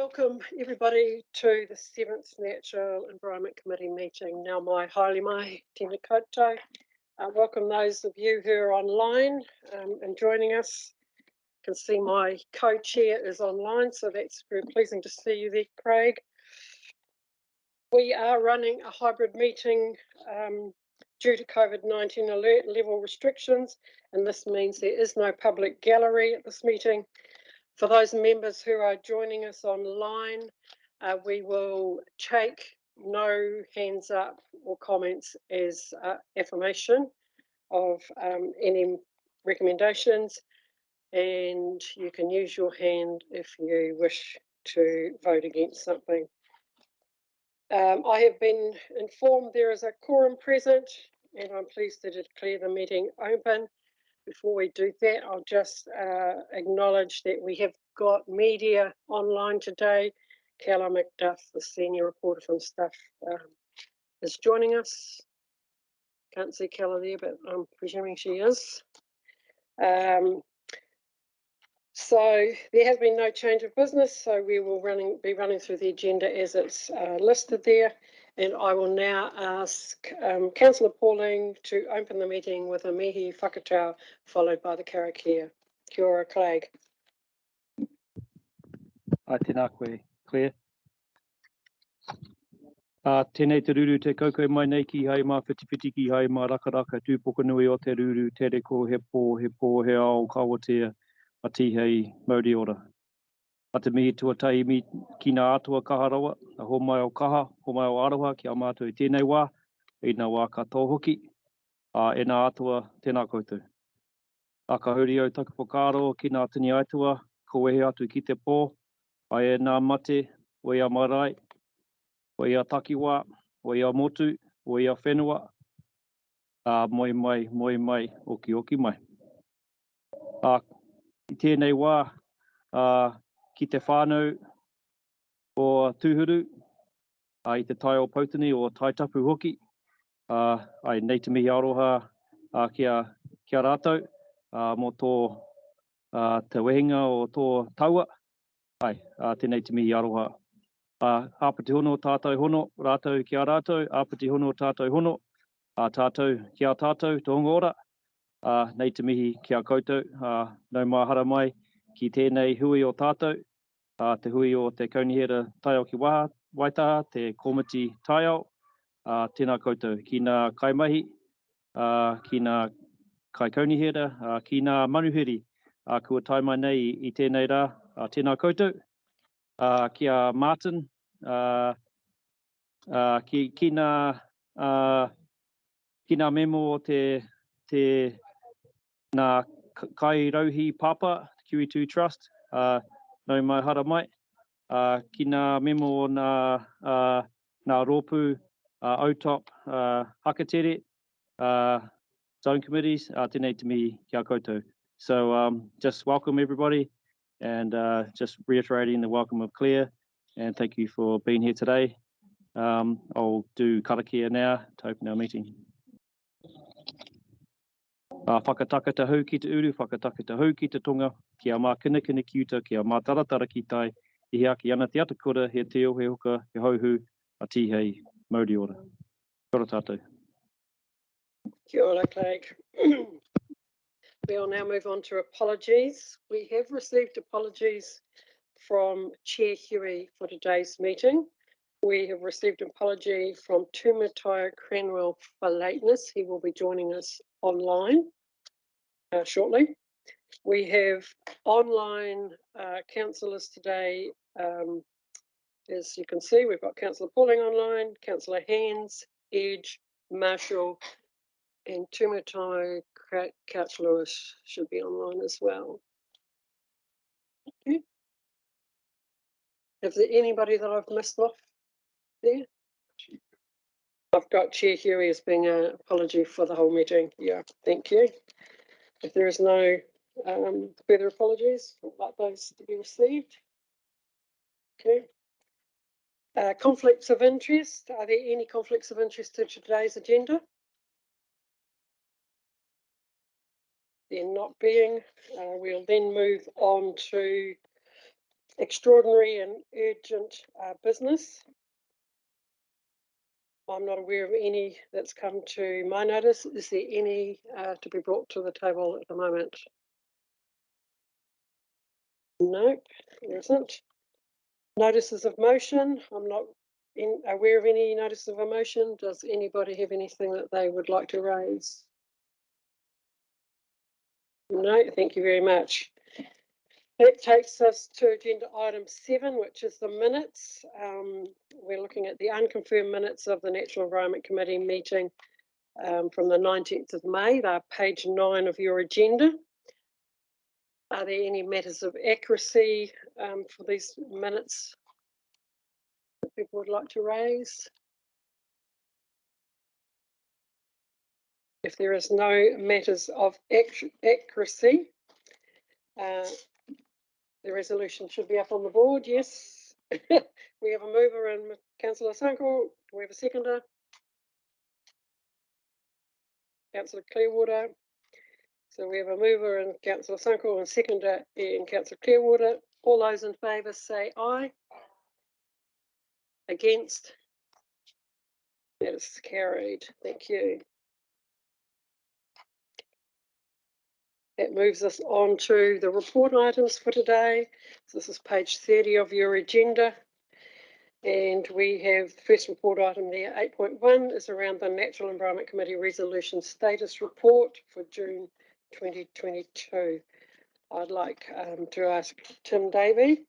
welcome everybody to the 7th Natural Environment Committee meeting. Now mai haere mai, tēnā koutou. Welcome those of you who are online and joining us. You can see my co-chair is online, so that's very pleasing to see you there, Craig. We are running a hybrid meeting due to COVID-19 alert level restrictions, and this means there is no public gallery at this meeting. For those members who are joining us online, we will take no hands up or comments as affirmation of any recommendations, and you can use your hand if you wish to vote against something. I have been informed there is a quorum present, and I'm pleased to declare the meeting open. Before we do that, I'll just acknowledge that we have got media online today. Kala McDuff, the senior reporter from Stuff, is joining us. Can't see Kala there, but I'm presuming she is. So there has been no change of business, so we will be running through the agenda as it's listed there. And I will now ask Councillor Pauling to open the meeting with a Mihi whakatau, followed by the Karakia. Kia ora, Craig. Ai tēnā koe, Claire. Tēnei te ruru te kaukau mai nei ki hai mā whitiwhiti ki hai mā rakaraka tūpoko nui o te ruru, te reko he pō, he ao kawatea a tihei mauri ora. A te mihi tuatahi ki nā atua kaharawa, a ho mai o kaha, ho mai o aroha ki a mātou i tēnei wā, i nā wā ka tōhoki, e nā atua tēnā koutou. A ka huri au taku whakaro ki nā tini aitua, ko wehe atu ki te pō, ai e nā mate, o ia marae, o ia takiwā, o ia motu, o ia whenua, moi mai, oki mai. I tēnei wā, ki te whānau o Tūhuru, i te tai o Pautini o Taitapu hoki, ai nei te mihi aroha kia rātou, mō tō te wehinga o tō taua, ai, tēnei te mihi aroha. Āpiti hono tātou hono, rātou kia rātou, āpiti hono tātou hono, tātou kia tātou, tōnga ora, nei te mihi kia koutou, nau mahara mai ki tēnei hui o tātou, te hui o te kaunihera taiao ki Waitaha, te komiti taiao, tēnā koutou, ki nā kaimahi, ki nā kai kaunihera, ki nā manuhiri, kua tai mai nei i tēnei rā, tēnā koutou, ki a Martin, ki nā memo o nā kai rauhi papa, QE2 Trust, nau mai hara mai, ki nā memo o nā rōpū, OTOP, hakatere, zone committees, tēnei te mihi kia koutou. So just welcome everybody, and just reiterating the welcome of Claire, and thank you for being here today. I'll do Karakia now to open our meeting. Whakataka te hau ki te uru, whakataka te hau ki te tonga, kia mā kina ki uta, kia mā taratara ki tai, i hea ki ana te ata kura, he teo, he hoka, he hauhu, a tihei mauri ora. Kia ora tātou. Kia ora, Craig. We'll now move on to apologies. We have received apologies from Chair Huey for today's meeting. We have received an apology from Timatanga for lateness. He will be joining us online shortly. We have online councillors today. As you can see, we've got Councillor Pauling online, Councillor Hands, Edge, Marshall, and Timatanga Councillor should be online as well. Okay. Is there anybody that I've missed off there? I've got Chair Huey as being an apology for the whole meeting. Yeah, thank you. If there is no further apologies, I'd like those to be received. Okay. Conflicts of interest. Are there any conflicts of interest to today's agenda? There not being, we'll then move on to extraordinary and urgent business. I'm not aware of any that's come to my notice. Is there any to be brought to the table at the moment? Nope, there isn't. Notices of motion. I'm not aware of any notices of motion. Does anybody have anything that they would like to raise? No, thank you very much. That takes us to agenda item 7, which is the minutes. We're looking at the unconfirmed minutes of the Natural Environment Committee meeting from the 19th of May. They're page 9 of your agenda. Are there any matters of accuracy for these minutes that people would like to raise? If there is no matters of accuracy, the resolution should be up on the board. Yes. We have a mover and Councillor Sanko. Do we have a seconder? Councillor Clearwater. So we have a mover and Councillor Sanko and seconder in Councillor Clearwater. All those in favour say aye. Against? That is carried. Thank you. That moves us on to the report items for today. So this is page 30 of your agenda. And we have the first report item there, 8.1, is around the Natural Environment Committee Resolution Status Report for June 2022. I'd like to ask Tim Davey,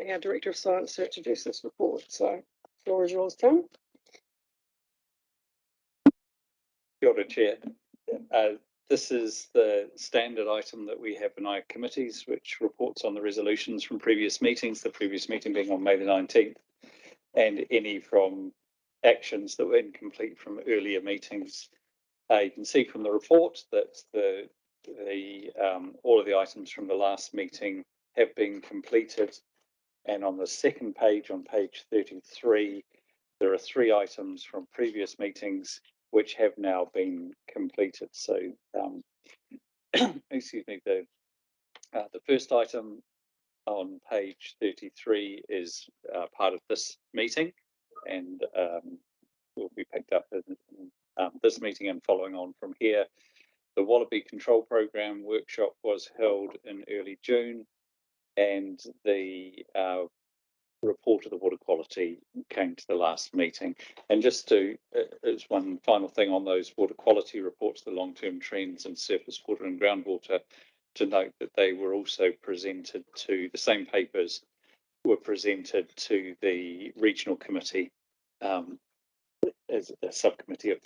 our Director of Science, to introduce this report. So, the floor is yours, Tim. Kia ora, Chair. This is the standard item that we have in our committees, which reports on the resolutions from previous meetings, the previous meeting being on May the 19th, and any from actions that were incomplete from earlier meetings. You can see from the report that all of the items from the last meeting have been completed. And on the second page, on page 33, there are 3 items from previous meetings which have now been completed. So, excuse me, the first item on page 33 is part of this meeting, and will be picked up in this meeting and following on from here. The Wallaby Control Program workshop was held in early June, and the report of the water quality came to the last meeting. And just to, as one final thing on those water quality reports, the long-term trends in surface water and groundwater, to note that they were also presented to, the same papers were presented to the regional committee as a subcommittee of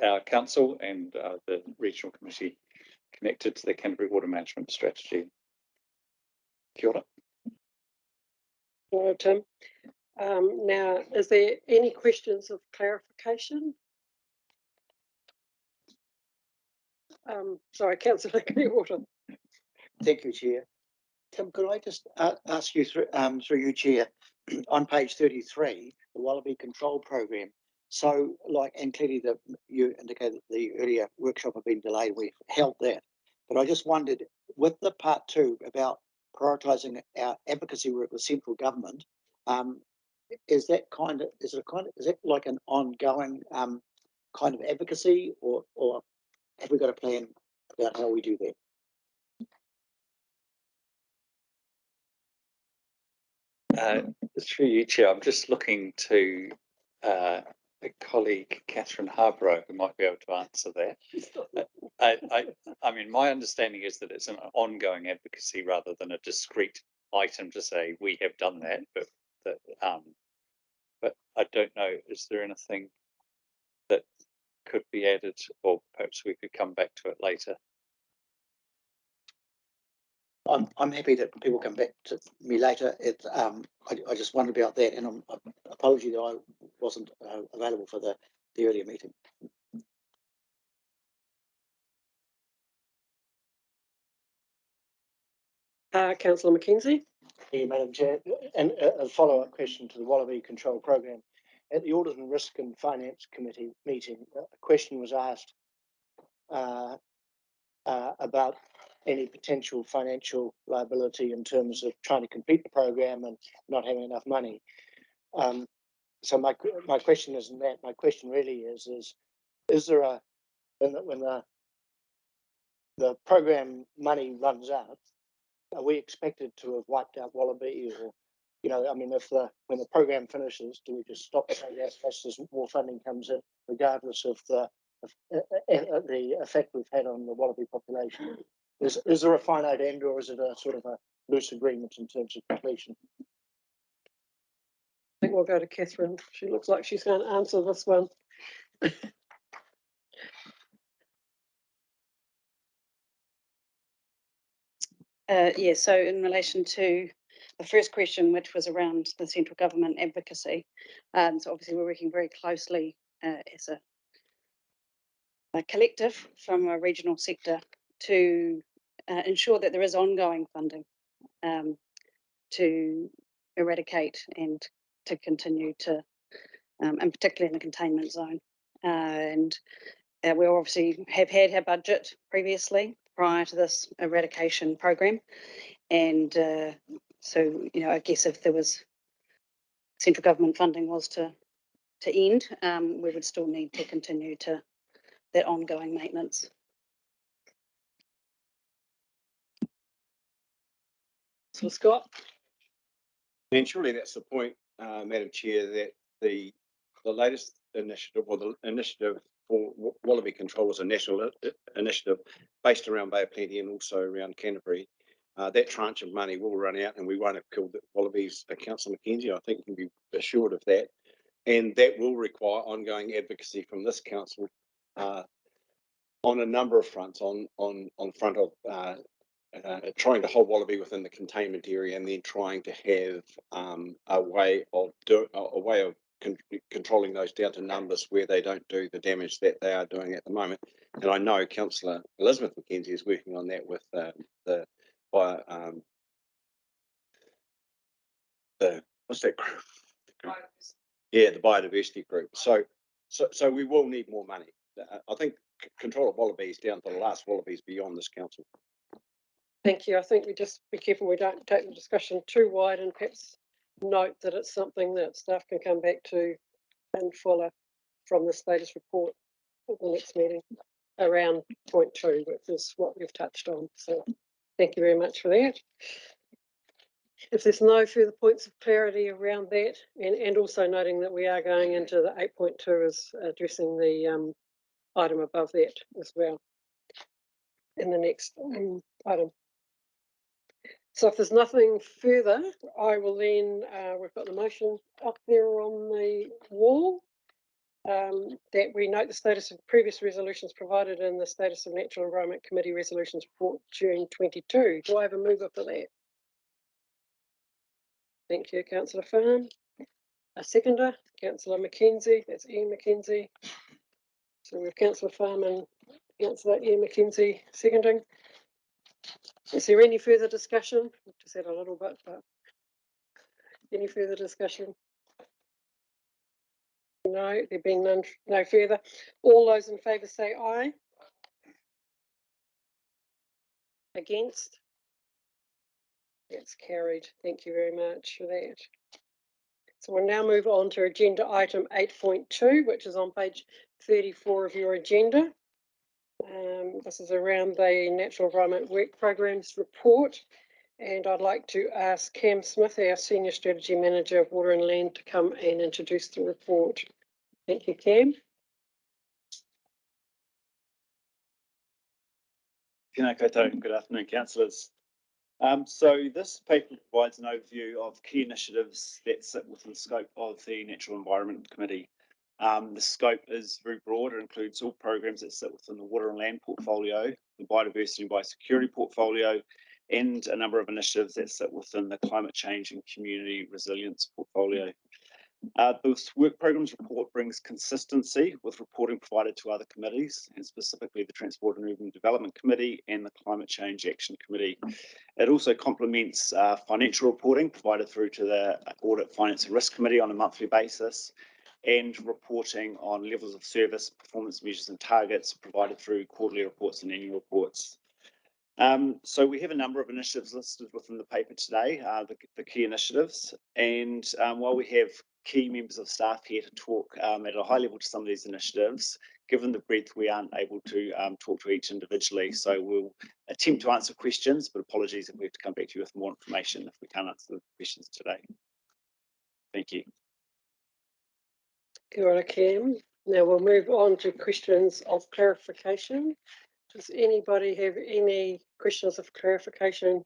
our council, and the regional committee connected to the Canterbury Water Management Strategy. Kia ora. Hello, Tim. Now, is there any questions of clarification? Sorry, Councillor Clearwater. Thank you, Chair. Tim, could I just ask you through you, Chair, on page 33, the Wallaby Control Program. So, like, and clearly you indicated that the earlier workshop had been delayed. We've held that, but I just wondered, with the part 2 about prioritising our advocacy work with central government, is that like an ongoing kind of advocacy, or have we got a plan about how we do that? Through you, Chair, I'm just looking to a colleague, Catherine Harborough, who might be able to answer that. I mean, my understanding is that it's an ongoing advocacy rather than a discrete item to say we have done that. But I don't know. Is there anything that could be added, or perhaps we could come back to it later? I'm happy that people come back to me later. I just wondered about that, and apology that I wasn't available for the earlier meeting. Councillor McKenzie. Yeah, Madam Chair, and a follow-up question to the Wallaby Control Program. At the Audit and Risk and Finance Committee meeting, a question was asked about any potential financial liability in terms of trying to complete the program and not having enough money. So my question isn't that. My question really is there a, when the program money runs out, are we expected to have wiped out Wallaby, or, you know, I mean, when the program finishes, do we just stop saying that as more funding comes in, regardless of the effect we've had on the Wallaby population? Is there a finite end, or is it a sort of a loose agreement in terms of completion? I think we'll go to Catherine. She looks like she's going to answer this one. Yeah, so in relation to the first question, which was around the central government advocacy, so obviously we're working very closely as a collective from a regional sector to ensure that there is ongoing funding to eradicate and to continue to, and particularly in the containment zone. And we obviously have had our budget previously prior to this eradication program. And so, you know, I guess if there was central government funding was to end, we would still need to continue to that ongoing maintenance. So Scott. And surely that's the point, Madam Chair, that the latest initiative, or the initiative for Wallaby control, is a national initiative based around Bay of Plenty and also around Canterbury. That tranche of money will run out, and we won't have killed the Wallabies. Councillor Mackenzie, I think you can be assured of that, and that will require ongoing advocacy from this council on a number of fronts. On front of trying to hold Wallaby within the containment area, and then trying to have a way of controlling those down to numbers where they don't do the damage that they are doing at the moment. And I know Councillor Elizabeth Mackenzie is working on that with the what's that group? Yeah, the biodiversity group. So we will need more money. I think control of wallabies down to the last wallabies beyond this council. Thank you. I think we just be careful we don't take the discussion too wide, and perhaps note that it's something that staff can come back to and follow from the status report at the next meeting around point 2, which is what we've touched on. So thank you very much for that. If there's no further points of clarity around that, and also noting that we are going into the 8.2 as addressing the item above that as well in the next item. So if there's nothing further, I will then, we've got the motion up there on the wall, that we note the status of previous resolutions provided in the Status of Natural Environment Committee Resolutions Report June 22. Do I have a mover for that? Thank you, Councillor Farn. A seconder, Councillor Mackenzie, that's Ian Mackenzie. So we have Councillor Farn and Councillor Ian Mackenzie seconding. Is there any further discussion? We've just had a little bit, but any further discussion? No, there being none, no further. All those in favour say aye. Against? That's carried. Thank you very much for that. So we'll now move on to agenda item 8.2, which is on page 34 of your agenda. This is around the Natural Environment Work Programs report. And I'd like to ask Cam Smith, our Senior Strategy Manager of Water and Land, to come and introduce the report. Thank you, Cam. Tēnā koutou. Good afternoon, councillors. So this paper provides an overview of key initiatives that sit within the scope of the Natural Environment Committee. The scope is very broad. It includes all programs that sit within the water and land portfolio, the biodiversity and biosecurity portfolio, and a number of initiatives that sit within the climate change and community resilience portfolio. The work programs report brings consistency with reporting provided to other committees, and specifically the Transport and Urban Development Committee and the Climate Change Action Committee. It also complements financial reporting provided through to the Audit, Finance and Risk Committee on a monthly basis, and reporting on levels of service, performance measures and targets provided through quarterly reports and annual reports. So we have a number of initiatives listed within the paper today, the key initiatives. And while we have key members of staff here to talk at a high level to some of these initiatives, given the breadth, we aren't able to talk to each individually. So we'll attempt to answer questions, but apologies if we have to come back to you with more information if we can't answer the questions today. Thank you. Kia ora, Cam. Now we'll move on to questions of clarification. Does anybody have any questions of clarification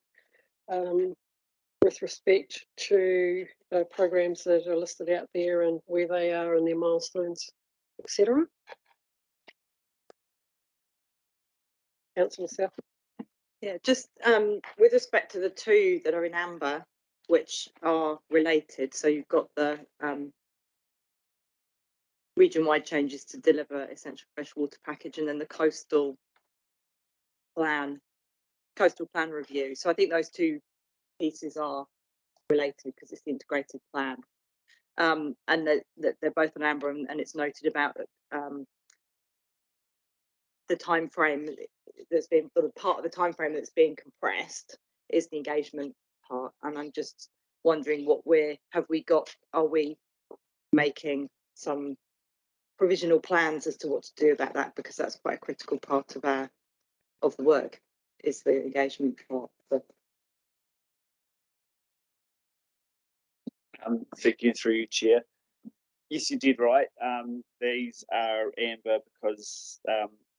with respect to the programs that are listed out there and where they are and their milestones, etc.? Councillor South. Yeah, just with respect to the two that are in amber, which are related. So you've got the region-wide changes to deliver essential freshwater package, and then the coastal plan review. So I think those two pieces are related because it's the integrated plan, and they're both on amber, and it's noted about the time frame that's been, or the part of the time frame that's being compressed is the engagement part. And I'm just wondering are we making some provisional plans as to what to do about that, because that's quite a critical part of the work, is the engagement part. Thank you through you, Chair. Yes, you did right. These are amber because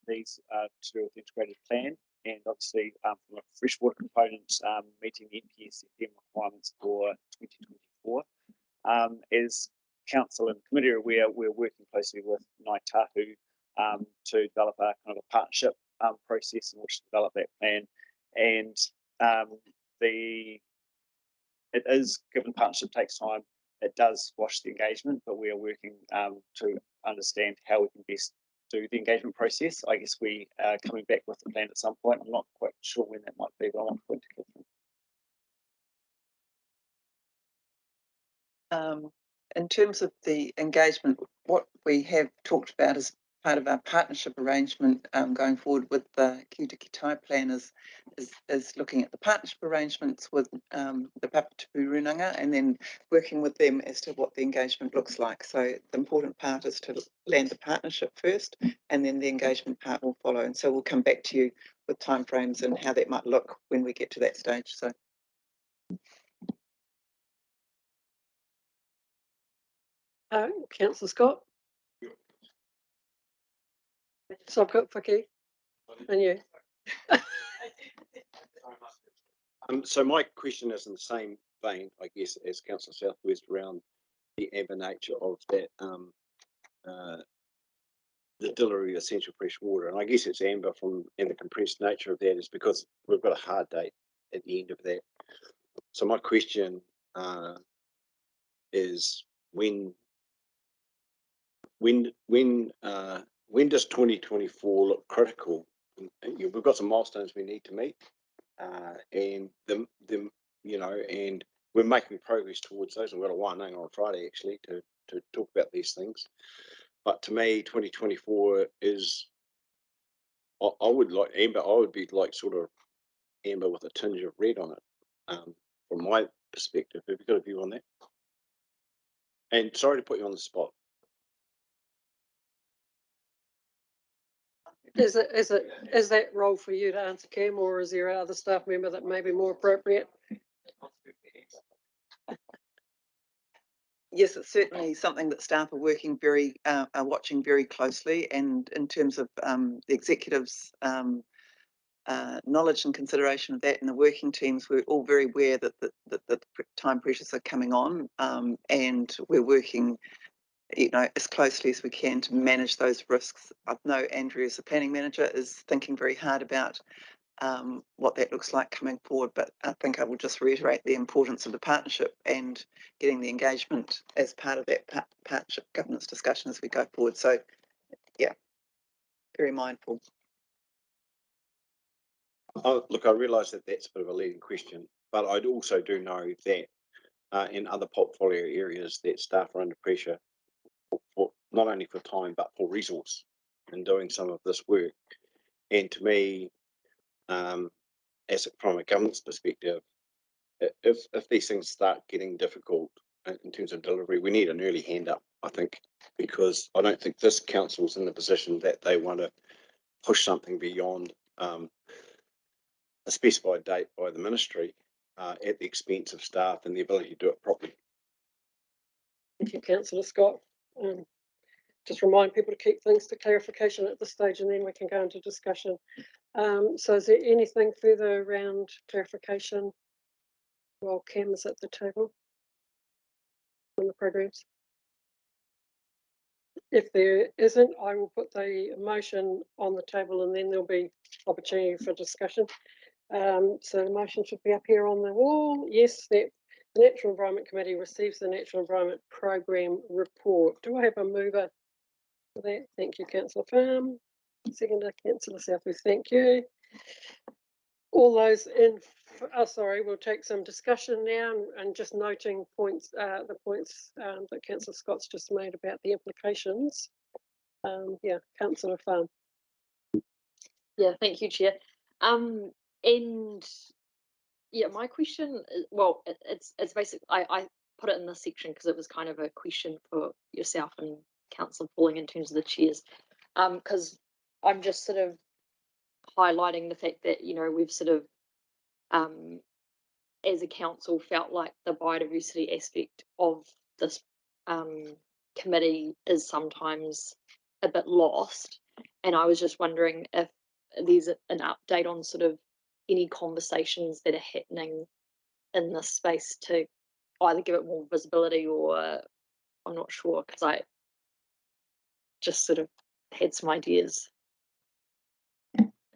these are to do with the integrated plan, and obviously from a freshwater component meeting the NPSFM requirements for 2024. As Council and Committee are aware, we're working closely with Ngāi Tahu to develop a kind of a partnership process in which to develop that plan. And it is, given partnership takes time, it does squash the engagement, but we are working to understand how we can best do the engagement process. I guess we are coming back with the plan at some point. I'm not quite sure when that might be, but I want to point to Catherine. In terms of the engagement, what we have talked about as part of our partnership arrangement going forward with the QEII plan is looking at the partnership arrangements with the Papatapu Runanga, and then working with them as to what the engagement looks like. So the important part is to land the partnership first, and then the engagement part will follow. And so we'll come back to you with timeframes and how that might look when we get to that stage. So. Councillor Scott. So I've got Whaki and you. So my question is in the same vein, I guess, as Councillor Southwest around the amber nature of that, the delivery of essential fresh water. And I guess it's amber and the compressed nature of that is because we've got a hard date at the end of that. So my question is when does 2024 look critical? We've got some milestones we need to meet, and and we're making progress towards those. And we've got a Wānanga on Friday actually to talk about these things. But to me, 2024 is, I would like amber. I would be like sort of amber with a tinge of red on it, from my perspective. Have you got a view on that? And sorry to put you on the spot. Is that role for you to answer, Cam, or is there other staff member that may be more appropriate? Yes, it's certainly something that staff are working are watching very closely, and in terms of the executives' knowledge and consideration of that in the working teams, we're all very aware that the time pressures are coming on, and we're working as closely as we can to manage those risks. I know Andrew, as the planning manager, is thinking very hard about what that looks like coming forward, but I think I will just reiterate the importance of the partnership and getting the engagement as part of that partnership governance discussion as we go forward. So yeah, very mindful. Oh, look, I realise that that's a bit of a leading question, but I also do know that in other portfolio areas that staff are under pressure for not only for time but for resource in doing some of this work. And to me, from a government's perspective, if these things start getting difficult in terms of delivery, we need an early hand up, I think, because I don't think this council's in the position that they want to push something beyond a specified date by the ministry at the expense of staff and the ability to do it properly. Thank you, Councillor Scott. Just remind people to keep things to clarification at this stage, and then we can go into discussion. So is there anything further around clarification while Cam is at the table on the programs? If there isn't, I will put the motion on the table and then there'll be opportunity for discussion. So the motion should be up here on the wall. Yes, that the Natural Environment Committee receives the Natural Environment Program report. Do I have a mover for that? Thank you, Councillor Farm. Seconder, Councillor Southwest, thank you. All those in, sorry, we'll take some discussion now and just noting points, the points that Councillor Scott's just made about the implications. Yeah, Councillor Farm. Yeah, thank you, Chair. And yeah, my question, well, it's basically, I put it in this section because it was kind of a question for yourself and Councillor Pauling in terms of the chairs. Because I'm just sort of highlighting the fact that, you know, we've sort of, as a council, felt like the biodiversity aspect of this committee is sometimes a bit lost. And I was just wondering if there's an update on sort of any conversations that are happening in this space to either give it more visibility or I'm not sure, because I just sort of had some ideas.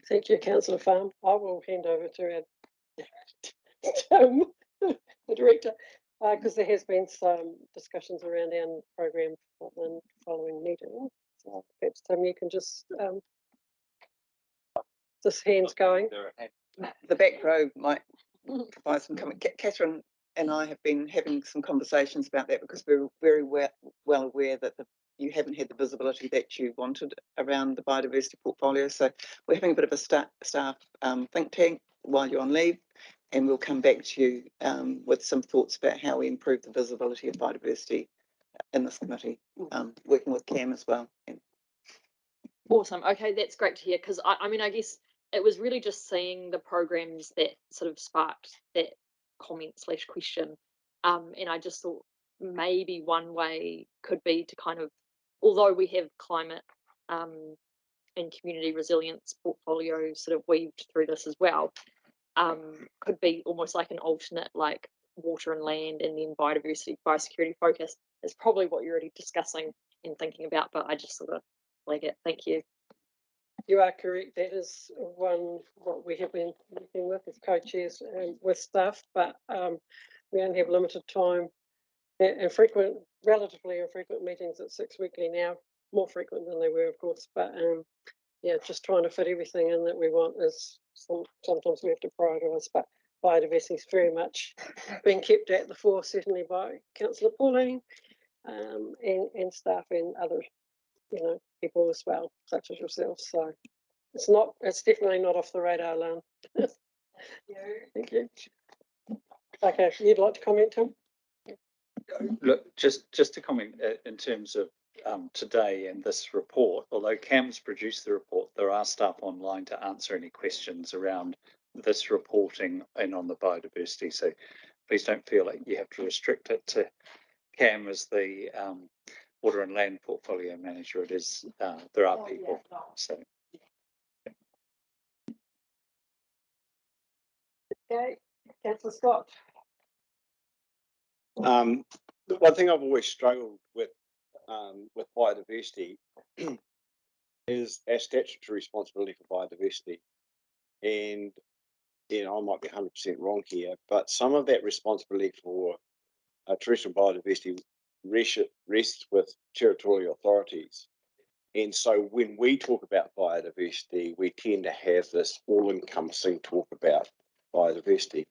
Thank you, Councillor Farm. I will hand over to our the director, because there has been some discussions around our program for the following meeting. So perhaps Tim, you can just this hand's going. The back row might provide some comment. Catherine and I have been having some conversations about that because we're very well aware that you haven't had the visibility that you wanted around the biodiversity portfolio. So we're having a bit of a staff think tank while you're on leave, and we'll come back to you with some thoughts about how we improve the visibility of biodiversity in this committee, working with Cam as well. Awesome. Okay, that's great to hear, because I mean, I guess it was really just seeing the programs that sort of sparked that comment / question. And I just thought maybe one way could be to kind of, although we have climate and community resilience portfolio sort of weaved through this as well, could be almost like an alternate, like water and land and then biosecurity focus is probably what you're already discussing and thinking about, but I just sort of flag it. Thank you. You are correct. That is one what we have been working with as co-chairs and with staff, but we only have limited time and relatively infrequent meetings at 6 weekly now, more frequent than they were, of course. But yeah, just trying to fit everything in that we want is sometimes we have to prioritise. But biodiversity is very much being kept at the fore, certainly by Councillor Pauling and staff and other, you know, people as well, such as yourselves. So it's definitely not off the radar, Lan. Thank you. Okay, you'd like to comment, Tim? Look, just to comment in terms of today and this report, although Cam's produced the report, there are staff online to answer any questions around this reporting and on the biodiversity. So please don't feel like you have to restrict it to Cam as the water and land portfolio manager. It is, there are people. So. Okay, Councillor Scott. The one thing I've always struggled with biodiversity is our statutory responsibility for biodiversity. And, you know, I might be 100% wrong here, but some of that responsibility for terrestrial biodiversity rests with territorial authorities. And so when we talk about biodiversity, we tend to have this all-encompassing talk about biodiversity.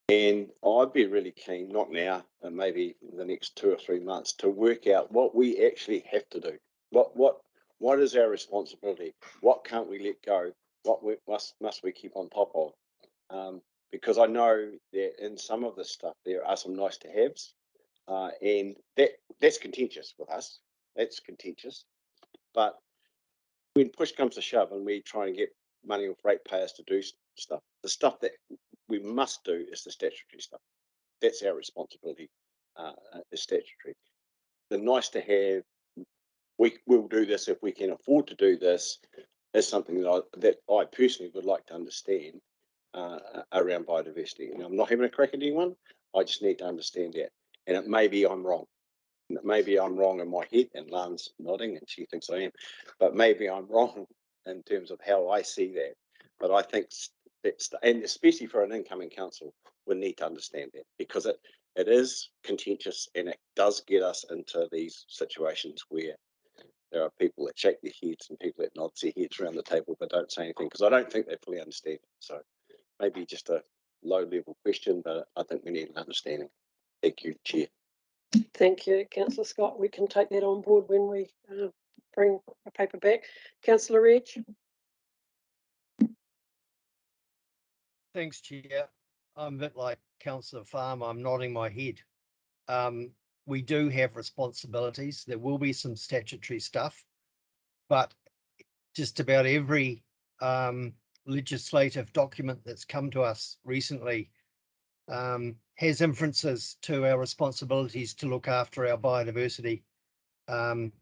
And I'd be really keen, not now, but maybe in the next 2 or 3 months, to work out what we actually have to do. What is our responsibility? What can't we let go? What must we keep on top of? Because I know that in some of this stuff there are some nice to haves, and that's contentious with us. That's contentious, but when push comes to shove and we try and get money off ratepayers to do stuff, the stuff that we must do is the statutory stuff. That's our responsibility, is statutory. The nice to have, we'll do this if we can afford to do this, is something that I personally would like to understand around biodiversity. And I'm not having a crack at anyone, I just need to understand that. And it may be I'm wrong. Maybe I'm wrong in my head, and Lan's nodding and she thinks I am, but maybe I'm wrong in terms of how I see that. But I think that's, and especially for an incoming council, we need to understand that, because it is contentious and it does get us into these situations where there are people that shake their heads and people that nod their heads around the table but don't say anything, because I don't think they fully understand it. So maybe just a low level question, but I think we need an understanding. Thank you, Chair. Thank you, Councillor Scott. We can take that on board when we bring a paper back. Councillor Reg. Thanks, Chair. I'm a bit like Councillor Farm. I'm nodding my head. We do have responsibilities. There will be some statutory stuff, but just about every legislative document that's come to us recently has inferences to our responsibilities to look after our biodiversity.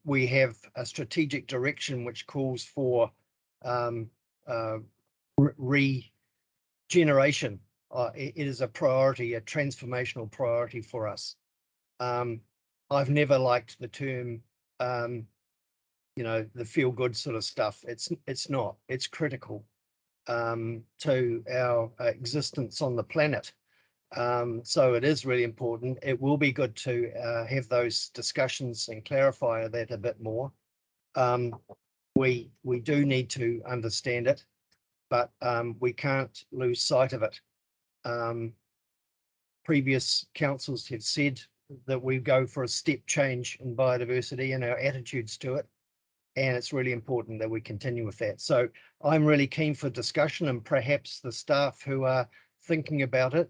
We have a strategic direction which calls for regeneration. It is a priority, a transformational priority for us. I've never liked the term, the feel good sort of stuff. It's not. It's critical to our existence on the planet. So it is really important. It will be good to have those discussions and clarify that a bit more. We do need to understand it, but we can't lose sight of it. Previous councils have said that we go for a step change in biodiversity and our attitudes to it, and it's really important that we continue with that. So I'm really keen for discussion, and perhaps the staff who are thinking about it,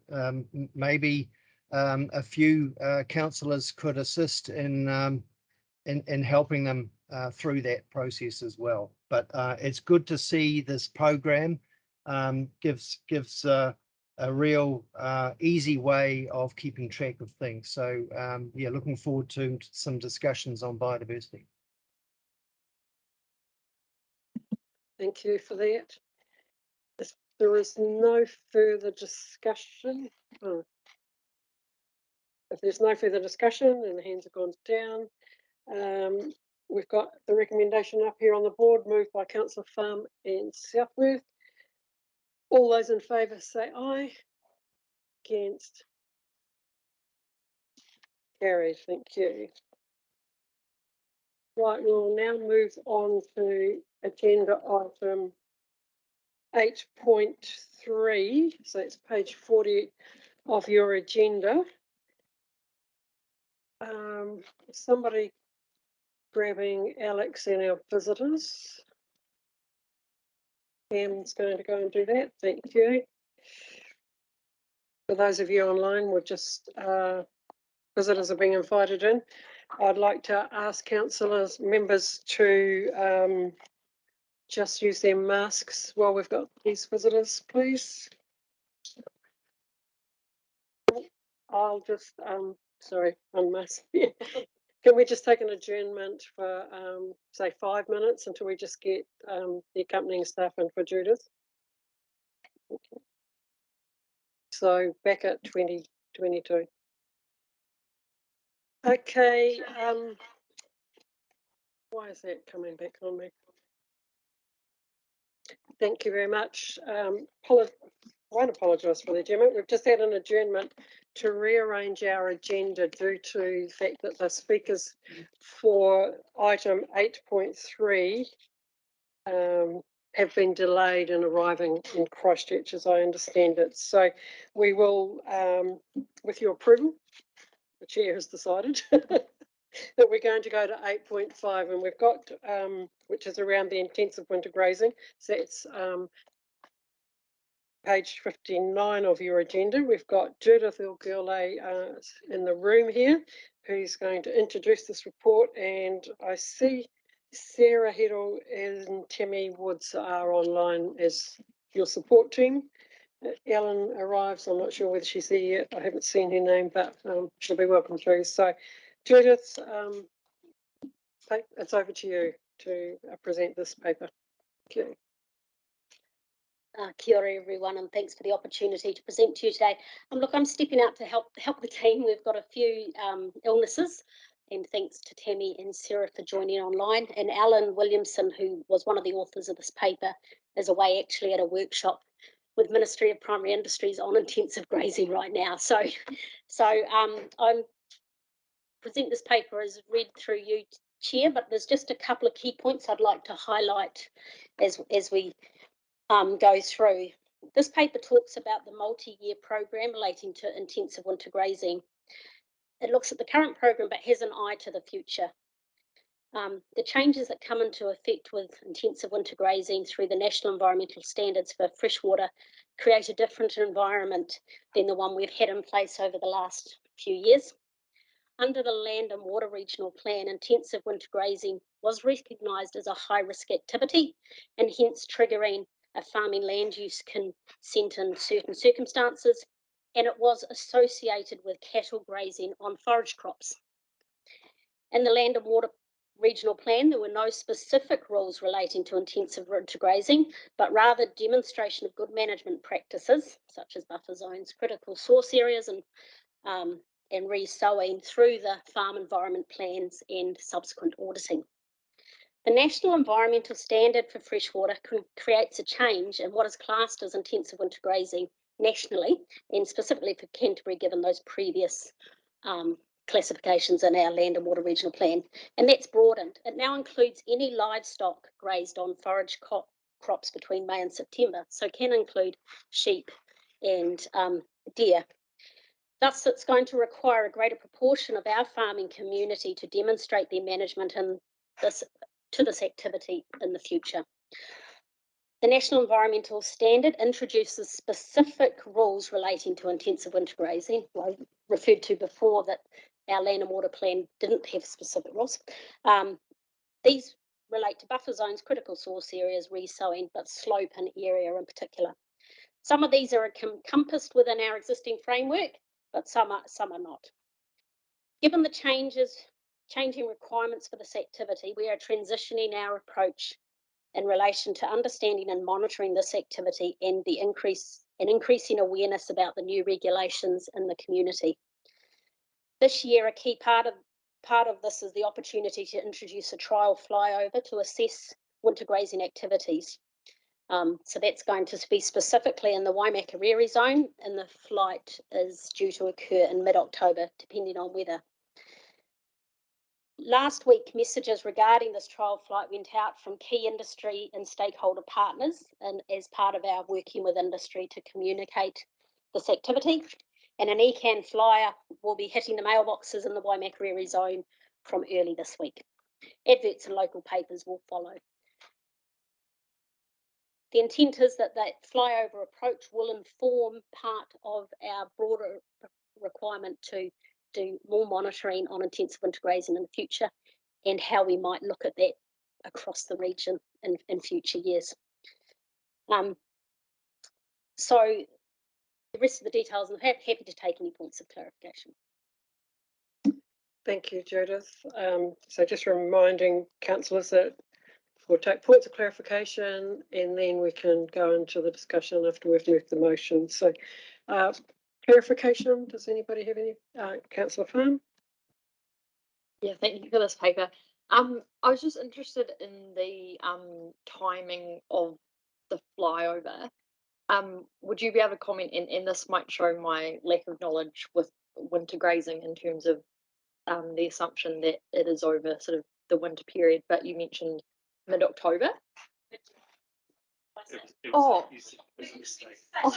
maybe a few councillors could assist in helping them through that process as well. But it's good to see this program gives a real easy way of keeping track of things. So yeah, looking forward to some discussions on biodiversity. Thank you for that. If there is no further discussion, if there's no further discussion and the hands have gone down, we've got the recommendation up here on the board, moved by Councillor Farm and Southworth. All those in favour say aye. Against? Carried. Thank you. Right, we'll now move on to agenda item 8.3. So it's page 40 of your agenda. Somebody grabbing Alex and our visitors. Pam's going to go and do that. Thank you. For those of you online, we're just visitors are being invited in. I'd like to ask councillors, members to just use their masks while we've got these visitors, please. I'll just, sorry, unmask. Can we just take an adjournment for, say, 5 minutes until we just get the accompanying staff in for Judith? Okay. So back at 2022. Okay. Why is that coming back on me? Thank you very much. I won't apologise for the adjournment. We've just had an adjournment to rearrange our agenda due to the fact that the speakers for item 8.3 have been delayed in arriving in Christchurch, as I understand it. So we will, with your approval, the chair has decided that we're going to go to 8.5, and we've got, which is around the intensive winter grazing. So it's page 59 of your agenda. We've got Judith Ilgule in the room here, who's going to introduce this report, and I see Sarah Heddle and Tammy Woods are online as your support team. Ellen arrives, I'm not sure whether she's there yet, I haven't seen her name, but she'll be welcome through. So Judith, it's over to you to present this paper. Thank you. Kia ora everyone, and thanks for the opportunity to present to you today. Look, I'm stepping out to help the team. We've got a few illnesses, and thanks to Tammy and Sarah for joining online. And Alan Williamson, who was one of the authors of this paper, is away actually at a workshop with Ministry of Primary Industries on intensive grazing right now. So I'm present this paper as read through you, Chair, but there's just a couple of key points I'd like to highlight as we go through. This paper talks about the multi-year program relating to intensive winter grazing. It looks at the current program but has an eye to the future. The changes that come into effect with intensive winter grazing through the National Environmental Standards for Freshwater create a different environment than the one we've had in place over the last few years. Under the Land and Water Regional Plan, intensive winter grazing was recognised as a high-risk activity and hence triggering a farming land use consent in certain circumstances, and it was associated with cattle grazing on forage crops. In the Land and Water Regional Plan, there were no specific rules relating to intensive winter grazing, but rather demonstration of good management practices, such as buffer zones, critical source areas, and re-sowing through the farm environment plans and subsequent auditing. The National Environmental Standard for Freshwater creates a change in what is classed as intensive winter grazing nationally, and specifically for Canterbury, given those previous classifications in our Land and Water Regional Plan, and that's broadened. It now includes any livestock grazed on forage crops between May and September, so can include sheep and deer. Thus, it's going to require a greater proportion of our farming community to demonstrate their management to this activity in the future. The National Environmental Standard introduces specific rules relating to intensive winter grazing. I referred to before that our Land and Water Plan didn't have specific rules. These relate to buffer zones, critical source areas, re-sowing, but slope and area in particular. Some of these are encompassed within our existing framework, but some are not. Given the changing requirements for this activity, we are transitioning our approach in relation to understanding and monitoring this activity and increasing awareness about the new regulations in the community. This year, a key part of this is the opportunity to introduce a trial flyover to assess winter grazing activities. So that's going to be specifically in the Waimakariri zone, and the flight is due to occur in mid-October, depending on weather. Last week, messages regarding this trial flight went out from key industry and stakeholder partners, and as part of our working with industry to communicate this activity. And an ECan flyer will be hitting the mailboxes in the Waimakariri zone from early this week. Adverts in local papers will follow. The intent is that flyover approach will inform part of our broader requirement to do more monitoring on intensive winter grazing in the future and how we might look at that across the region in future years. So the rest of the details, I'm happy to take any points of clarification. Thank you, Judith. So just reminding councillors that we'll take points of clarification and then we can go into the discussion after we've moved the motion. So clarification, does anybody have any? Councillor Farm? Yeah, thank you for this paper. I was just interested in the timing of the flyover. Would you be able to comment, and this might show my lack of knowledge with winter grazing in terms of the assumption that it is over sort of the winter period, but you mentioned mid-October. Oh,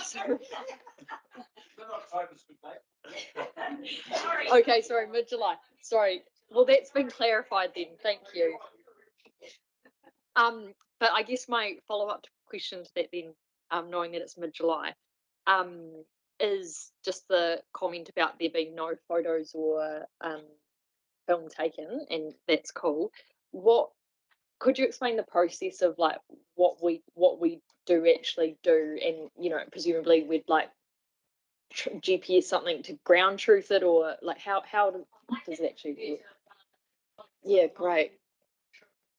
sorry. Okay, sorry, mid-July. Sorry. Well, that's been clarified then. Thank you. But I guess my follow-up question to that then knowing that it's mid-July, is just the comment about there being no photos or film taken, and that's cool. What could you explain the process of like what we do actually do, and presumably we'd like GPS something to ground truth it, or like how does it actually work? Yeah, great.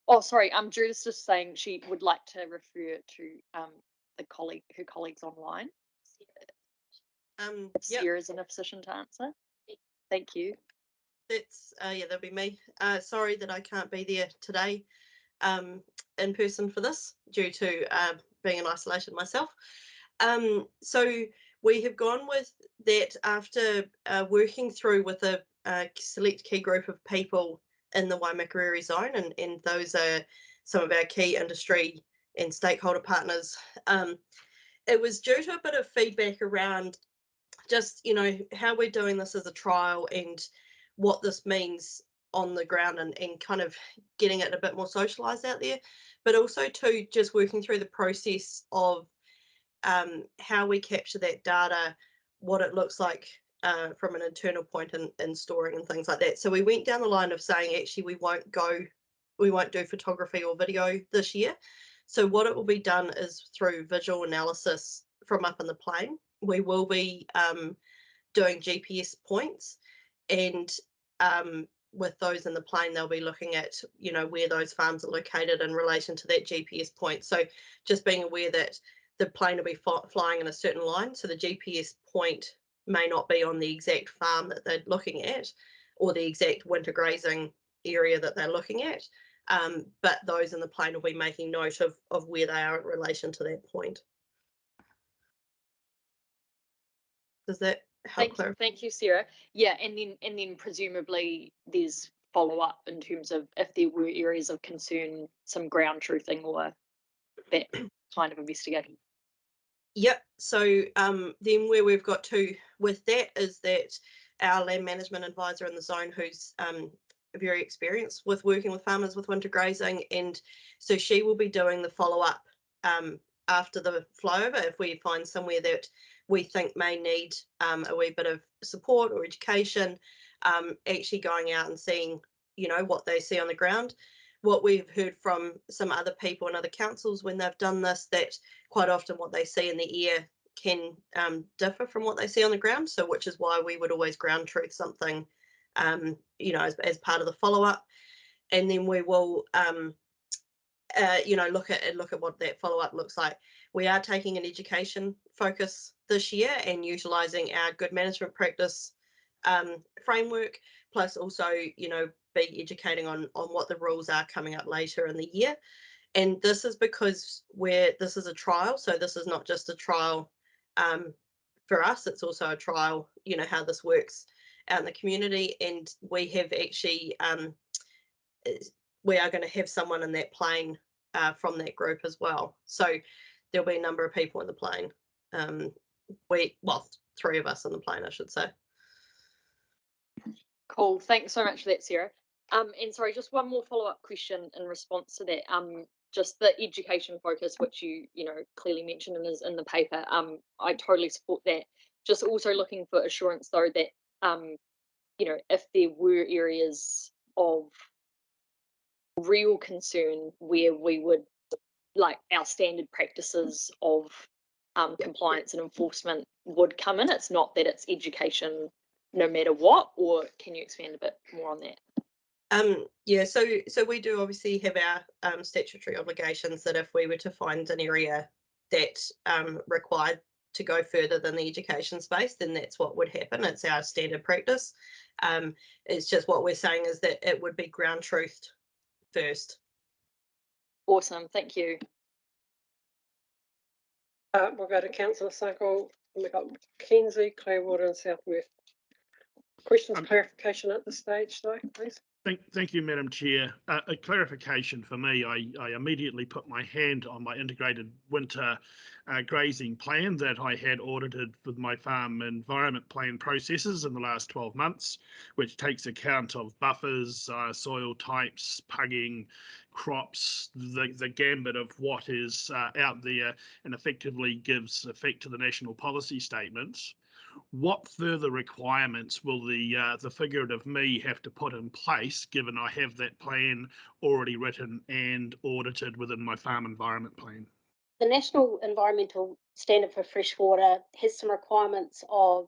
Oh, sorry. Judith's just saying she would like to refer to her colleagues online. If Yep, Sarah's in a position to answer. Thank you. that's yeah, that'll be me. Sorry that I can't be there today in person for this due to being in isolation myself. So we have gone with that after working through with a select key group of people in the Waimakariri zone, and those are some of our key industry and stakeholder partners. It was due to a bit of feedback around just, how we're doing this as a trial and what this means on the ground, and kind of getting it a bit more socialized out there, but also to just working through the process of how we capture that data, what it looks like from an internal point in storing and things like that. So we went down the line of saying, actually, we won't do photography or video this year. So what it will be done is through visual analysis from up in the plane. We will be doing GPS points, and with those in the plane, they'll be looking at, where those farms are located in relation to that GPS point. So just being aware that the plane will be flying in a certain line, so the GPS point may not be on the exact farm that they're looking at, or the exact winter grazing area that they're looking at, but those in the plane will be making note of where they are in relation to that point. Does that help clarify? Thank you, Sarah. Yeah, and then presumably there's follow-up in terms of if there were areas of concern, some ground truthing or that kind of investigation. Yep. So then where we've got to with that is that our land management advisor in the zone, who's very experienced with working with farmers with winter grazing, and so she will be doing the follow-up after the flyover if we find somewhere that we think may need a wee bit of support or education, actually going out and seeing, what they see on the ground. What we've heard from some other people and other councils when they've done this, that quite often what they see in the air can differ from what they see on the ground. So which is why we would always ground truth something, as part of the follow-up. And then we will look at what that follow-up looks like. We are taking an education focus this year and utilising our good management practice framework, plus also, be educating on what the rules are coming up later in the year. And this is because this is a trial, so this is not just a trial for us, it's also a trial, how this works out in the community. And we have actually we are going to have someone in that plane from that group as well. So there'll be a number of people in the plane. Three of us in the plane, I should say. Cool. Thanks so much for that, Sarah. And sorry, just one more follow-up question in response to that. Just the education focus, which you clearly mentioned in the paper. I totally support that. Just also looking for assurance though that if there were areas of real concern where we would like our standard practices of compliance and enforcement would come in. It's not that it's education no matter what, or can you expand a bit more on that? Yeah, so we do obviously have our statutory obligations that if we were to find an area that required to go further than the education space, then that's what would happen. It's our standard practice. It's just what we're saying is that it would be ground truthed first. Awesome, thank you. We'll go to Councillor Cycle, and we've got Kenzie, Clearwater and South West. Questions, clarification at this stage though, please. Thank you, Madam Chair. A clarification for me. I immediately put my hand on my integrated winter grazing plan that I had audited with my farm environment plan processes in the last 12 months, which takes account of buffers, soil types, pugging, crops, the gambit of what is out there, and effectively gives effect to the national policy statements. What further requirements will the figurative me have to put in place, given I have that plan already written and audited within my farm environment plan? The National Environmental Standard for Freshwater has some requirements of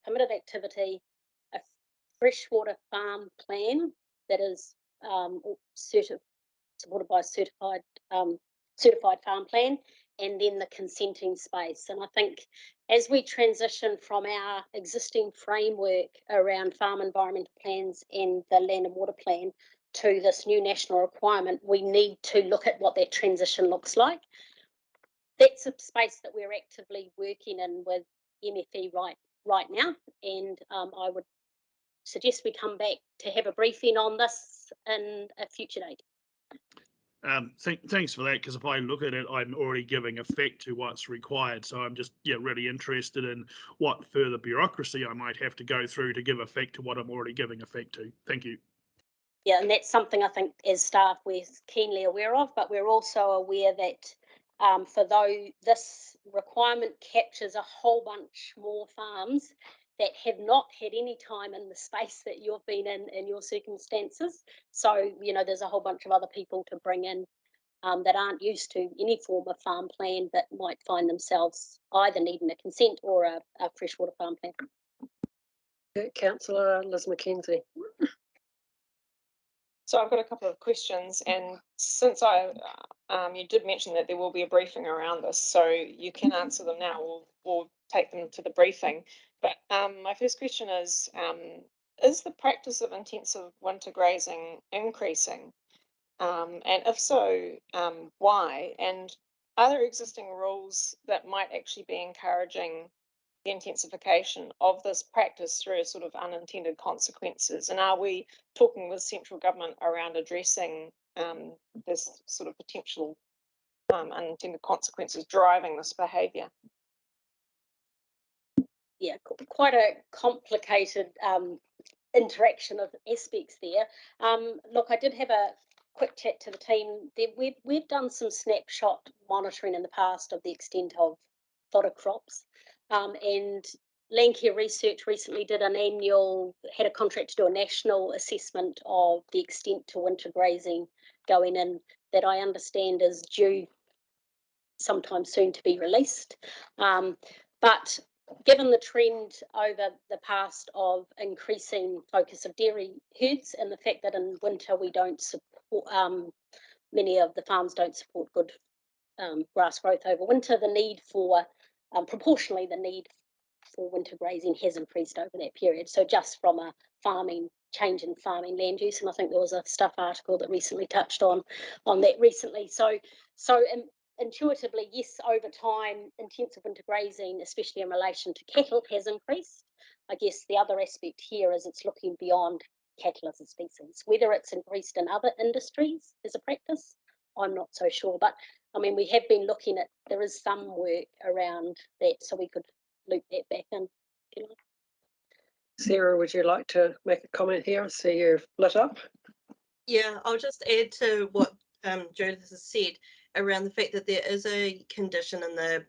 permitted activity, a freshwater farm plan that is supported by a certified farm plan, and then the consenting space. And I think as we transition from our existing framework around farm environmental plans and the land and water plan to this new national requirement, we need to look at what that transition looks like. That's a space that we're actively working in with MFE right now, and I would suggest we come back to have a briefing on this in a future date. Thanks for that, because if I look at it, I'm already giving effect to what's required. So I'm just really interested in what further bureaucracy I might have to go through to give effect to what I'm already giving effect to. Thank you. Yeah, and that's something I think as staff we're keenly aware of, but we're also aware that this requirement captures a whole bunch more farms that have not had any time in the space that you've been in your circumstances. So, there's a whole bunch of other people to bring in that aren't used to any form of farm plan, but might find themselves either needing a consent or a freshwater farm plan. Councillor Liz McKenzie. So I've got a couple of questions, and since you did mention that there will be a briefing around this, so you can answer them now or take them to the briefing. But my first question is the practice of intensive winter grazing increasing? And if so, why? And are there existing rules that might actually be encouraging the intensification of this practice through sort of unintended consequences? And are we talking with central government around addressing this sort of potential unintended consequences driving this behaviour? Yeah, quite a complicated interaction of aspects there. Look, I did have a quick chat to the team. We've done some snapshot monitoring in the past of the extent of fodder crops, and Landcare Research recently had a contract to do a national assessment of the extent to winter grazing going in, that I understand is due sometime soon to be released. But given the trend over the past of increasing focus of dairy herds and the fact that in winter we don't support, many of the farms don't support good grass growth over winter, the need for, proportionally the need for winter grazing has increased over that period. So just from a change in farming land use, and I think there was a Stuff article that recently touched on that recently. So intuitively, yes, over time, intensive winter grazing, especially in relation to cattle, has increased. I guess the other aspect here is it's looking beyond cattle as a species. Whether it's increased in other industries as a practice, I'm not so sure. But I mean, we have been looking at, there is some work around that, so we could loop that back in. Sarah, would you like to make a comment here? I see you've lit up. Yeah, I'll just add to what Judith has said around the fact that there is a condition in the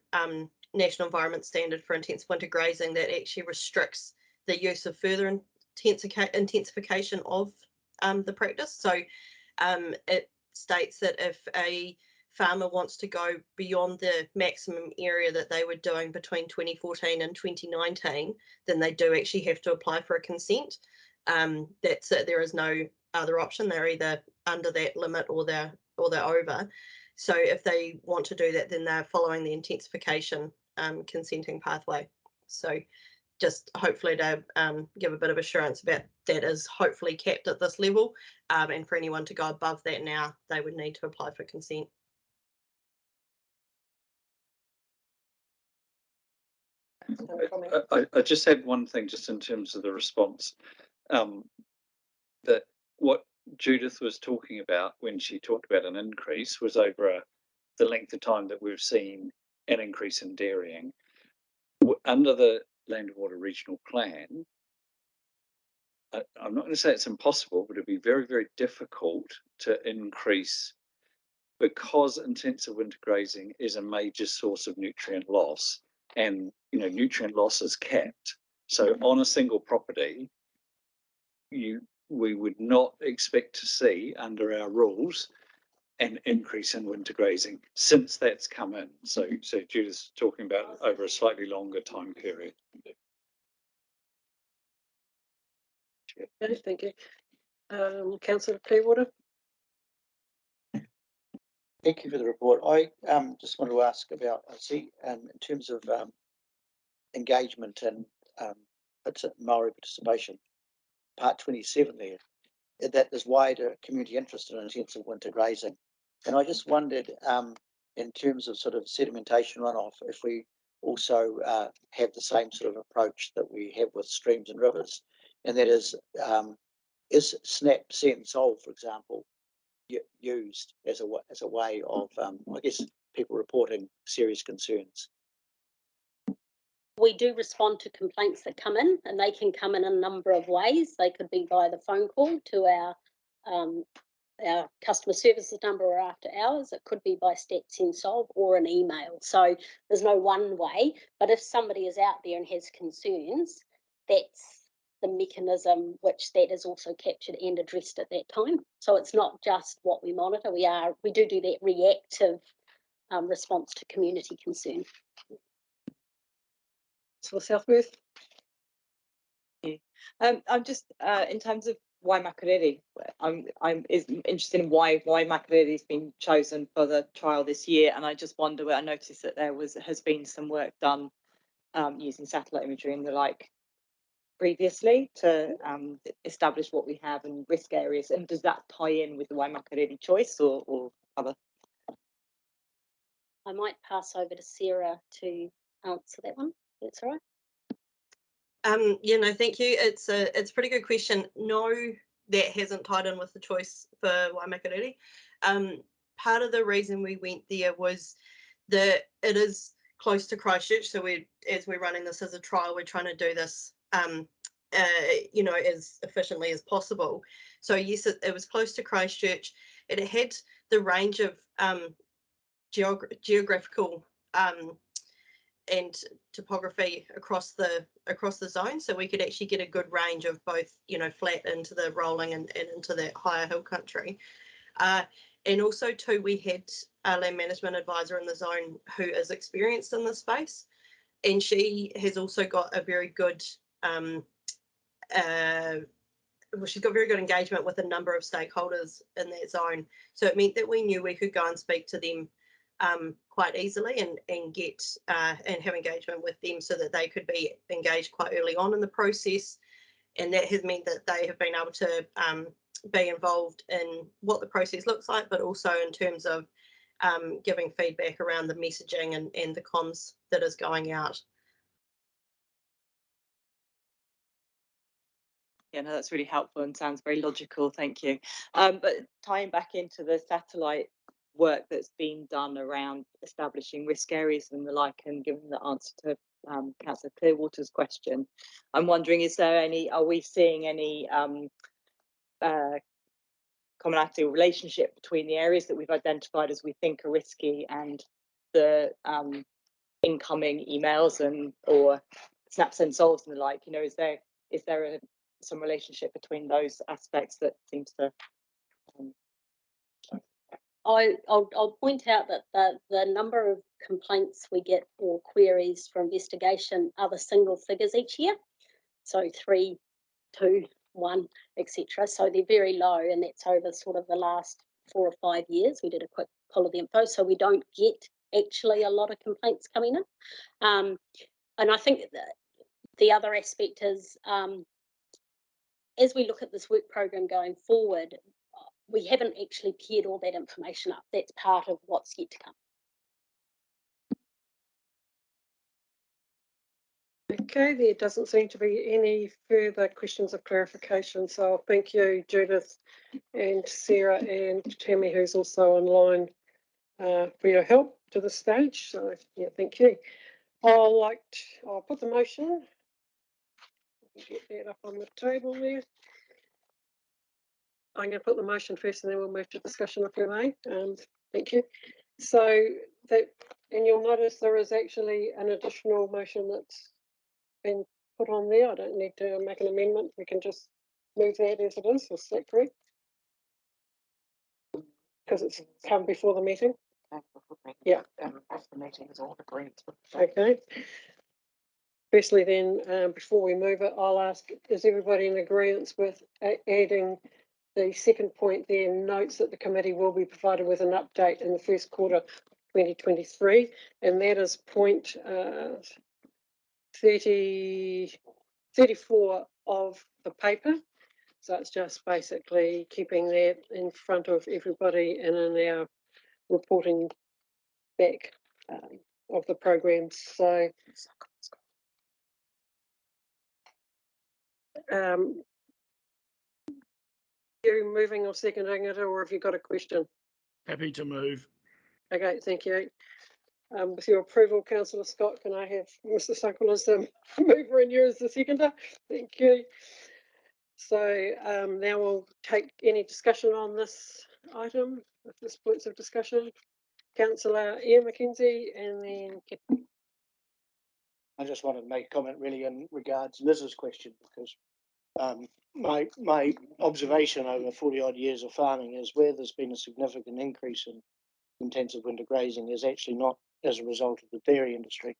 National Environment Standard for intensive winter grazing that actually restricts the use of further intensification of the practice. So it states that if a farmer wants to go beyond the maximum area that they were doing between 2014 and 2019, then they do actually have to apply for a consent. That's it. There is no other option. They're either under that limit or they're over. So if they want to do that, then they're following the intensification consenting pathway. So just hopefully to give a bit of assurance about that is hopefully capped at this level, and for anyone to go above that now, they would need to apply for consent. I just had one thing just in terms of the response, that what Judith was talking about when she talked about an increase was over the length of time that we've seen an increase in dairying. Under the Land and Water Regional Plan, I'm not going to say it's impossible, but it'd be very, very difficult to increase, because intensive winter grazing is a major source of nutrient loss, and nutrient loss is capped. So on a single property, we would not expect to see, under our rules, an increase in winter grazing since that's come in. So Judith's talking about over a slightly longer time period. Okay, thank you. Councillor Clearwater. Thank you for the report. I just want to ask about, I see in terms of engagement and Maori participation, part 27 there, that there's wider community interest in intensive winter grazing. And I just wondered, in terms of sort of sedimentation runoff, if we also have the same sort of approach that we have with streams and rivers, and that is SNAP, Set and Solve, for example, used as a way of, I guess, people reporting serious concerns? We do respond to complaints that come in, and they can come in a number of ways. They could be via the phone call to our customer services number or after hours. It could be by Stats and Solve or an email. So there's no one way, but if somebody is out there and has concerns, that's the mechanism which that is also captured and addressed at that time. So it's not just what we monitor. We do that reactive response to community concern. So Southworth. I'm just in terms of why Makariri. I'm interested in why Makariri has been chosen for the trial this year, and I just wonder. I noticed that there has been some work done using satellite imagery and the like previously to establish what we have in risk areas, and does that tie in with the Waimakariri choice or other? I might pass over to Sarah to answer that one. That's all right. Yeah, no, thank you. It's a pretty good question. No, that hasn't tied in with the choice for Waimakariri. Part of the reason we went there was that it is close to Christchurch, so as we're running this as a trial, we're trying to do this as efficiently as possible. So yes, it was close to Christchurch. It had the range of geographical and topography across the zone, so we could actually get a good range of both flat into the rolling and into that higher hill country. And also too, we had a land management advisor in the zone who is experienced in this space, and she has also got a very good she's got very good engagement with a number of stakeholders in that zone. So it meant that we knew we could go and speak to them quite easily and get and have engagement with them so that they could be engaged quite early on in the process. And that has meant that they have been able to be involved in what the process looks like, but also in terms of giving feedback around the messaging and the comms that is going out. Yeah, no, that's really helpful and sounds very logical. Thank you. But tying back into the satellite work that's been done around establishing risk areas and the like, and giving the answer to Councillor Clearwater's question, I'm wondering, are we seeing any commonality or relationship between the areas that we've identified as we think are risky and the incoming emails or snaps and solves and the like? Is there some relationship between those aspects that seems to I'll point out that the number of complaints we get or queries for investigation are the single figures each year. So 3, 2, 1, etc. So they're very low, and that's over sort of the last 4 or 5 years. We did a quick pull of the info, so we don't get actually a lot of complaints coming in. And I think the other aspect is, as we look at this work program going forward, we haven't actually paired all that information up. That's part of what's yet to come. Okay, there doesn't seem to be any further questions of clarification, so thank you, Judith and Sarah and Tammy, who's also online, for your help to this stage. So yeah, thank you. I'll put the motion. Get that up on the table there. I'm going to put the motion first, and then we'll move to discussion if we may. Thank you. So that, and you'll notice there is actually an additional motion that's been put on there. I don't need to make an amendment. We can just move that as it is. Is that correct? Because it's come before the meeting. Yeah. After the meeting is all agreed. Okay. Firstly, then, before we move it, I'll ask: is everybody in agreement with adding the second point there? Notes that the committee will be provided with an update in the first quarter 2023, and that is point 34 of the paper. So it's just basically keeping that in front of everybody and in our reporting back of the programs. So you moving or seconding it, or have you got a question? Happy to move. Okay, thank you. With your approval, Councillor Scott, can I have Mr. Suckle as the mover and you as the seconder? Thank you. So now we'll take any discussion on this item, if there's points of discussion. Councillor Ian McKenzie, and then I just wanted to make a comment really in regards to Liz's question, because my observation over 40 odd years of farming is where there's been a significant increase in intensive winter grazing is actually not as a result of the dairy industry,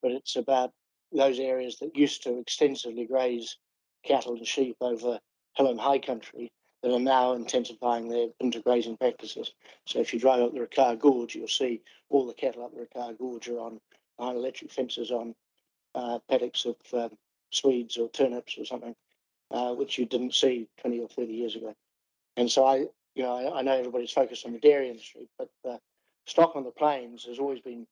but it's about those areas that used to extensively graze cattle and sheep over hill and high country that are now intensifying their winter grazing practices. So if you drive up the Ricard Gorge, you'll see all the cattle up the Ricard Gorge are on behind electric fences on paddocks of Swedes or turnips or something, which you didn't see 20 or 30 years ago. And so I know everybody's focused on the dairy industry, but stock on the plains has always been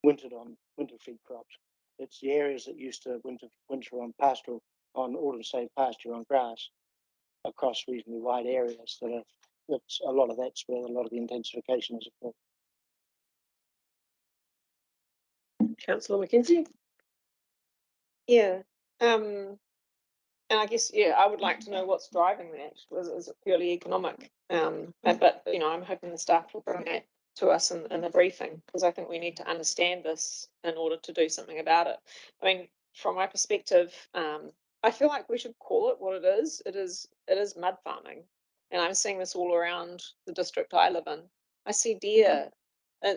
wintered on winter feed crops. It's the areas that used to winter on pastoral, on autumn stage pasture on grass across reasonably wide areas that's a lot of that's where a lot of the intensification is occurred. Councillor McKenzie. Yeah. And I guess, yeah, I would like to know what's driving that. Is it purely economic? But I'm hoping the staff will bring that to us in the briefing, because I think we need to understand this in order to do something about it. I mean, from my perspective, I feel like we should call it what it is. It is mud farming, and I'm seeing this all around the district I live in. I see deer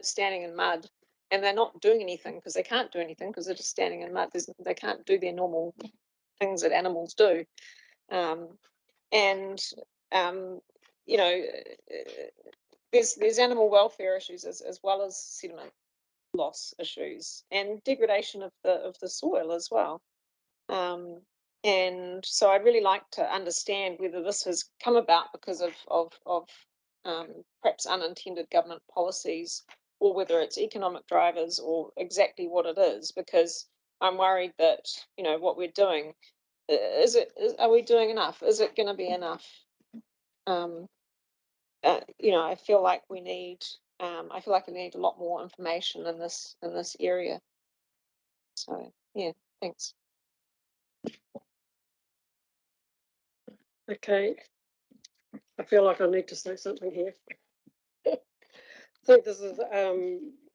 standing in mud, and they're not doing anything because they can't do anything because they're just standing in mud. They can't do their normal things that animals do, there's animal welfare issues as well as sediment loss issues and degradation of the soil as well. And so I'd really like to understand whether this has come about because of perhaps unintended government policies, or whether it's economic drivers, or exactly what it is, because I'm worried that what we're doing, are we doing enough? Is it going to be enough? I feel like we need a lot more information in this area. So yeah, thanks. Okay, I feel like I need to say something here. I think this is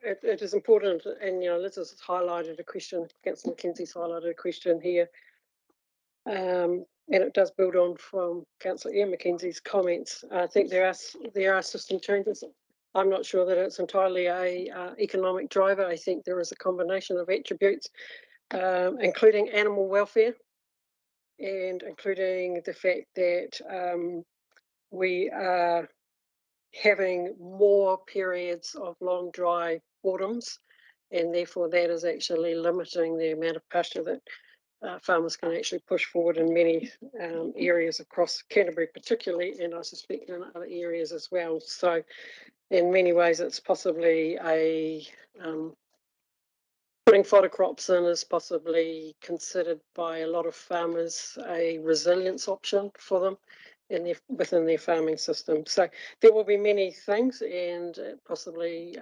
it is important, and Liz has highlighted a question. Councillor McKenzie's highlighted a question here. And it does build on from Councillor Ian McKenzie's comments. I think there are system changes. I'm not sure that it's entirely a economic driver. I think there is a combination of attributes, including animal welfare, and including the fact that we are having more periods of long dry autumns, and therefore that is actually limiting the amount of pasture that farmers can actually push forward in many areas across Canterbury particularly, and I suspect in other areas as well. So in many ways it's possibly a putting fodder crops in is possibly considered by a lot of farmers a resilience option for them within their farming system. So there will be many things, and possibly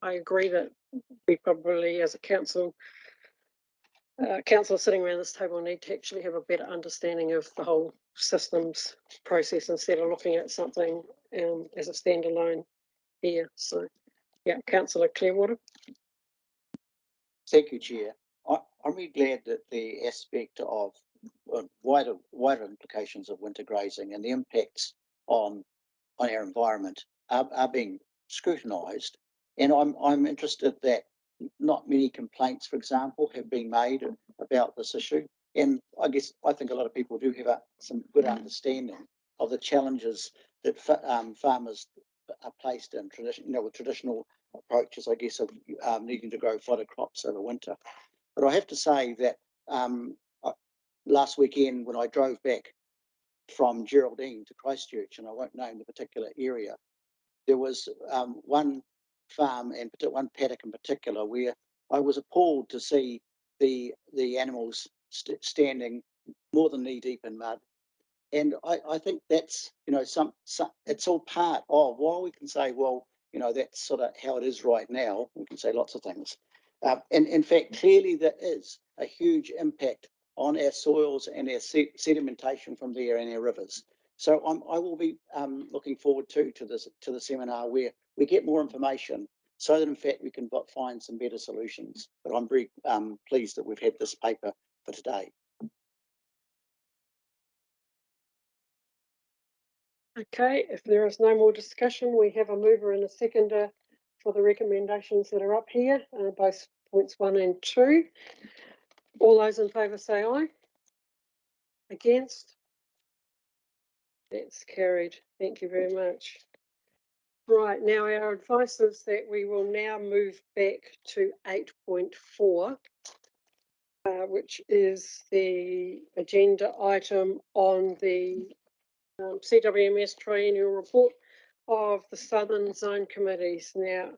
I agree that we probably, as a council sitting around this table, need to actually have a better understanding of the whole systems process instead of looking at something as a standalone here. So, yeah, Councillor Clearwater. Thank you, Chair. I'm really glad that the aspect of wider implications of winter grazing and the impacts on our environment are being scrutinised. And I'm interested that not many complaints, for example, have been made about this issue. And I think a lot of people do have some good understanding of the challenges that farmers are placed in with traditional approaches, I guess, of needing to grow fodder crops over winter. But I have to say that last weekend when I drove back from Geraldine to Christchurch, and I won't name the particular area, there was one farm and one paddock in particular where I was appalled to see the animals standing more than knee deep in mud. And I think that's, it's all part of, while we can say, well, that's sort of how it is right now, we can say lots of things. And in fact, clearly there is a huge impact on our soils and our sedimentation from there and our rivers. So I will be looking forward to the seminar where we get more information so that in fact we can find some better solutions. But I'm very pleased that we've had this paper for today. Okay, if there is no more discussion, we have a mover and a seconder for the recommendations that are up here, both points 1 and 2. All those in favour say aye. Against? That's carried. Thank you very much. Right, now our advice is that we will now move back to 8.4, which is the agenda item on the CWMS Triennial Report of the Southern Zone Committees. Now,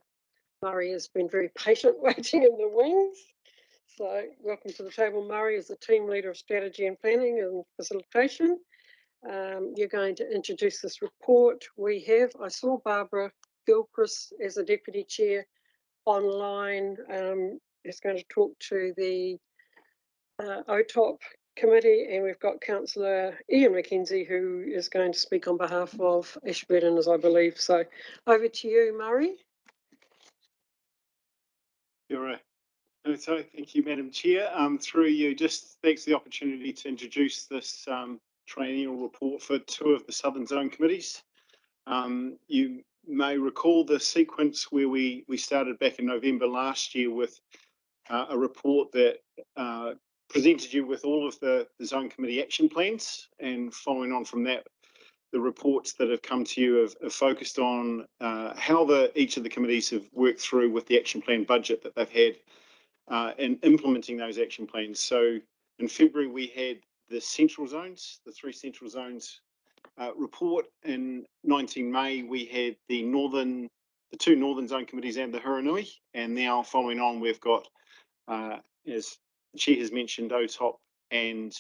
Murray has been very patient waiting in the wings. So welcome to the table, Murray, as the team leader of strategy and planning and facilitation. You're going to introduce this report. I saw Barbara Gilchrist as a deputy chair online, is going to talk to the OTOP committee, and we've got Councillor Ian McKenzie who is going to speak on behalf of Ashburton, as I believe. So over to you, Murray. So thank you, Madam Chair. Through you, just thanks for the opportunity to introduce this triennial report for 2 of the Southern Zone committees. You may recall the sequence where we started back in November last year with a report that presented you with all of the Zone Committee action plans, and following on from that, the reports that have come to you have focused on how each of the committees have worked through with the action plan budget that they've had in implementing those action plans. So in February, we had the central zones, the 3 central zones report. In 19 May, we had the 2 northern zone committees and the Huranui. And now following on, we've got, as the Chair has mentioned, OTOP and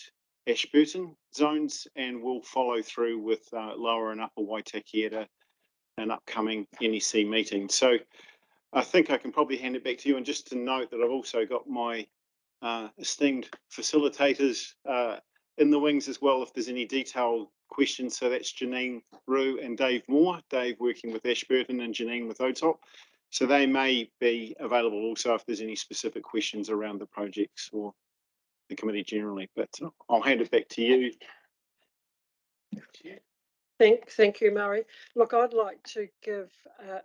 Ashburton zones, and we'll follow through with Lower and Upper Waitaki at an upcoming NEC meeting. So I think I can probably hand it back to you, and just to note that I've also got my esteemed facilitators in the wings as well if there's any detailed questions. So that's Janine Rue and Dave Moore, Dave working with Ashburton and Janine with OTOP. So they may be available also if there's any specific questions around the projects or the committee generally, but I'll hand it back to you. Thank you, Murray. Look, I'd like to give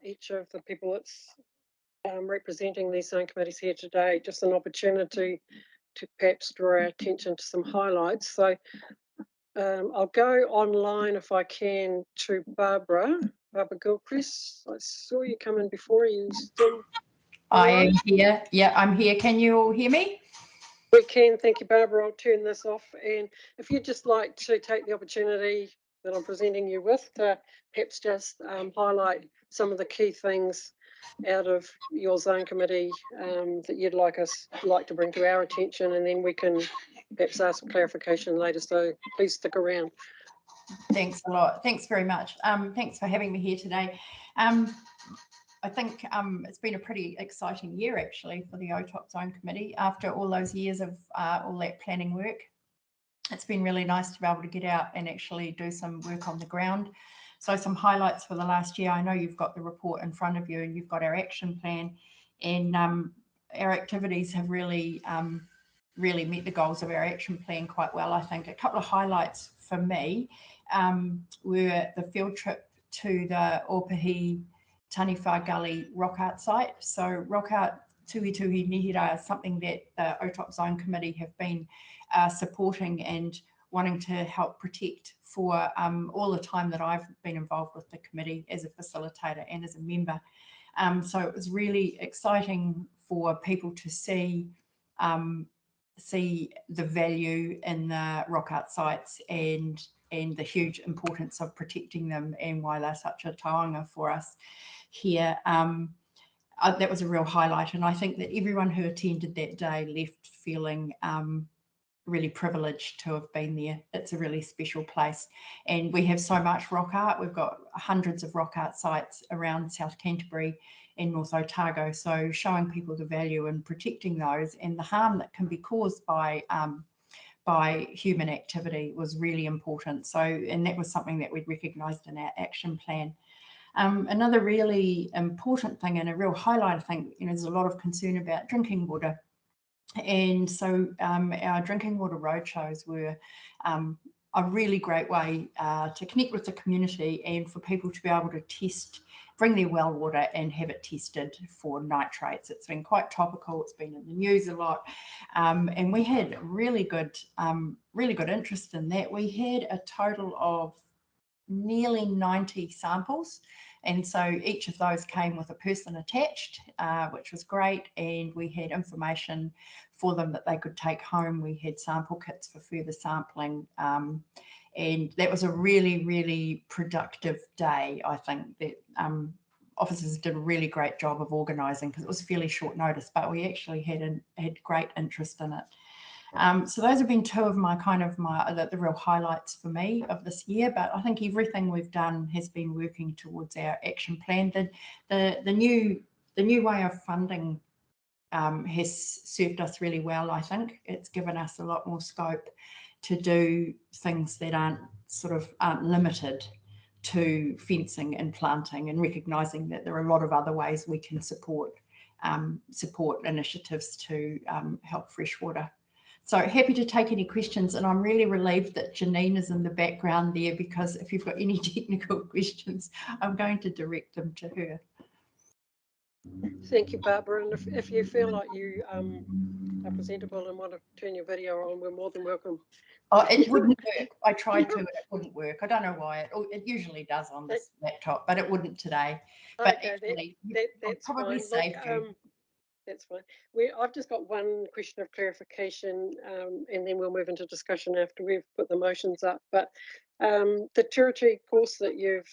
each of the people that's representing these zone committees here today just an opportunity to perhaps draw our attention to some highlights. So I'll go online if I can to Barbara Gilchrist. I saw you come in before. Are you still? I am here. Yeah, I'm here. Can you all hear me? We can. Thank you, Barbara. I'll turn this off. And if you'd just like to take the opportunity that I'm presenting you with to perhaps just highlight some of the key things out of your zone committee that you'd like to bring to our attention, and then we can perhaps ask some clarification later. So please stick around. Thanks a lot. Thanks very much. Thanks for having me here today. I think it's been a pretty exciting year actually for the OTOP Zone Committee after all those years of all that planning work. It's been really nice to be able to get out and actually do some work on the ground. So some highlights for the last year. I know you've got the report in front of you and you've got our action plan, and our activities have really met the goals of our action plan quite well. I think a couple of highlights for me were the field trip to the Ōpihi Taniwha Gully rock art site. So rock art Tuhi Tuhi Nihira is something that the OTOP Zone Committee have been supporting and wanting to help protect for all the time that I've been involved with the committee as a facilitator and as a member. So it was really exciting for people to see the value in the rock art sites and the huge importance of protecting them and why they're such a taonga for us here. That was a real highlight, and I think that everyone who attended that day left feeling really privileged to have been there. It's a really special place, and we have so much rock art. We've got hundreds of rock art sites around South Canterbury and North Otago, so showing people the value and protecting those and the harm that can be caused by human activity was really important. So, and that was something that we'd recognised in our action plan. Another really important thing and a real highlight, I think, there's a lot of concern about drinking water. And so our drinking water roadshows were a really great way to connect with the community and for people to be able to bring their well water and have it tested for nitrates. It's been quite topical. It's been in the news a lot. And we had really good interest in that. We had a total of nearly 90 samples, and so each of those came with a person attached, which was great, and we had information for them that they could take home. We had sample kits for further sampling, and that was a really, really productive day. I think that officers did a really great job of organising, because it was fairly short notice, but we actually had great interest in it. So those have been two of the real highlights for me of this year, but I think everything we've done has been working towards our action plan. The new way of funding has served us really well. I think it's given us a lot more scope to do things that aren't limited to fencing and planting, and recognising that there are a lot of other ways we can support initiatives to help freshwater. So happy to take any questions, and I'm really relieved that Janine is in the background there, because if you've got any technical questions, I'm going to direct them to her. Thank you, Barbara. And if you feel like you are presentable and want to turn your video on, we're more than welcome. Oh, it wouldn't work. I tried to, and it wouldn't work. I don't know why. It usually does on this laptop, but it wouldn't today. But okay, actually, that's probably fine. saved you. That's fine. I've just got one question of clarification, and then we'll move into discussion after we've put the motions up. But the territory course that you've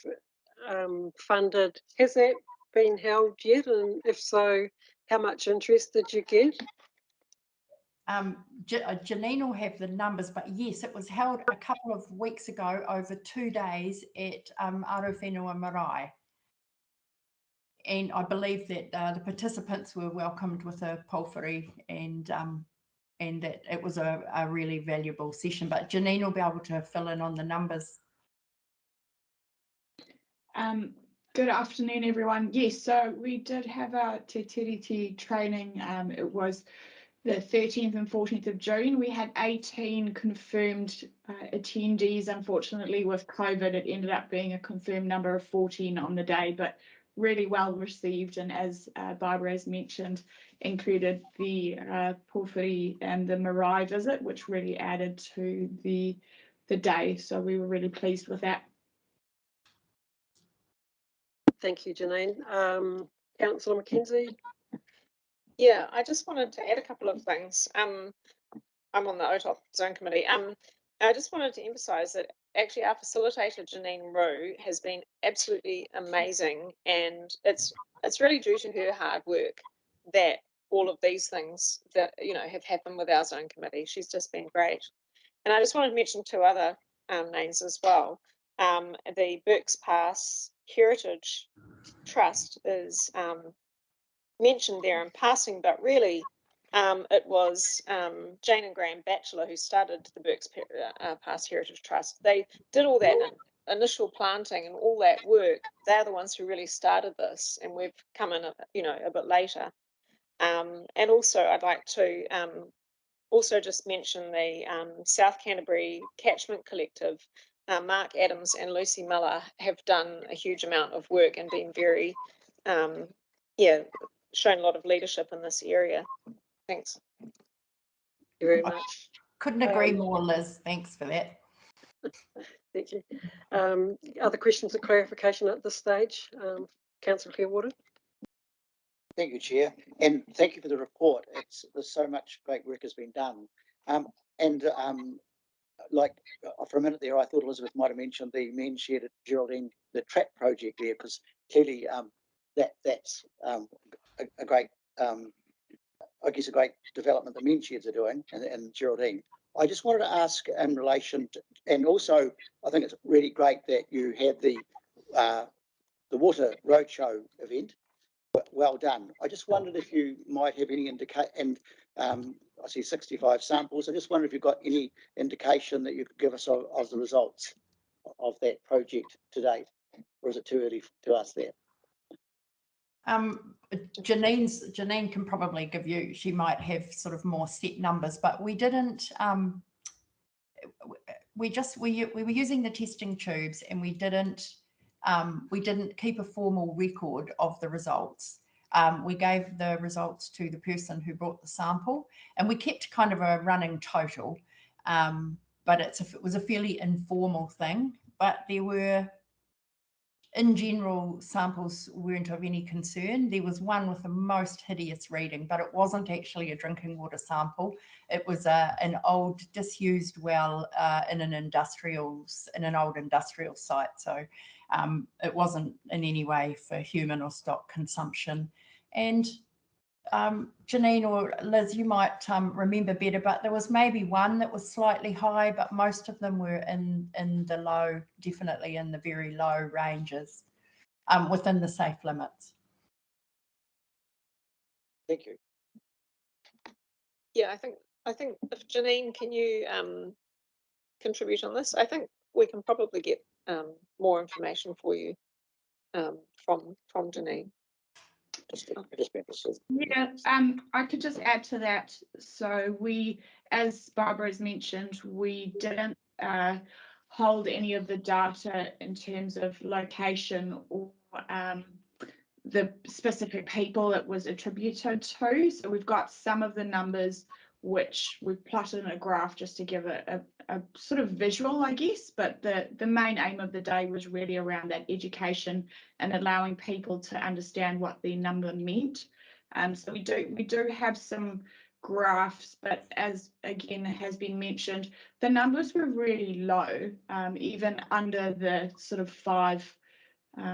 funded, has that been held yet? And if so, how much interest did you get? Janine will have the numbers, but yes, it was held a couple of weeks ago over 2 days at Arowhenua Marae. And I believe that the participants were welcomed with a pulphery, and that it was a really valuable session. But Janine will be able to fill in on the numbers. Good afternoon, everyone. Yes, so we did have our Te Tiriti training. It was the 13th and 14th of June. We had 18 confirmed attendees. Unfortunately, with COVID, it ended up being a confirmed number of 14 on the day, but really well received. And as Barbara has mentioned, included the pulphery and the marae visit, which really added to the day. So we were really pleased with that. Thank you, Janine. Councillor McKenzie. Yeah, I just wanted to add a couple of things. I'm on the OTOP Zone Committee. I just wanted to emphasise that actually our facilitator Janine Roux has been absolutely amazing, and it's really due to her hard work that all of these things that have happened with our zone committee. She's just been great. And I just wanted to mention two other names as well. The Burke's Pass Heritage Trust is mentioned there in passing, but really it was Jane and Graham Batchelor who started the Burke's Pass Heritage Trust. They did all that initial planting and all that work. They're the ones who really started this, and we've come in a bit later. And also I'd like to also just mention the South Canterbury Catchment Collective. Mark Adams and Lucy Miller have done a huge amount of work and been very, shown a lot of leadership in this area. Thanks. Thank you very much. Couldn't agree more, Liz. Thanks for that. Thank you. Other questions or clarification at this stage? Councillor Clearwater. Thank you, Chair, and thank you for the report. There's so much great work has been done. Like for a minute there, I thought Elizabeth might have mentioned the men's shed at Geraldine, the trap project there, because clearly that's a great, I guess, a great development the men's sheds are doing in Geraldine. I just wanted to ask in relation to, and also I think it's really great that you had the Water Roadshow event. Well done. I just wondered if you might have any I see 65 samples. I just wonder if you've got any indication that you could give us of the results of that project to date, or is it too early to ask that? Janine can probably give you, she might have sort of more set numbers, but we didn't, we were using the testing tubes, and we didn't keep a formal record of the results. We gave the results to the person who brought the sample, and we kept kind of a running total, but it was a fairly informal thing. But there were, in general, samples weren't of any concern. There was one with the most hideous reading, but it wasn't actually a drinking water sample. It was an old disused well in an old industrial site. So it wasn't in any way for human or stock consumption. And Janine or Liz, you might remember better, but there was maybe one that was slightly high, but most of them were in the low, definitely in the very low ranges, within the safe limits. Thank you. Yeah, I think if Janine, can you contribute on this? I think we can probably get more information for you from Janine. Yeah, I could just add to that. So we, as Barbara has mentioned, we didn't hold any of the data in terms of location or the specific people it was attributed to. So we've got some of the numbers which we've plotted in a graph just to give a sort of visual, I guess, but the main aim of the day was really around that education and allowing people to understand what the number meant. So we do have some graphs, but as again has been mentioned, the numbers were really low, even under the sort of 5,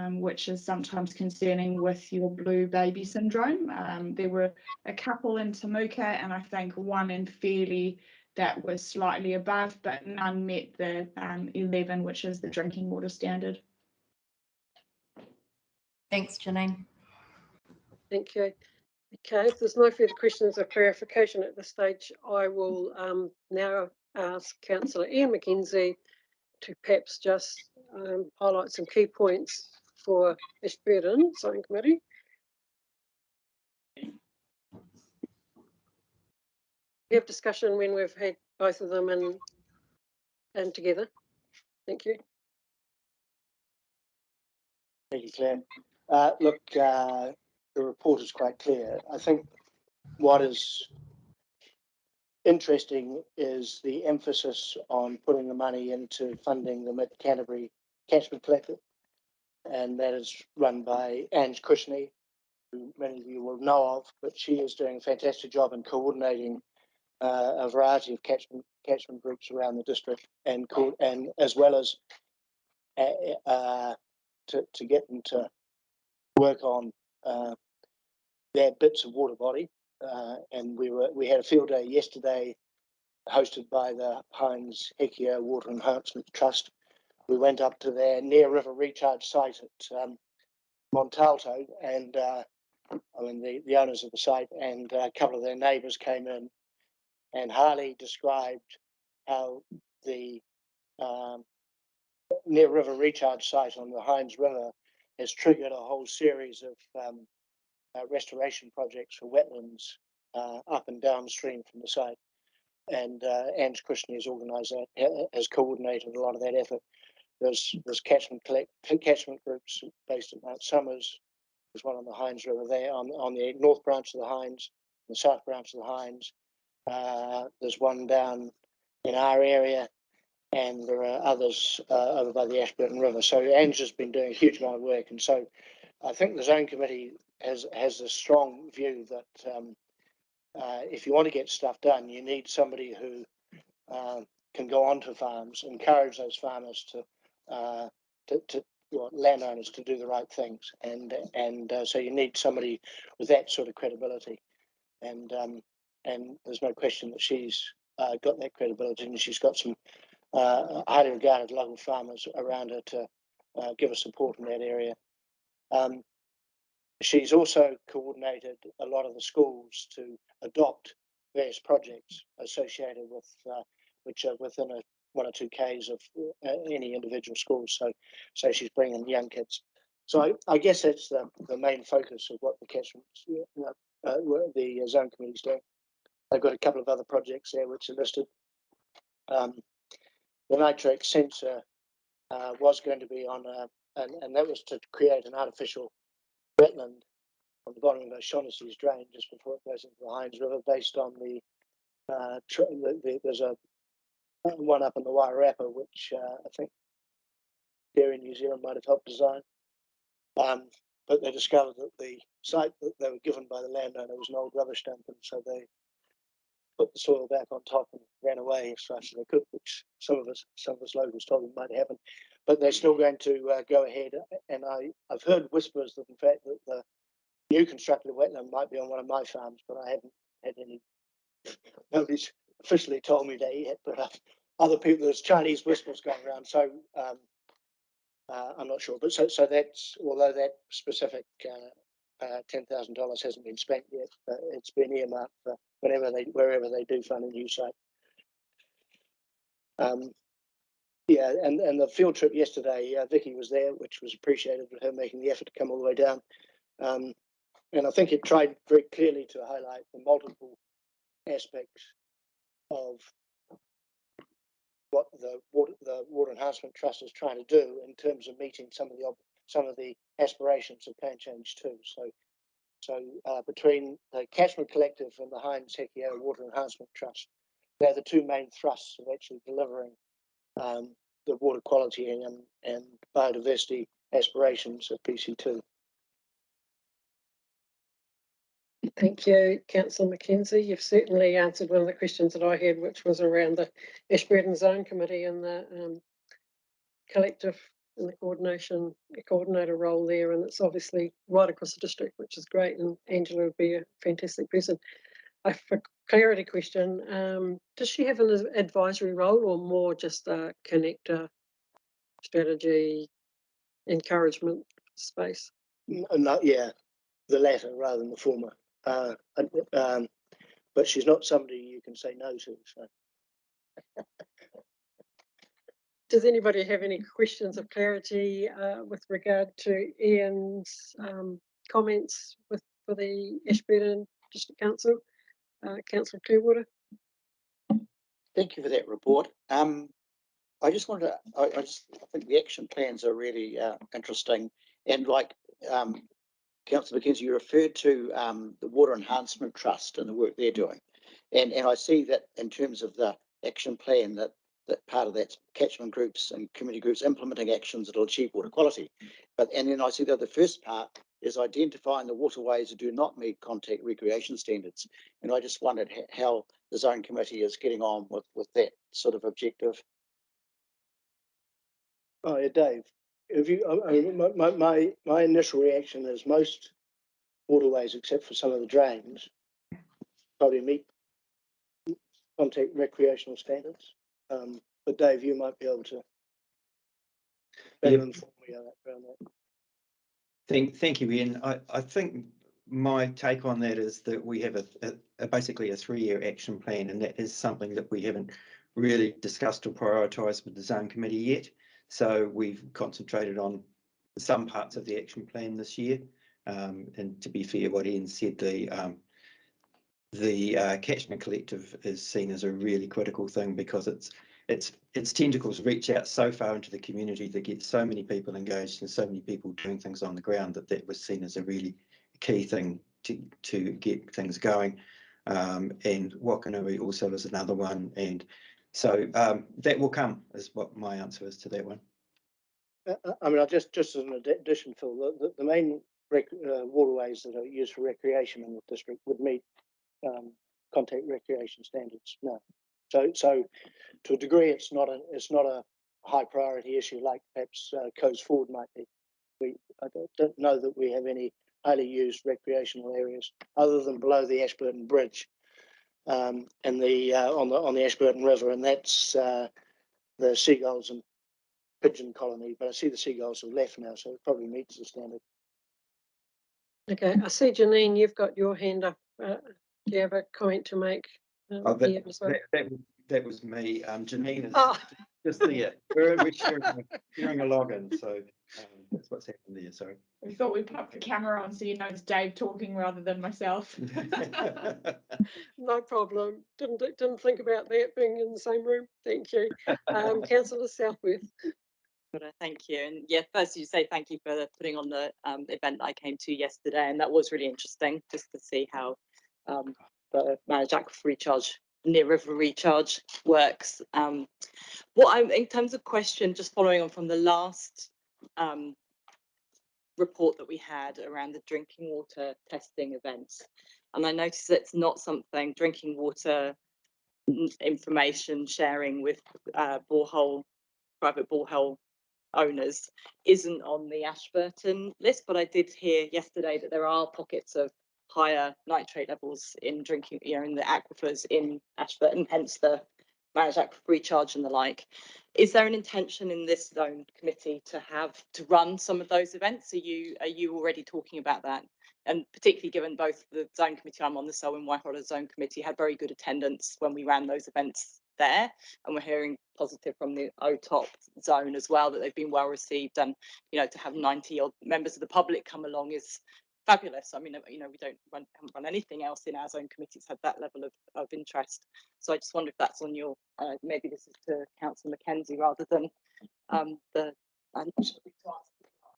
which is sometimes concerning with your blue baby syndrome. There were a couple in Temuka, and I think one in Fairlie that was slightly above, but none met the 11, which is the drinking water standard. Thanks, Janine. Thank you. Okay, if there's no further questions or clarification at this stage, I will now ask Councillor Ian McKenzie to perhaps just highlight some key points for Ashburton Zone Committee. We have discussion when we've had both of them and together. Thank you. Thank you, Claire. Look, the report is quite clear. I think what is interesting is the emphasis on putting the money into funding the Mid-Canterbury Catchment Collective, and that is run by Ange Cushney, who many of you will know of, but she is doing a fantastic job in coordinating a variety of catchment catchment groups around the district and as well as to get them to work on their bits of water body. And we had a field day yesterday hosted by the Heinz Hekia Water Enhancement Trust. We went up to their near river recharge site at Montalto, and the owners of the site, and a couple of their neighbours came in, and Harley described how the near river recharge site on the Heinz River has triggered a whole series of restoration projects for wetlands up and downstream from the site. And Ange Christian has organised that, has coordinated a lot of that effort. There's catchment groups based at Mount Somers. There's one on the Heinz River there, on the north branch of the Heinz, the south branch of the Heinz. There's one down in our area, and there are others over by the Ashburton River. So Ange has been doing a huge amount of work, and so I think the Zone Committee has a strong view that if you want to get stuff done, you need somebody who can go onto farms, encourage those farmers landowners to do the right things, and so you need somebody with that sort of credibility, and there's no question that she's got that credibility, and she's got some highly regarded local farmers around her to give her support in that area. She's also coordinated a lot of the schools to adopt various projects associated with which are within one or two Ks of any individual school. So she's bringing young kids. So I guess that's the main focus of what the catchment, the Zone Committee is doing. They've got a couple of other projects there which are listed. The nitrate sensor was going to be on and that was to create an artificial wetland on the bottom of O'Shaughnessy's drain just before it goes into the Heinz River, based on there's a one up in the Wairarapa, which I think Dairy New Zealand might have helped design. But they discovered that the site that they were given by the landowner was an old rubbish dump, and so they put the soil back on top and ran away as fast as they could, which some of us locals told them might happen. But they're still going to go ahead, and I've heard whispers that in fact that the new constructed wetland might be on one of my farms, but I haven't had any. Nobody's officially told me that yet, but other people, there's Chinese whispers going around, so I'm not sure. But so that's, although that specific $10,000 hasn't been spent yet, it's been earmarked for wherever they do fund a new site. Yeah, and the field trip yesterday, Vicky was there, which was appreciated with her making the effort to come all the way down. And I think it tried very clearly to highlight the multiple aspects of what the Water Enhancement Trust is trying to do in terms of meeting some of the aspirations of Plan Change 2. So between the Catchment Collective and the Heinz Hekia Water Enhancement Trust, they're the two main thrusts of actually delivering the water quality and biodiversity aspirations of PC2. Thank you, Councillor McKenzie. You've certainly answered one of the questions that I had, which was around the Ashburton Zone Committee and the collective and the coordinator role there. And it's obviously right across the district, which is great. And Angela would be a fantastic person. For clarity question, does she have an advisory role or more just a connector, strategy, encouragement space? No, yeah, the latter rather than the former. But she's not somebody you can say no to. So. Does anybody have any questions of clarity with regard to Ian's comments for the Ashburton District Council? Councillor Clearwater. Thank you for that report. I just wanted to, I think the action plans are really interesting, and like Councillor McKenzie, you referred to the Water Enhancement Trust and the work they're doing, and I see that in terms of the action plan that part of that's catchment groups and community groups implementing actions that will achieve water quality, and then I see that the first part is identifying the waterways that do not meet contact recreation standards, and I just wondered how the zone committee is getting on with that sort of objective. Oh, yeah, Dave, if you, I mean, my initial reaction is most waterways, except for some of the drains, probably meet contact recreational standards. But Dave, you might be able to better inform me around that. Thank you, Ian. I think my take on that is that we have basically a 3-year action plan, and that is something that we haven't really discussed or prioritised with the zone committee yet. So we've concentrated on some parts of the action plan this year. And to be fair, what Ian said, the catchment collective is seen as a really critical thing because its tentacles reach out so far into the community to get so many people engaged and so many people doing things on the ground that was seen as a really key thing to get things going. And Whakamutunga also is another one. And so that will come, is what my answer is to that one. I mean, just as an addition, Phil, the main waterways that are used for recreation in the district would meet contact recreation standards now. So to a degree, it's not a high priority issue like perhaps Coast Forward might be. I don't know that we have any highly used recreational areas other than below the Ashburton Bridge and on the Ashburton River, and that's the seagulls and pigeon colony. But I see the seagulls have left now, so it probably meets the standard. Okay, I see Janine, you've got your hand up. Do you have a comment to make? That was me. Janine is just there. We're sharing a login, so that's what's happened there. Sorry. We thought we'd put up the camera on so you know it's Dave talking rather than myself. No problem. Didn't think about that being in the same room. Thank you. Councillor Southworth. Thank you. And yeah, first you say thank you for putting on the event I came to yesterday, and that was really interesting just to see how the managed aquifer recharge, near river recharge works. In terms of question, just following on from the last report that we had around the drinking water testing events, and I noticed that it's not something drinking water information sharing with private borehole owners isn't on the Ashburton list, but I did hear yesterday that there are pockets of higher nitrate levels in drinking, in the aquifers in Ashburton, hence the managed aquifer recharge and the like. Is there an intention in this zone committee to run some of those events? Are you already talking about that? And particularly given both the zone committee I'm on, the Selwyn Waihora zone committee, had very good attendance when we ran those events there, and we're hearing positive from the OTOP zone as well, that they've been well received, and to have 90 odd members of the public come along is fabulous. I mean, we haven't run anything else in our zone committees had that level of interest. So I just wonder if that's on your maybe this is to Councillor Mackenzie rather than the.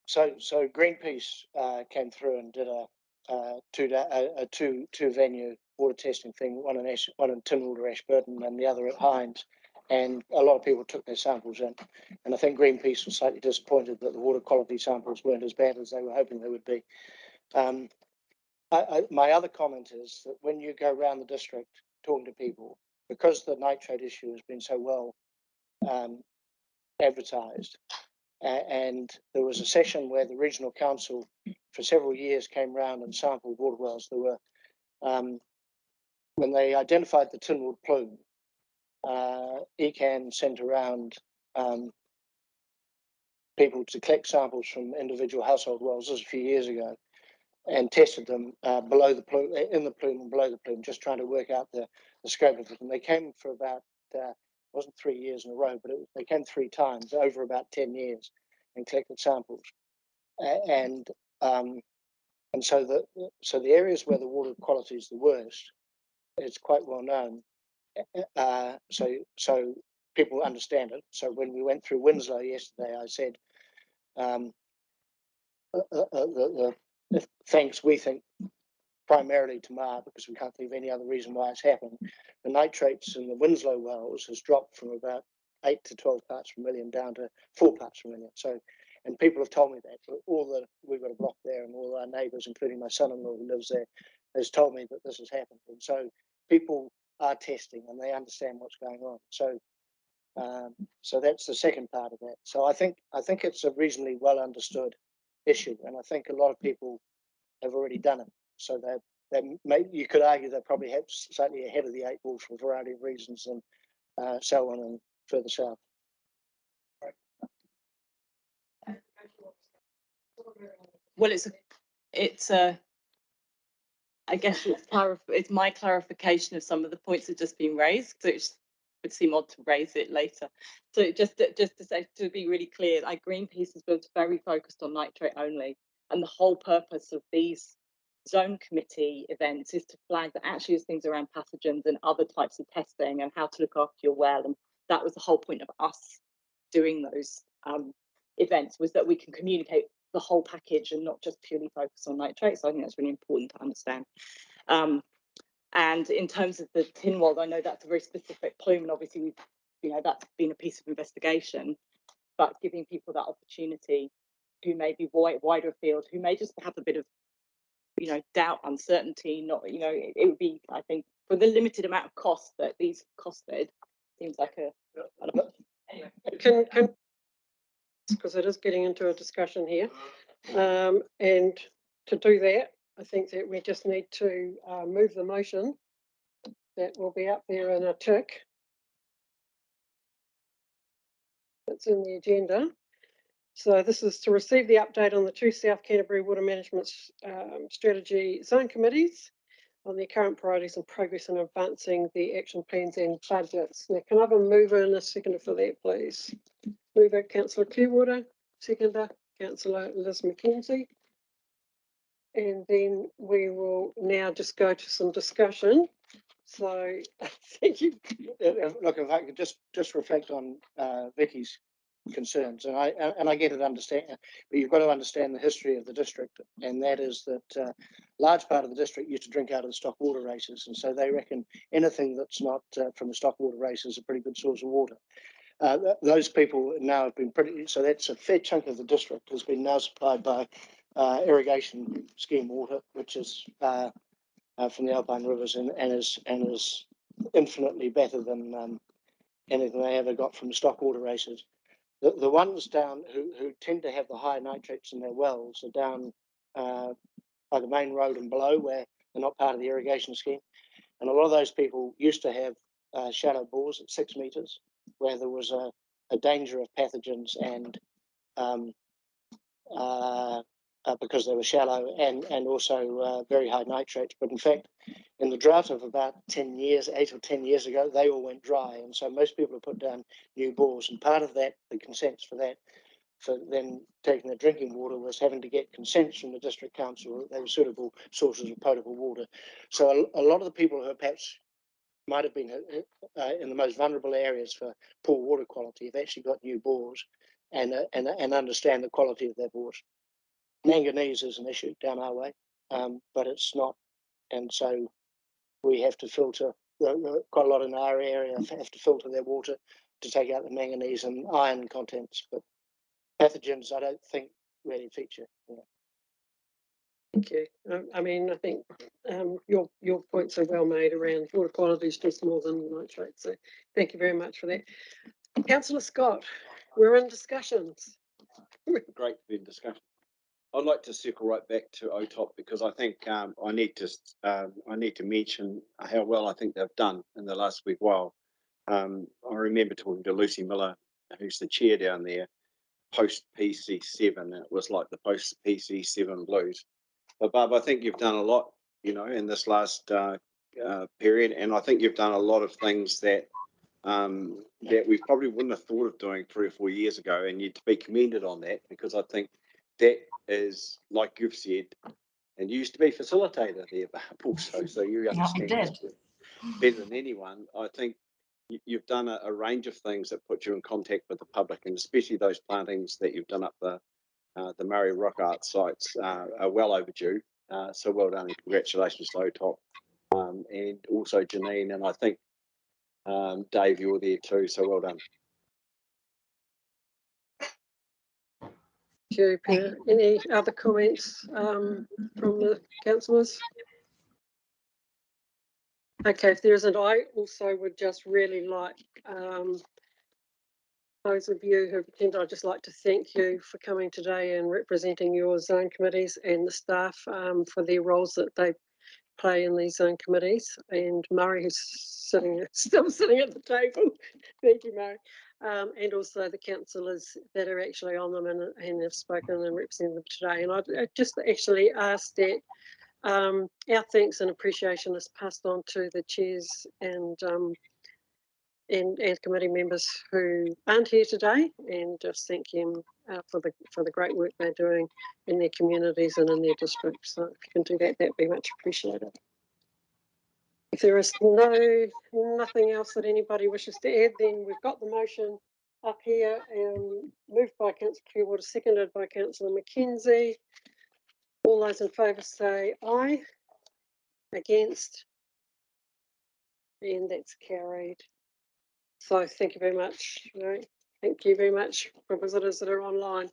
So Greenpeace came through and did a two venue water testing thing, one in Timatanga, Ashburton, and the other at Hinds, and a lot of people took their samples in, and I think Greenpeace was slightly disappointed that the water quality samples weren't as bad as they were hoping they would be. My other comment is that when you go around the district talking to people, because the nitrate issue has been so well advertised, and there was a session where the regional council for several years came round and sampled water wells. There were when they identified the tinwood plume, ECan sent around people to collect samples from individual household wells. This was a few years ago, and tested them below the plume, in the plume and below the plume, just trying to work out the scope of it. And they came for about wasn't 3 years in a row, but they came 3 times over about 10 years and collected samples. And so the areas where the water quality is the worst, it's quite well known. So people understand it. So when we went through Winslow yesterday, I said, thanks, we think primarily to MAR, because we can't think of any other reason why it's happened. The nitrates in the Winslow wells has dropped from about 8 to 12 parts per million down to 4 parts per million. So, and people have told me that. We've got a block there, and all our neighbours, including my son-in-law who lives there, has told me that this has happened. And so people are testing and they understand what's going on. So so that's the second part of that. So I think it's a reasonably well understood issue, and I think a lot of people have already done it. So you could argue they're probably slightly ahead of the eight ball for a variety of reasons, and so on and further south. Well, I guess it's my clarification of some of the points that have just been raised. So it would seem odd to raise it later. So just to say, to be really clear, like Greenpeace has been very focused on nitrate only, and the whole purpose of these zone committee events is to flag that actually there's things around pathogens and other types of testing and how to look after your well. And that was the whole point of us doing those events, was that we can communicate the whole package and not just purely focus on nitrates. So I think that's really important to understand. And in terms of the Tinwald, I know that's a very specific plume, and obviously that's been a piece of investigation, but giving people that opportunity who may be wider afield, who may just have a bit of doubt, uncertainty, it would be, I think, for the limited amount of cost that these costed, seems like anyway. Because it is getting into a discussion here, and to do that, I think that we just need to move the motion that will be up there in a tick. That's in the agenda. So this is to receive the update on the two South Canterbury Water Management Strategy Zone Committees on their current priorities and progress in advancing the action plans and budgets. Now, can I have a mover and a seconder for that, please? Mover, Councillor Clearwater. Seconder, Councillor Liz McKenzie. And then we will now just go to some discussion. So thank you. Look, if I could just reflect on Vicky's concerns, and I get it, understand, but you've got to understand the history of the district, and that is that large part of the district used to drink out of the stock water races, and so they reckon anything that's not from the stock water races is a pretty good source of water. Those people now have been so that's a fair chunk of the district has been now supplied by irrigation scheme water, which is from the Alpine rivers and is infinitely better than anything they ever got from stock water races. The ones down who tend to have the higher nitrates in their wells are down by the main road and below, where they're not part of the irrigation scheme. And a lot of those people used to have shallow bores at 6 metres, where there was a danger of pathogens and because they were shallow and also very high nitrates. But in fact, in the drought of about 10 years, 8 or 10 years ago, they all went dry. And so most people have put down new bores. And part of that, the consents for that, for then taking the drinking water, was having to get consents from the district council that they were suitable sources of potable water. So a lot of the people who perhaps might have been in the most vulnerable areas for poor water quality have actually got new bores and understand the quality of their bores. Manganese is an issue down our way, but it's not, and so we have to filter quite a lot in our area. Have to filter their water to take out the manganese and iron contents, but pathogens I don't think really feature. Thank you. I mean, I think your points are well made around water quality is just more than nitrate. So thank you very much for that. Councillor Scott, we're in discussions. Great to be in discussion. I'd like to circle right back to OTOP because I think I need to mention how well I think they've done in the last week while. I remember talking to Lucy Miller, who's the chair down there, post PC7. It was like the post PC7 blues. But Barb, I think you've done a lot, in this last period, and I think you've done a lot of things that we probably wouldn't have thought of doing 3 or 4 years ago, and you'd be commended on that because I think that is, like you've said, and you used to be facilitator there, Barb, also, so you understand this better than anyone. I think you've done a range of things that put you in contact with the public, and especially those plantings that you've done up the Murray Rock Art sites are well overdue. So well done, and congratulations to OTOP, and also Janine, and I think Dave, you're there too, so well done. Thank you, Peter. Any other comments from the councillors? Okay, if there isn't, I also would just really like those of you who attend, I'd just like to thank you for coming today and representing your zone committees and the staff for their roles that they play in these zone committees. And Murray, who's still sitting at the table, thank you, Murray. And also the councillors that are actually on them and have spoken and represented them today. And I'd just actually ask that our thanks and appreciation is passed on to the chairs and committee members who aren't here today, and just thank them for the great work they're doing in their communities and in their districts. So if you can do that, that'd be much appreciated. If there is nothing else that anybody wishes to add, then we've got the motion up here, moved by Councillor Clearwater, seconded by Councillor Mackenzie. All those in favour say aye. Against? And that's carried. So thank you very much. Thank you very much for visitors that are online.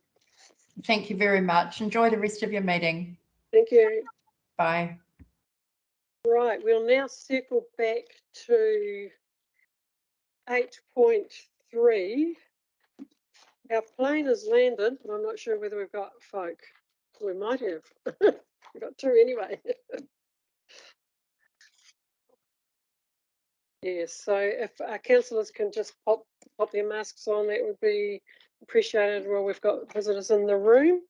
Thank you very much. Enjoy the rest of your meeting. Thank you. Bye. Right, we'll now circle back to 8.3. Our plane has landed, but I'm not sure whether we've got folk. We might have. We've got two anyway. Yes, so if our councillors can just pop their masks on, that would be appreciated. Well, we've got visitors in the room.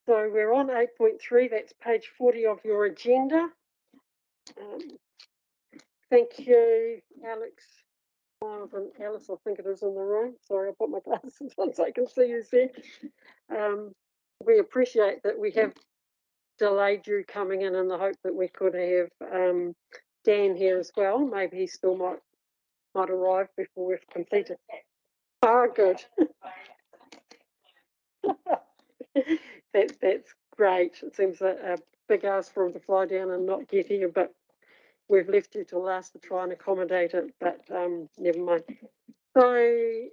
So we're on 8.3, that's page 40 of your agenda. Thank you, Alex. Alice, I think it is in the room. Sorry, I put my glasses on so I can see you there. We appreciate that we have delayed you coming in the hope that we could have Dan here as well. Maybe he still might arrive before we've completed. Oh, good. That's great. It seems a big ask for him to fly down and not get here, but we've left you till last to try and accommodate it, but never mind. So,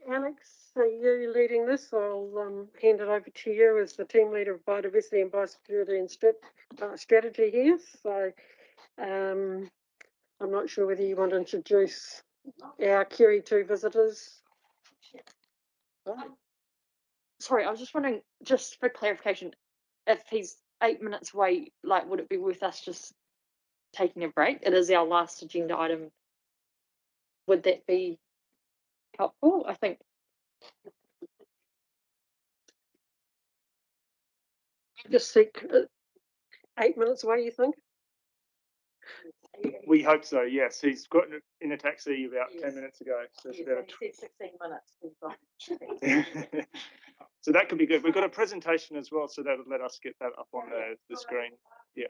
Alex, are you leading this? I'll hand it over to you as the team leader of biodiversity and biosecurity and strategy here. So, I'm not sure whether you want to introduce our QE2 visitors. Sorry, I was just wondering, just for clarification, if he's 8 minutes away, like, would it be worth us just taking a break? It is our last agenda item. Would that be helpful? I think. Just seek 8 minutes away, you think? We hope so, yes. He's got in a taxi about 10 minutes ago. So, yes, he said 16 minutes. So that could be good. We've got a presentation as well, so that'll let us get that up on the screen. Yeah.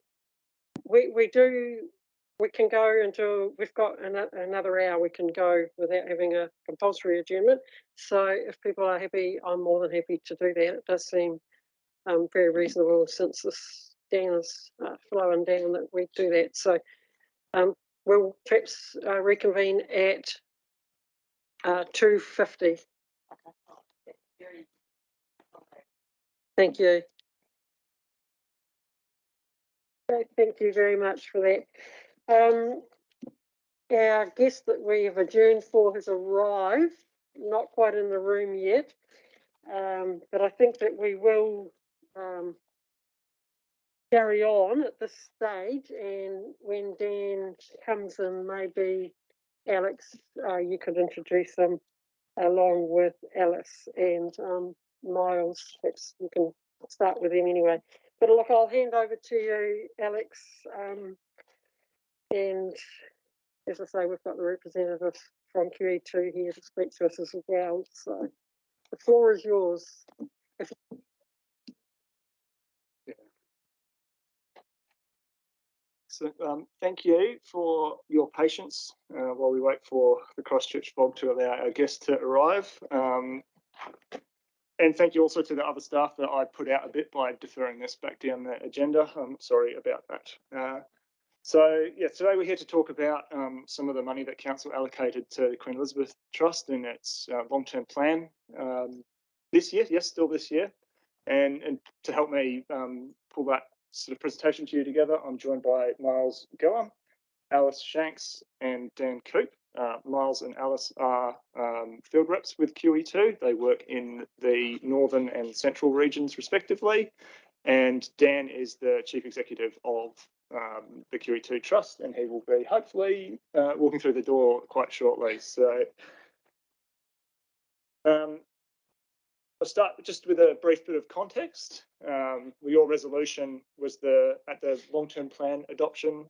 We can go until we've got another hour. We can go without having a compulsory adjournment. So if people are happy, I'm more than happy to do that. It does seem very reasonable since this Dan is flowing down that we do that. So we'll perhaps reconvene at 2:50. Thank you. Okay, thank you very much for that. Our guest that we have adjourned for has arrived, not quite in the room yet, but I think that we will carry on at this stage, and when Dan comes in, maybe Alex, you could introduce him along with Alice and Miles. Perhaps you can start with him anyway. But look, I'll hand over to you, Alex, and as I say, we've got the representative from QE2 here to speak to us as well. So the floor is yours. So thank you for your patience while we wait for the Christchurch fog to allow our guest to arrive. And thank you also to the other staff that I put out a bit by deferring this back down the agenda. I'm sorry about that. So yeah, today we're here to talk about some of the money that Council allocated to the Queen Elizabeth Trust in its long-term plan this year, yes, still this year. And to help me pull that sort of presentation to you together, I'm joined by Miles Gower. Alice Shanks and Dan Coop. Miles and Alice are field reps with QE2. They work in the northern and central regions respectively. And Dan is the chief executive of the QE2 Trust, and he will be hopefully walking through the door quite shortly. So I'll start just with a brief bit of context. Your resolution was at the long-term plan adoption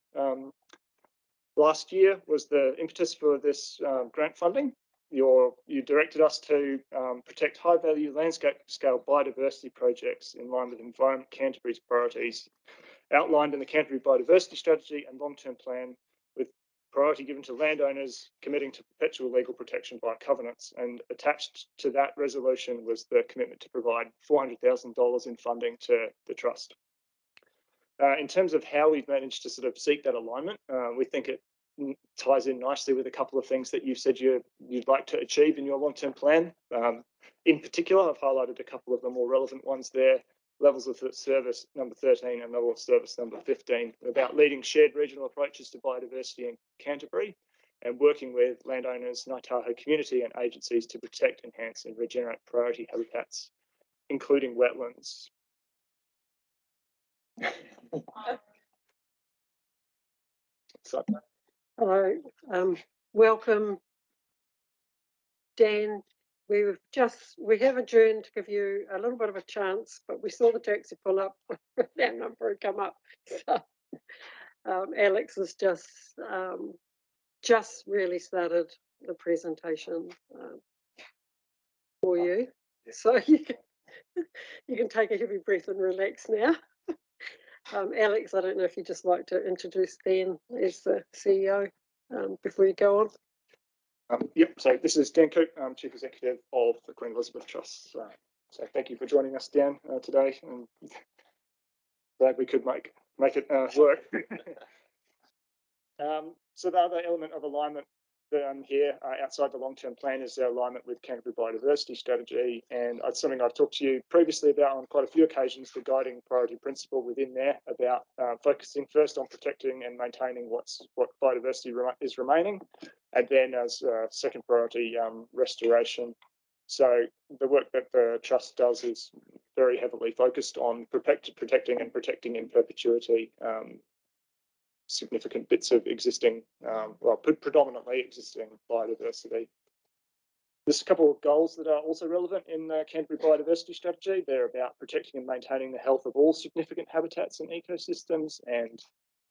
last year was the impetus for this grant funding. You directed us to protect high-value landscape-scale biodiversity projects in line with Environment Canterbury's priorities outlined in the Canterbury Biodiversity Strategy and long-term plan, with priority given to landowners committing to perpetual legal protection by covenants. And attached to that resolution was the commitment to provide $400,000 in funding to the Trust. In terms of how we've managed to sort of seek that alignment, we think it ties in nicely with a couple of things that you've said you'd like to achieve in your long-term plan. In particular, I've highlighted a couple of the more relevant ones there: levels of service number 13 and level of service number 15, about leading shared regional approaches to biodiversity in Canterbury and working with landowners, Ngāi Tahu community and agencies to protect, enhance and regenerate priority habitats, including wetlands. So, Hello, welcome, Dan. We have adjourned to give you a little bit of a chance, but we saw the taxi pull up, that number had come up. So, Alex has just really started the presentation for you, so you can take a heavy breath and relax now. Alex, I don't know if you'd just like to introduce Dan as the CEO before you go on. Yep, so this is Dan Coop, Chief Executive of the Queen Elizabeth Trust. So thank you for joining us, Dan, today, and glad we could make it work. So the other element of alignment here outside the long-term plan is our alignment with Canterbury Biodiversity Strategy, and it's something I've talked to you previously about on quite a few occasions, the guiding priority principle within there about focusing first on protecting and maintaining what biodiversity is remaining, and then as second priority, restoration. So the work that the Trust does is very heavily focused on protecting in perpetuity significant bits of existing, predominantly existing biodiversity. There's a couple of goals that are also relevant in the Canterbury Biodiversity Strategy. They're about protecting and maintaining the health of all significant habitats and ecosystems, and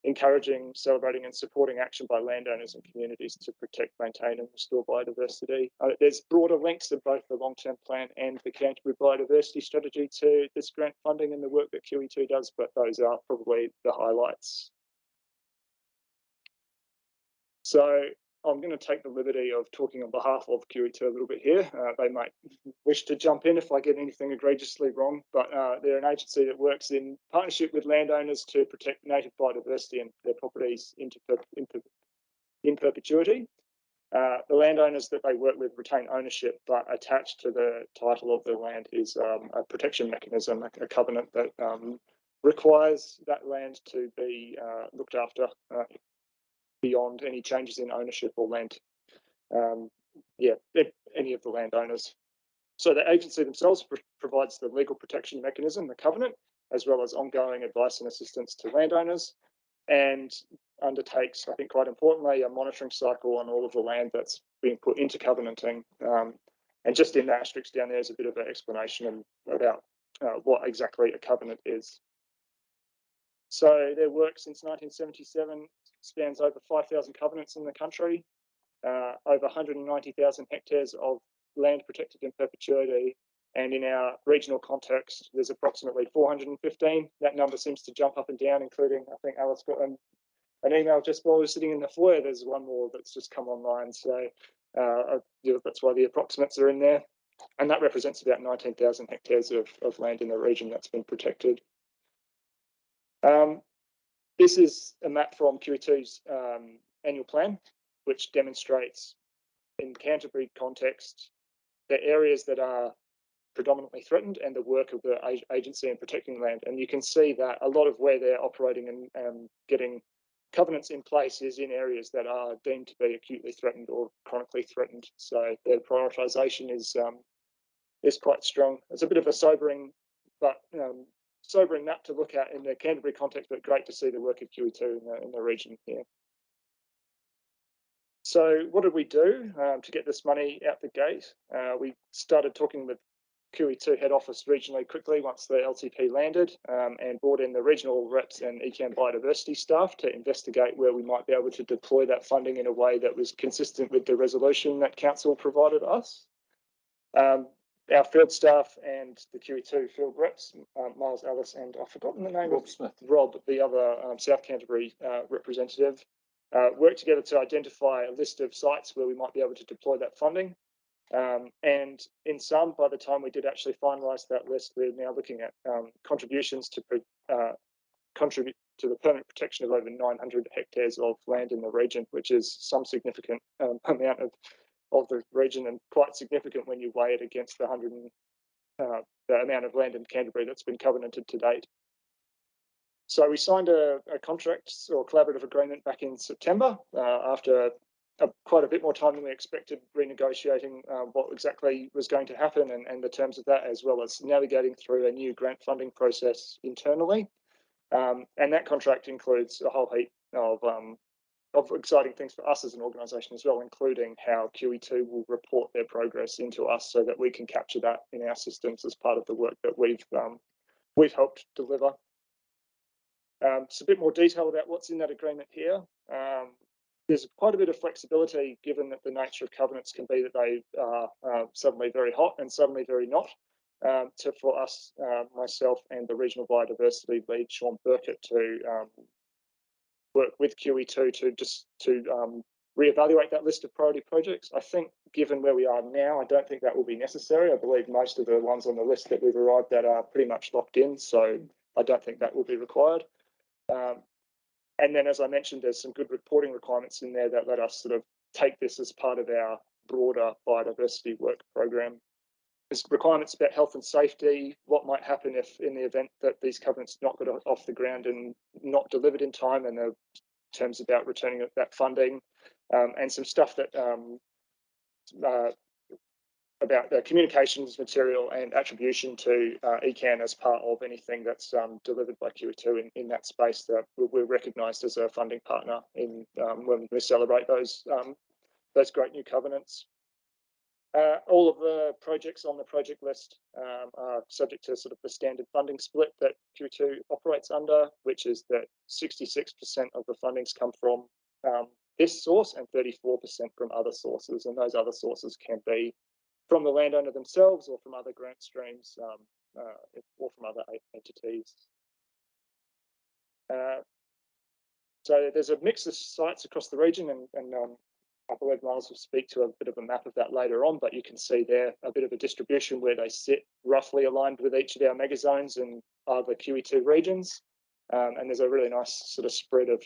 encouraging, celebrating and supporting action by landowners and communities to protect, maintain and restore biodiversity. There's broader links of both the long-term plan and the Canterbury Biodiversity Strategy to this grant funding and the work that QE2 does, but those are probably the highlights. So I'm going to take the liberty of talking on behalf of QE2 a little bit here. They might wish to jump in if I get anything egregiously wrong, but they're an agency that works in partnership with landowners to protect native biodiversity and their properties in perpetuity. The landowners that they work with retain ownership, but attached to the title of the land is a protection mechanism, a covenant that requires that land to be looked after beyond any changes in ownership or land, any of the landowners. So the agency themselves provides the legal protection mechanism, the covenant, as well as ongoing advice and assistance to landowners, and undertakes, I think quite importantly, a monitoring cycle on all of the land that's being put into covenanting. And just in the asterisk down there is a bit of an explanation about what exactly a covenant is. So their work since 1977 spans over 5,000 covenants in the country, over 190,000 hectares of land protected in perpetuity, and in our regional context, there's approximately 415. That number seems to jump up and down, including, I think Alice got an email just while we were sitting in the foyer. There's one more that's just come online, so that's why the approximates are in there. And that represents about 19,000 hectares of land in the region that's been protected. This is a map from QE2's annual plan, which demonstrates in Canterbury context the areas that are predominantly threatened and the work of the agency in protecting land. And you can see that a lot of where they're operating and getting covenants in place is in areas that are deemed to be acutely threatened or chronically threatened. So their prioritisation is quite strong. It's a bit of a sobering nut to look at in the Canterbury context, but great to see the work of QE2 in the region here. So what did we do to get this money out the gate? We started talking with QE2 head office regionally quickly once the LTP landed, and brought in the regional reps and ECan biodiversity staff to investigate where we might be able to deploy that funding in a way that was consistent with the resolution that council provided us. Our field staff and the QE2 field reps, Miles Ellis and I've forgotten the name Rob of Smith. Rob, the other South Canterbury representative, worked together to identify a list of sites where we might be able to deploy that funding. And in some, by the time we did actually finalise that list, we're now looking at contributions to contribute to the permanent protection of over 900 hectares of land in the region, which is some significant amount of the region, and quite significant when you weigh it against the amount of land in Canterbury that's been covenanted to date. So we signed a contract or collaborative agreement back in September after quite a bit more time than we expected, renegotiating what exactly was going to happen and the terms of that, as well as navigating through a new grant funding process internally. And that contract includes a whole heap of exciting things for us as an organisation as well, including how QE2 will report their progress into us so that we can capture that in our systems as part of the work that we've helped deliver. Just a bit more detail about what's in that agreement here. There's quite a bit of flexibility given that the nature of covenants can be that they are suddenly very hot and suddenly very not. For us, myself and the regional biodiversity lead, Sean Burkett, to work with QE2 to reevaluate that list of priority projects. I think given where we are now, I don't think that will be necessary. I believe most of the ones on the list that we've arrived at are pretty much locked in, so I don't think that will be required. And then, as I mentioned, there's some good reporting requirements in there that let us sort of take this as part of our broader biodiversity work program. There's requirements about health and safety, what might happen if in the event that these covenants not got off the ground and not delivered in time, and the terms about returning that funding, and some stuff that about the communications material and attribution to ECan as part of anything that's delivered by QE2 in that space, that we're recognised as a funding partner in when we celebrate those great new covenants. All of the projects on the project list are subject to sort of the standard funding split that QE2 operates under, which is that 66% of the fundings come from this source and 34% from other sources, and those other sources can be from the landowner themselves or from other grant streams or from other entities. So there's a mix of sites across the region, and I believe Miles will speak to a bit of a map of that later on, but you can see there a bit of a distribution where they sit roughly aligned with each of our mega zones and other QE2 regions. And there's a really nice sort of spread of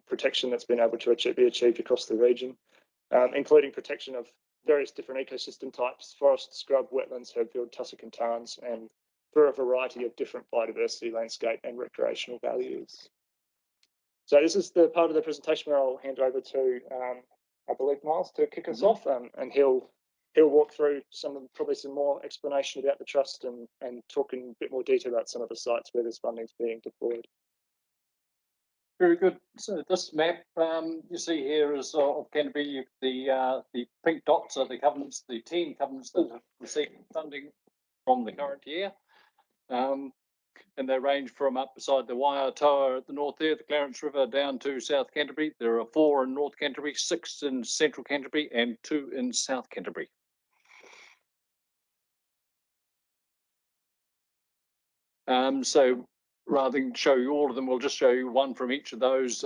protection that's been able to be achieved across the region, including protection of various different ecosystem types: forest, scrub, wetlands, herbfield, tussock and tarns, and for a variety of different biodiversity, landscape and recreational values. So this is the part of the presentation where I'll hand over to, I believe, Miles to kick us off, and he'll walk through probably some more explanation about the trust and talk in a bit more detail about some of the sites where this funding is being deployed. Very good. So this map you see here is of Canterbury. The pink dots are the covenants, the 10 covenants that have received funding from the current year. And they range from up beside the Waitoa at the north there, the Clarence River, down to South Canterbury. There are 4 in North Canterbury, 6 in Central Canterbury, and 2 in South Canterbury. So rather than show you all of them, we'll just show you one from each of those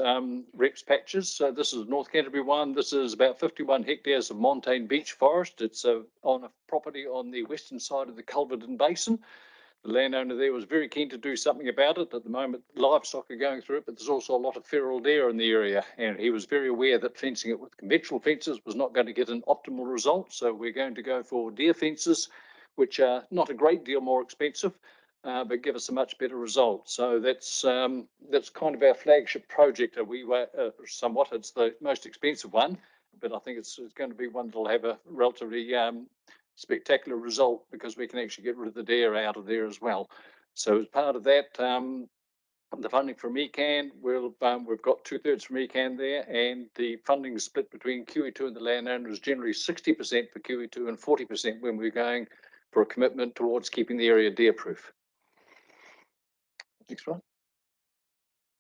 reps patches. So this is North Canterbury one. This is about 51 hectares of montane beech forest. It's on a property on the western side of the Culverden Basin. The landowner there was very keen to do something about it. At the moment, livestock are going through it, but there's also a lot of feral deer in the area, and he was very aware that fencing it with conventional fences was not going to get an optimal result. So we're going to go for deer fences, which are not a great deal more expensive, but give us a much better result. So that's kind of our flagship project. We somewhat, it's the most expensive one, but I think it's going to be one that'll have a relatively spectacular result because we can actually get rid of the dare out of there as well. So as part of that, the funding from ECan, we've got 2/3 from ECan there, and the funding is split between QE2 and the landowner is generally 60% for QE2 and 40% when we're going for a commitment towards keeping the area dare proof. Next one.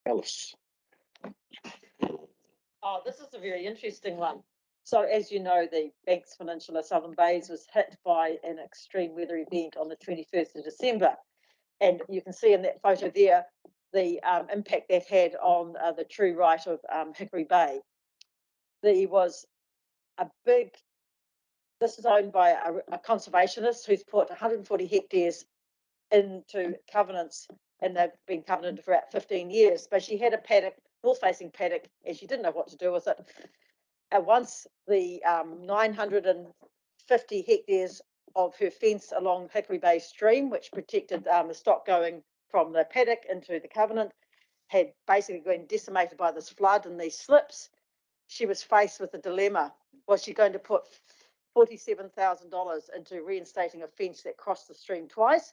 Alice. Oh, this is a very interesting one. So as you know, the Banks Peninsula Southern Bays was hit by an extreme weather event on the 21st of December. And you can see in that photo there, the impact that had on the true right of Hickory Bay. There was a big, this is owned by a conservationist who's put 140 hectares into covenants, and they've been covenanted for about 15 years, but she had a paddock, north-facing paddock, and she didn't know what to do with it. And once the 950 hectares of her fence along Hickory Bay stream, which protected the stock going from the paddock into the covenant, had basically been decimated by this flood and these slips, she was faced with a dilemma. Was she going to put $47,000 into reinstating a fence that crossed the stream twice,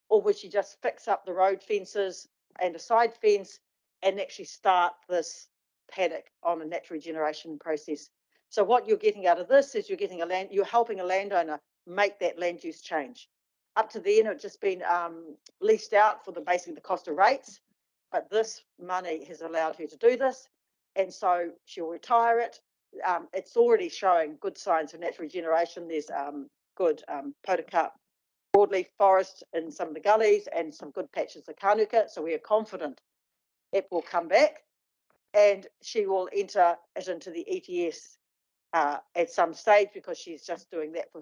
or would she just fix up the road fences and a side fence and actually start this paddock on a natural regeneration process? So what you're getting out of this is you're helping a landowner make that land use change. Up to then, it's just been leased out for basically the cost of rates, but this money has allowed her to do this, and so she'll retire it. It's already showing good signs of natural regeneration. There's good podocarp broadleaf forest in some of the gullies and some good patches of kanuka, so we are confident it will come back, and she will enter it into the ETS at some stage because she's just doing that for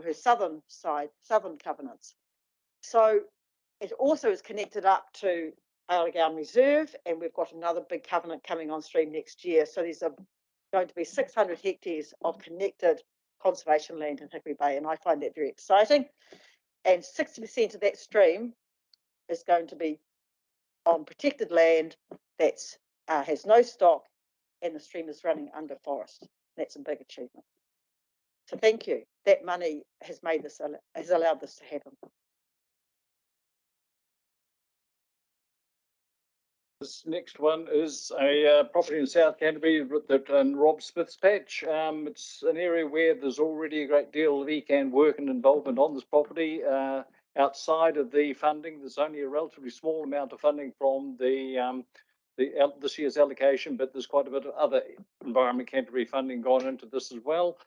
her southern covenants. So it also is connected up to Allegown Reserve, and we've got another big covenant coming on stream next year. So there's going to be 600 hectares of connected conservation land in Hickory Bay, and I find that very exciting. And 60% of that stream is going to be on protected land that has no stock, and the stream is running under forest. That's a big achievement. So thank you. That money has allowed this to happen. This next one is a property in South Canterbury in Rob Smith's patch. It's an area where there's already a great deal of ECan work and involvement on this property. Outside of the funding, there's only a relatively small amount of funding from this year's allocation, but there's quite a bit of other Environment Canterbury funding gone into this as well.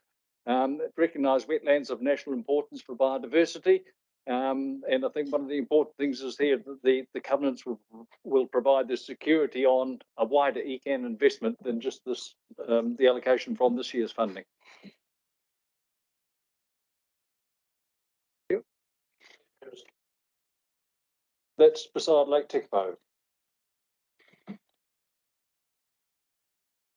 Recognise wetlands of national importance for biodiversity. And I think one of the important things is here that the covenants will provide the security on a wider ECan investment than just this the allocation from this year's funding. That's beside Lake Tekapo.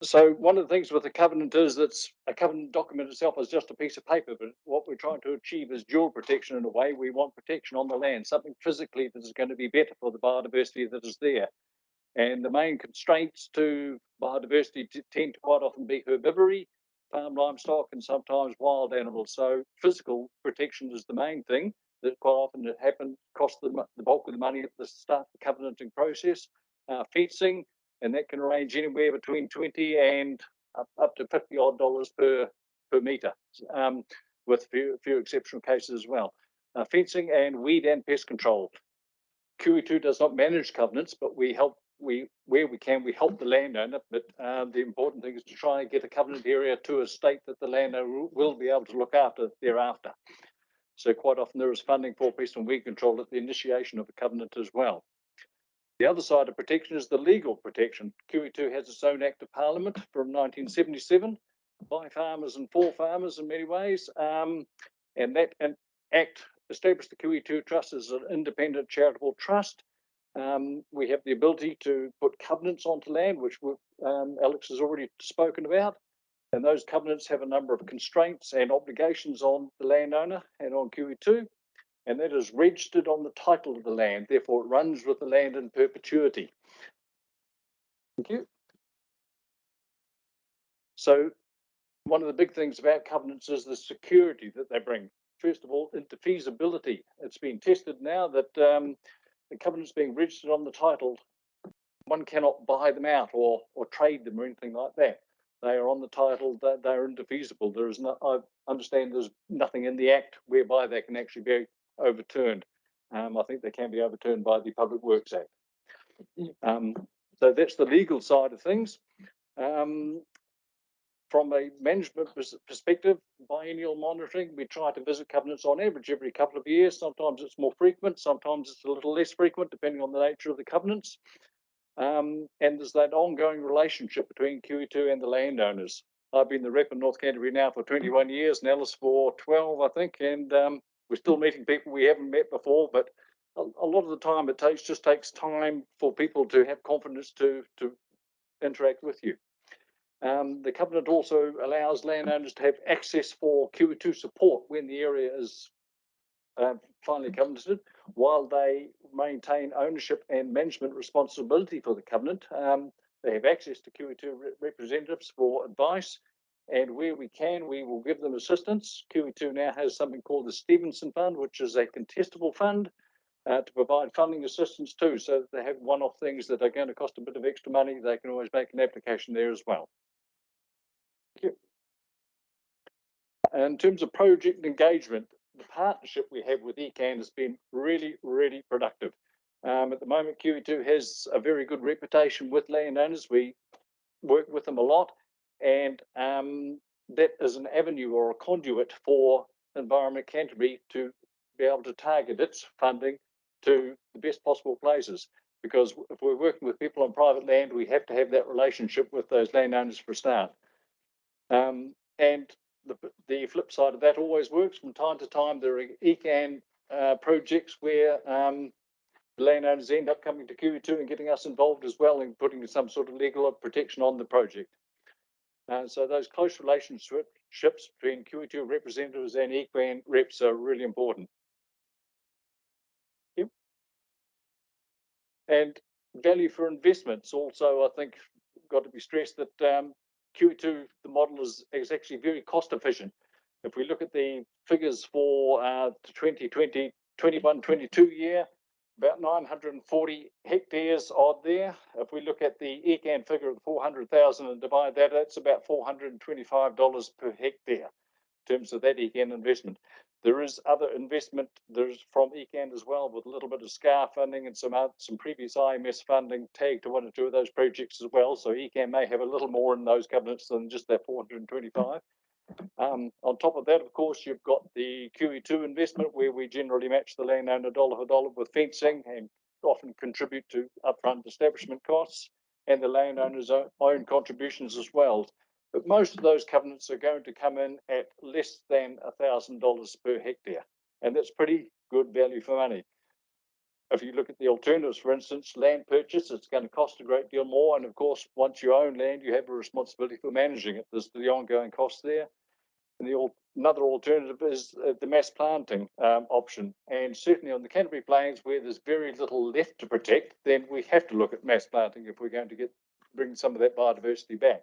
So one of the things with the covenant is that a covenant document itself is just a piece of paper, but what we're trying to achieve is dual protection in a way. We want protection on the land, something physically that is going to be better for the biodiversity that is there. And the main constraints to biodiversity tend to quite often be herbivory, farm livestock, and sometimes wild animals. So physical protection is the main thing that quite often costs the bulk of the money at the start of the covenanting process. Fencing, and that can range anywhere between 20 and up to $50 per metre, with a few exceptional cases as well. Fencing and weed and pest control. QE2 does not manage covenants, but we help. Where we can, we help the landowner. But the important thing is to try and get a covenant area to a state that the landowner will be able to look after thereafter. So quite often there is funding for pest and weed control at the initiation of a covenant as well. The other side of protection is the legal protection. QE2 has its own Act of Parliament from 1977, by farmers and for farmers in many ways. And that Act established the QE2 Trust as an independent charitable trust. We have the ability to put covenants onto land, which Alex has already spoken about. And those covenants have a number of constraints and obligations on the landowner and on QE2. and that is registered on the title of the land. Therefore, it runs with the land in perpetuity. Thank you. So one of the big things about covenants is the security that they bring. First of all, into feasibility. It's been tested now that the covenants being registered on the title, one cannot buy them out or trade them or anything like that. They are on the title, they are indefeasible. There is no, I understand there's nothing in the Act whereby they can actually be overturned. I think they can be overturned by the Public Works Act. So that's the legal side of things. From a management perspective, biennial monitoring, we try to visit covenants on average every couple of years. Sometimes it's more frequent, sometimes it's a little less frequent, depending on the nature of the covenants. And there's that ongoing relationship between QE2 and the landowners. I've been the rep in North Canterbury now for 21 years, and Alice for 12, I think, and we're still meeting people we haven't met before, but a lot of the time it just takes time for people to have confidence to interact with you. The covenant also allows landowners to have access for QE2 support when the area is finally covenanted, while they maintain ownership and management responsibility for the covenant. They have access to QE2 representatives for advice, and where we can, we will give them assistance. QE2 now has something called the Stevenson Fund, which is a contestable fund to provide funding assistance too. So if they have one-off things that are going to cost a bit of extra money, they can always make an application there as well. Thank you. In terms of project engagement, the partnership we have with ECan has been really, really productive. At the moment, QE2 has a very good reputation with landowners. We work with them a lot, and that is an avenue or a conduit for Environment Canterbury to be able to target its funding to the best possible places. Because if we're working with people on private land, we have to have that relationship with those landowners for a start. And the flip side of that always works. From time to time, there are ECan projects where the landowners end up coming to QE2 and getting us involved as well in putting some sort of legal protection on the project. So those close relationships between QE2 representatives and ECan reps are really important. Yep. And value for investments also, I think, got to be stressed that QE2, the model is actually very cost efficient. If we look at the figures for the 2020, 21-22 year, about 940 hectares odd there. If we look at the ECan figure of 400,000 and divide that, that's about $425 per hectare in terms of that ECan investment. There is other investment, there's from ECan as well, with a little bit of SCAR funding and some previous IMS funding tagged to one or two of those projects as well. So ECan may have a little more in those covenants than just that 425. On top of that, of course, you've got the QE2 investment, where we generally match the landowner dollar for dollar with fencing and often contribute to upfront establishment costs and the landowner's own contributions as well. But most of those covenants are going to come in at less than $1,000 per hectare, and that's pretty good value for money. If you look at the alternatives, for instance, land purchase, it's going to cost a great deal more. And of course, once you own land, you have a responsibility for managing it. There's the ongoing cost there. And another alternative is the mass planting option. And certainly on the Canterbury Plains, where there's very little left to protect, then we have to look at mass planting if we're going to bring some of that biodiversity back.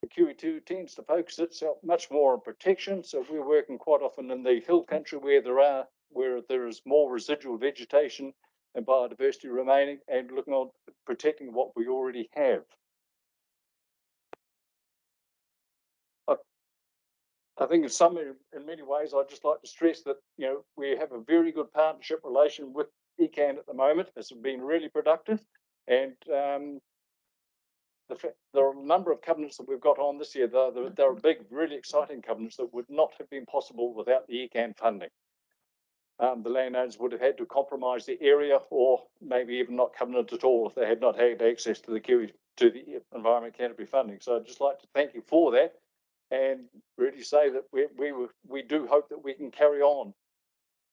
The QE2 tends to focus itself much more on protection. So we're working quite often in the hill country where there is more residual vegetation and biodiversity remaining, and looking on protecting what we already have. I think in many ways, I'd just like to stress that, we have a very good partnership relation with ECan at the moment. It's been really productive, and there are a number of covenants that we've got on this year. There are big, really exciting covenants that would not have been possible without the ECan funding. The landowners would have had to compromise the area, or maybe even not covenant at all if they had not had access to the Environment Canterbury funding. So I'd just like to thank you for that, and really say that we do hope that we can carry on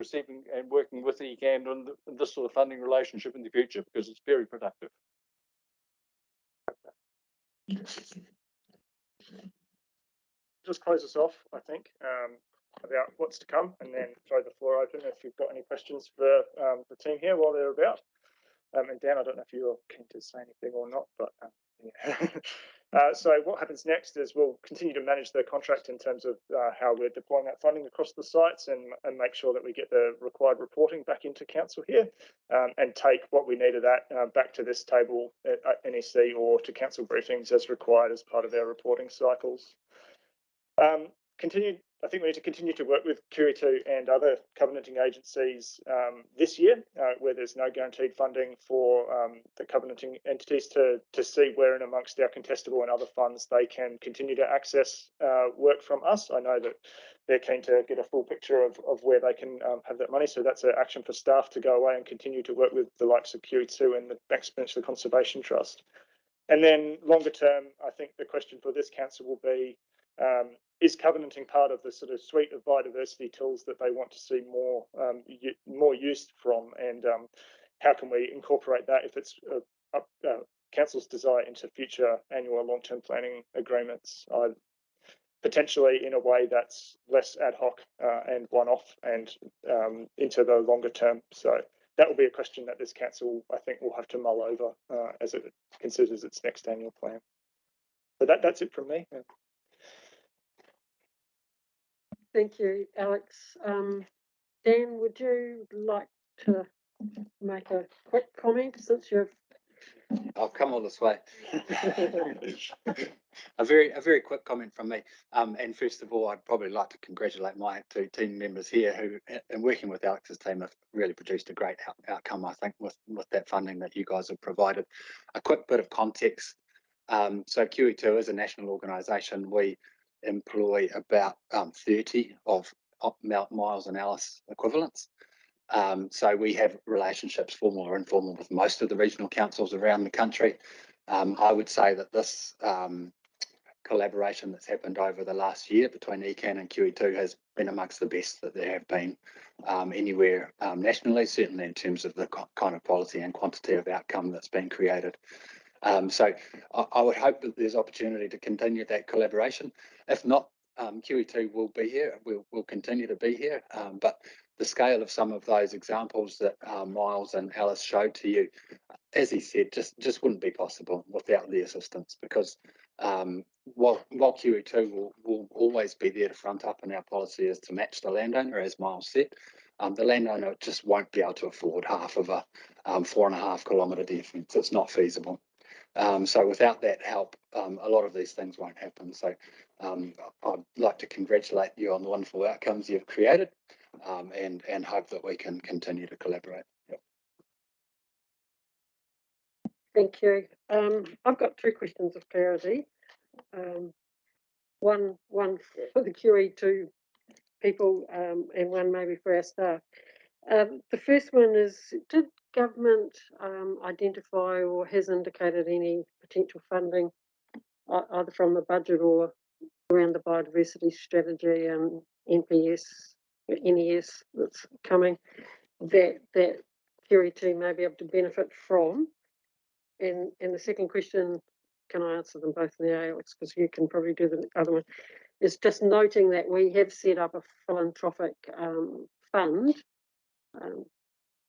receiving and working with ECan on this sort of funding relationship in the future, because it's very productive. Just close us off, I think. about what's to come, and then throw the floor open if you've got any questions for the team here while they're about. And Dan, I don't know if you're keen to say anything or not, but yeah. So what happens next is we'll continue to manage the contract in terms of how we're deploying that funding across the sites, and make sure that we get the required reporting back into council here, and take what we need of that back to this table at NEC or to council briefings as required as part of our reporting cycles. I think we need to continue to work with QE2 and other covenanting agencies this year, where there's no guaranteed funding for the covenanting entities, to see where in amongst our contestable and other funds they can continue to access work from us. I know that they're keen to get a full picture of where they can have that money. So that's an action for staff to go away and continue to work with the likes of QE2 and the Banks Peninsula Conservation Trust. And then longer term, I think the question for this council will be, is covenanting part of the sort of suite of biodiversity tools that they want to see more used from, and how can we incorporate that if it's council's desire into future annual long-term planning agreements, potentially in a way that's less ad hoc and one-off, and into the longer term. So that will be a question that this council, I think, will have to mull over as it considers its next annual plan. So that's it from me. Yeah. Thank you, Alex. Dan, would you like to make a quick comment since you've I've come all this way. A very quick comment from me. And first of all, I'd probably like to congratulate my two team members here who, in working with Alex's team, have really produced a great outcome, I think, with that funding that you guys have provided. A quick bit of context. So QE2 is a national organisation. We employ about 30 of Miles and Alice equivalents. So we have relationships, formal or informal, with most of the regional councils around the country. I would say that this collaboration that's happened over the last year between ECan and QE2 has been amongst the best that there have been anywhere nationally, certainly in terms of the kind of quality and quantity of outcome that's been created. So I would hope that there's opportunity to continue that collaboration. If not, QE2 will be here. We'll continue to be here. But the scale of some of those examples that Miles and Alice showed to you, as he said, just wouldn't be possible without the assistance, because while QE2 will always be there to front up, and our policy is to match the landowner, as Miles said, the landowner just won't be able to afford half of a 4.5 kilometre defence. It's not feasible. So without that help, a lot of these things won't happen. So I'd like to congratulate you on the wonderful outcomes you've created, and hope that we can continue to collaborate. Yep. Thank you. I've got two questions of clarity. One for the QE2 people, and one maybe for our staff. The first one is, did government identify or has indicated any potential funding, either from the budget or around the biodiversity strategy and NPS, NES that's coming, that QE2 may be able to benefit from? And the second question, can I answer them both now, Alex, because you can probably do the other one, is just noting that we have set up a philanthropic fund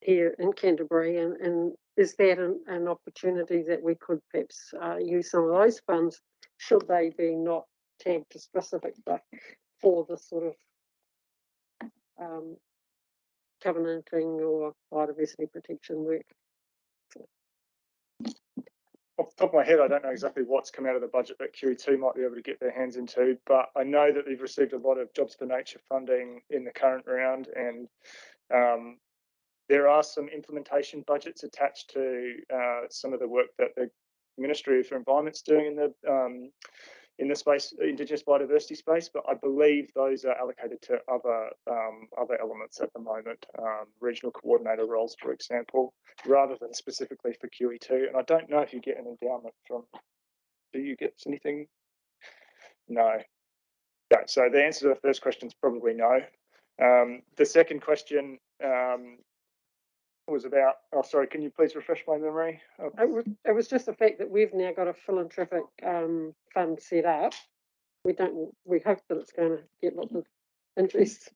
here in Canterbury, and is that an opportunity that we could perhaps use some of those funds, should they be not tagged to specific, but for the sort of covenanting or biodiversity protection work? Off the top of my head, I don't know exactly what's come out of the budget that QE2 might be able to get their hands into, but I know that they've received a lot of Jobs for Nature funding in the current round, and there are some implementation budgets attached to some of the work that the Ministry for Environment's doing in the space, Indigenous biodiversity space, but I believe those are allocated to other elements at the moment, regional coordinator roles, for example, rather than specifically for QE2. And I don't know if you get an endowment from, do you get anything? No. Yeah, so the answer to the first question is probably no. The second question was about, oh, sorry, can you please refresh my memory? It was just the fact that we've now got a philanthropic fund set up. We hope that it's going to get lots of interest.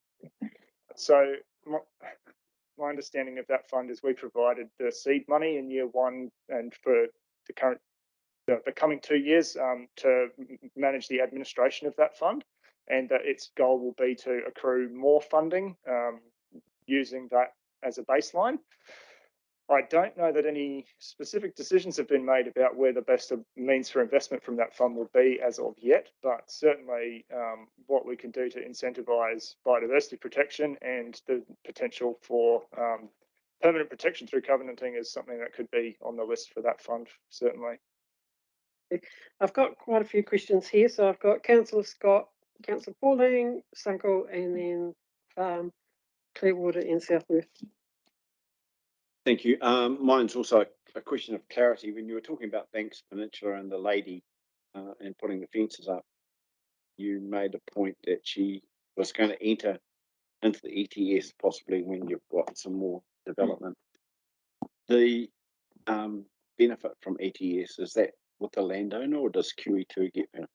So my understanding of that fund is we provided the seed money in year one and for the coming 2 years to manage the administration of that fund, and that its goal will be to accrue more funding using that as a baseline. I don't know that any specific decisions have been made about where the best means for investment from that fund will be as of yet, but certainly what we can do to incentivise biodiversity protection and the potential for permanent protection through covenanting is something that could be on the list for that fund, certainly. I've got quite a few questions here. So I've got Councillor Scott, Councillor Pauling, Sunkel, and then Clearwater and Southworth. Thank you. Mine's also a question of clarity. When you were talking about Banks Peninsula and the lady and putting the fences up, you made a point that she was going to enter into the ETS possibly when you've got some more development. The benefit from ETS, is that with the landowner or does QE2 get benefit?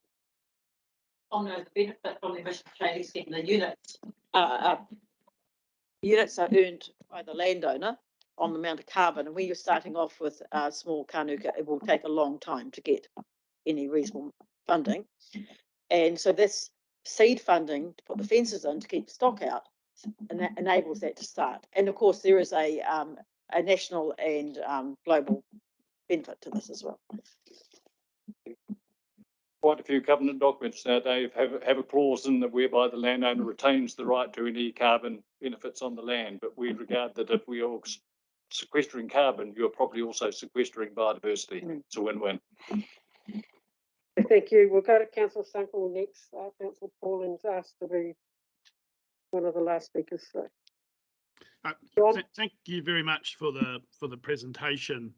Oh no, the benefit from the emission trading scheme, the units are earned by the landowner on the amount of carbon, and when you're starting off with a small kanuka, it will take a long time to get any reasonable funding. And so this seed funding to put the fences in to keep stock out, and that enables that to start. And of course, there is a national and global benefit to this as well. Quite a few covenant documents now, Dave, have a clause in that whereby the landowner retains the right to any carbon benefits on the land, but we regard that if we are sequestering carbon, you're probably also sequestering biodiversity. It's a win-win. Thank you. We'll go to Councillor Sunkel next. Councillor Pauling's asked to be one of the last speakers. So. Thank you very much for the presentation.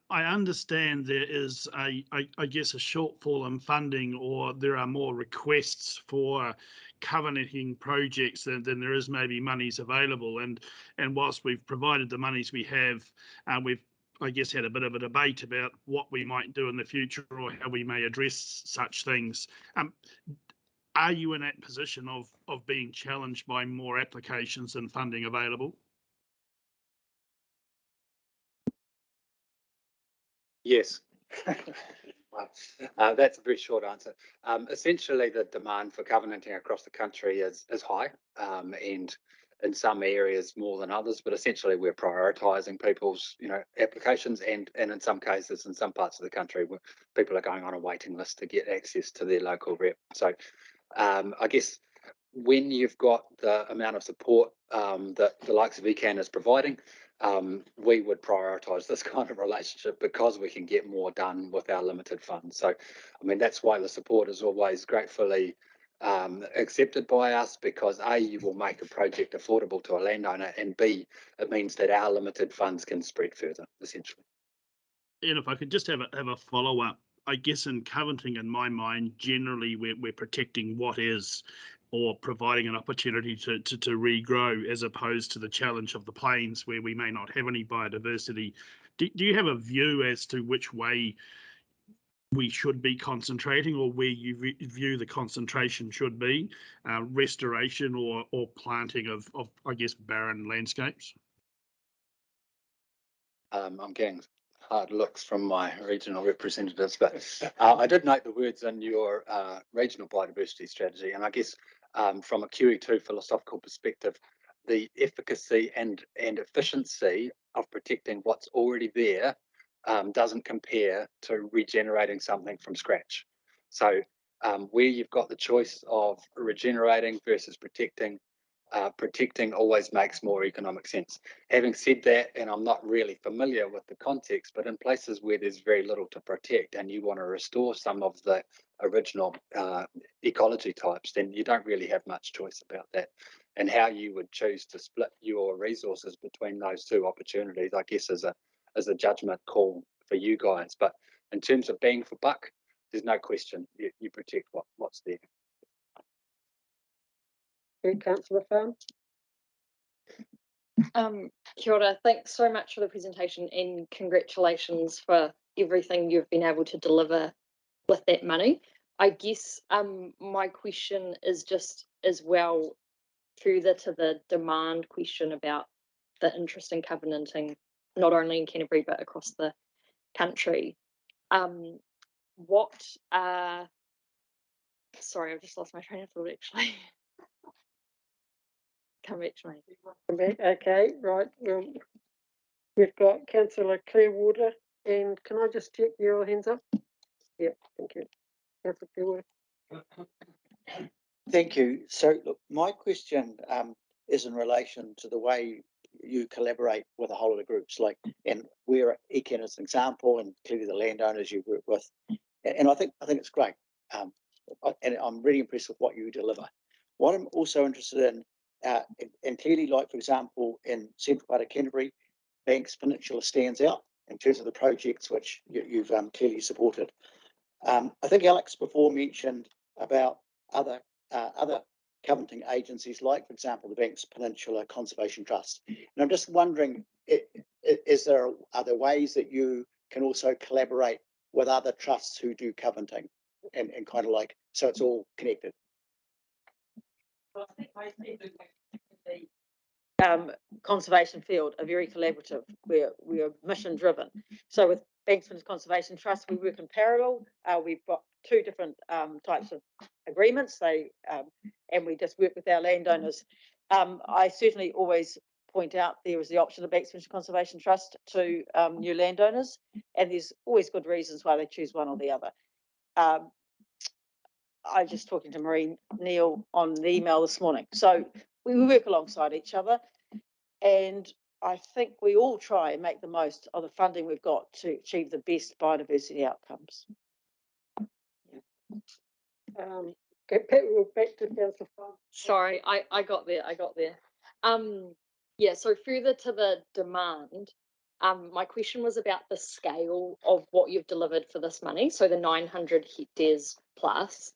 I understand there is I guess a shortfall in funding, or there are more requests for covenanting projects than there is maybe monies available. And whilst we've provided the monies we have, we've I guess had a bit of a debate about what we might do in the future or how we may address such things. Are you in that position of being challenged by more applications and funding available? Yes. That's a very short answer. Essentially, the demand for covenanting across the country is high, and in some areas more than others. But essentially, we're prioritising people's applications, and in some cases, in some parts of the country, where people are going on a waiting list to get access to their local rep. So, I guess when you've got the amount of support that the likes of ECan is providing, we would prioritise this kind of relationship because we can get more done with our limited funds. So, I mean, that's why the support is always gratefully accepted by us, because A, you will make a project affordable to a landowner, and B, it means that our limited funds can spread further, essentially. And if I could just have a follow-up, I guess in covenanting, in my mind, generally we're protecting what is, or providing an opportunity to regrow, as opposed to the challenge of the plains where we may not have any biodiversity. Do you have a view as to which way we should be concentrating, or where you view the concentration should be, restoration or planting of I guess barren landscapes? I'm getting hard looks from my regional representatives, but I did note the words in your regional biodiversity strategy, and I guess from a QE2 philosophical perspective, the efficacy and efficiency of protecting what's already there doesn't compare to regenerating something from scratch. So where you've got the choice of regenerating versus protecting, protecting always makes more economic sense. Having said that, and I'm not really familiar with the context, but in places where there's very little to protect and you want to restore some of the original ecology types, then you don't really have much choice about that. And how you would choose to split your resources between those two opportunities, I guess, is a judgment call for you guys. But in terms of bang for buck, there's no question you protect what's there. Councillor Farm. Kia ora, thanks so much for the presentation, and congratulations for everything you've been able to deliver with that money. I guess my question is just as well, further to the demand question about the interest in covenanting, not only in Canterbury but across the country. What sorry, I've just lost my train of thought actually. Come back to me. Okay, right. Well, we've got Councillor Clearwater, and can I just check your hands up? Yeah, thank you. Councillor Clearwater. Thank you. So look, my question is in relation to the way you collaborate with a whole lot of groups, like, and where ECan is an example, and clearly the landowners you work with, and I think it's great. And I'm really impressed with what you deliver. What I'm also interested in, and clearly, like for example, in central part of Canterbury, Banks Peninsula stands out in terms of the projects which you've clearly supported. I think Alex before mentioned about other covenanting agencies, like for example the Banks Peninsula Conservation Trust, and I'm just wondering, are there ways that you can also collaborate with other trusts who do covenanting, and kind of like, so it's all connected? Well, I think conservation field are very collaborative. We are mission driven. So with Banksman's Conservation Trust, we work in parallel. We've got two different types of agreements. And we just work with our landowners. I certainly always point out there is the option of Banksman's Conservation Trust to new landowners, and there's always good reasons why they choose one or the other. I was just talking to Maureen Neal on the email this morning. So we work alongside each other, and I think we all try and make the most of the funding we've got to achieve the best biodiversity outcomes. Back to Councillor. Sorry, I got there. Yeah, so further to the demand, my question was about the scale of what you've delivered for this money, so the 900 hectares plus.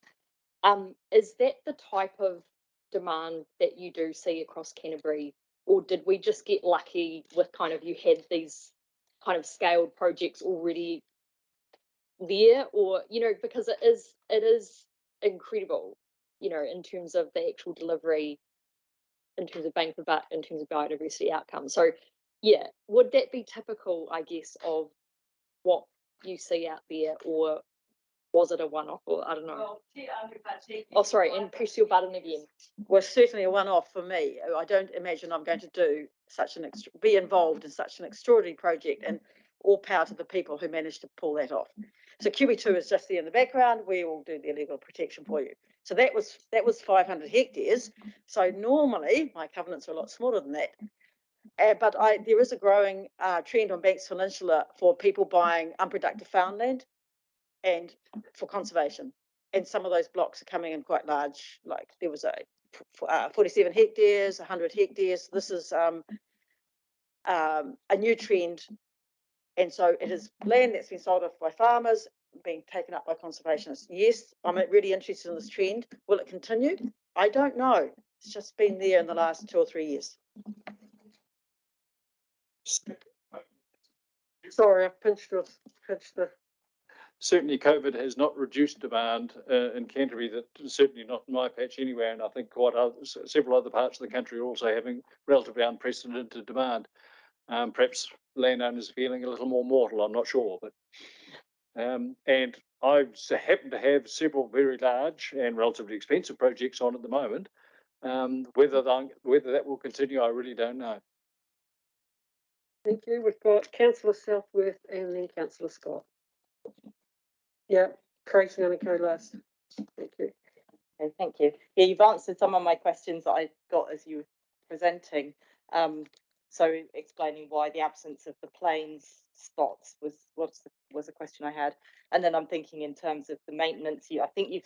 Is that the type of demand that you do see across Canterbury, or did we just get lucky with kind of, you had these kind of scaled projects already there, or, you know, because it is incredible, you know, in terms of the actual delivery, in terms of bang for buck, in terms of biodiversity outcomes. So yeah, would that be typical, I guess, of what you see out there, or was it a one-off, or I don't know? Oh, sorry, and press your button again. Was certainly a one-off for me. I don't imagine I'm going to do be involved in such an extraordinary project, and all power to the people who managed to pull that off. So QE2 is just there in the background. We will do the legal protection for you. So that was 500 hectares. So normally my covenants are a lot smaller than that. But there is a growing trend on Banks Peninsula for people buying unproductive farmland and for conservation. And some of those blocks are coming in quite large. Like there was a 47 hectares, 100 hectares. This is a new trend. And so it is land that's been sold off by farmers, being taken up by conservationists. Yes, I'm really interested in this trend. Will it continue? I don't know. It's just been there in the last 2 or 3 years. Sorry, I've pinched the. Certainly COVID has not reduced demand in Canterbury, that certainly not in my patch anywhere, and I think several other parts of the country are also having relatively unprecedented demand. Perhaps landowners are feeling a little more mortal, I'm not sure, but and I happen to have several very large and relatively expensive projects on at the moment. Whether that will continue, I really don't know. Thank you. We've got Councillor Southworth and then Councillor Scott. Yeah, Craig's going to go last. Thank you. Okay, thank you. Yeah, you've answered some of my questions that I got as you were presenting. So explaining why the absence of the plains spots was a question I had, and then I'm thinking in terms of the maintenance. I think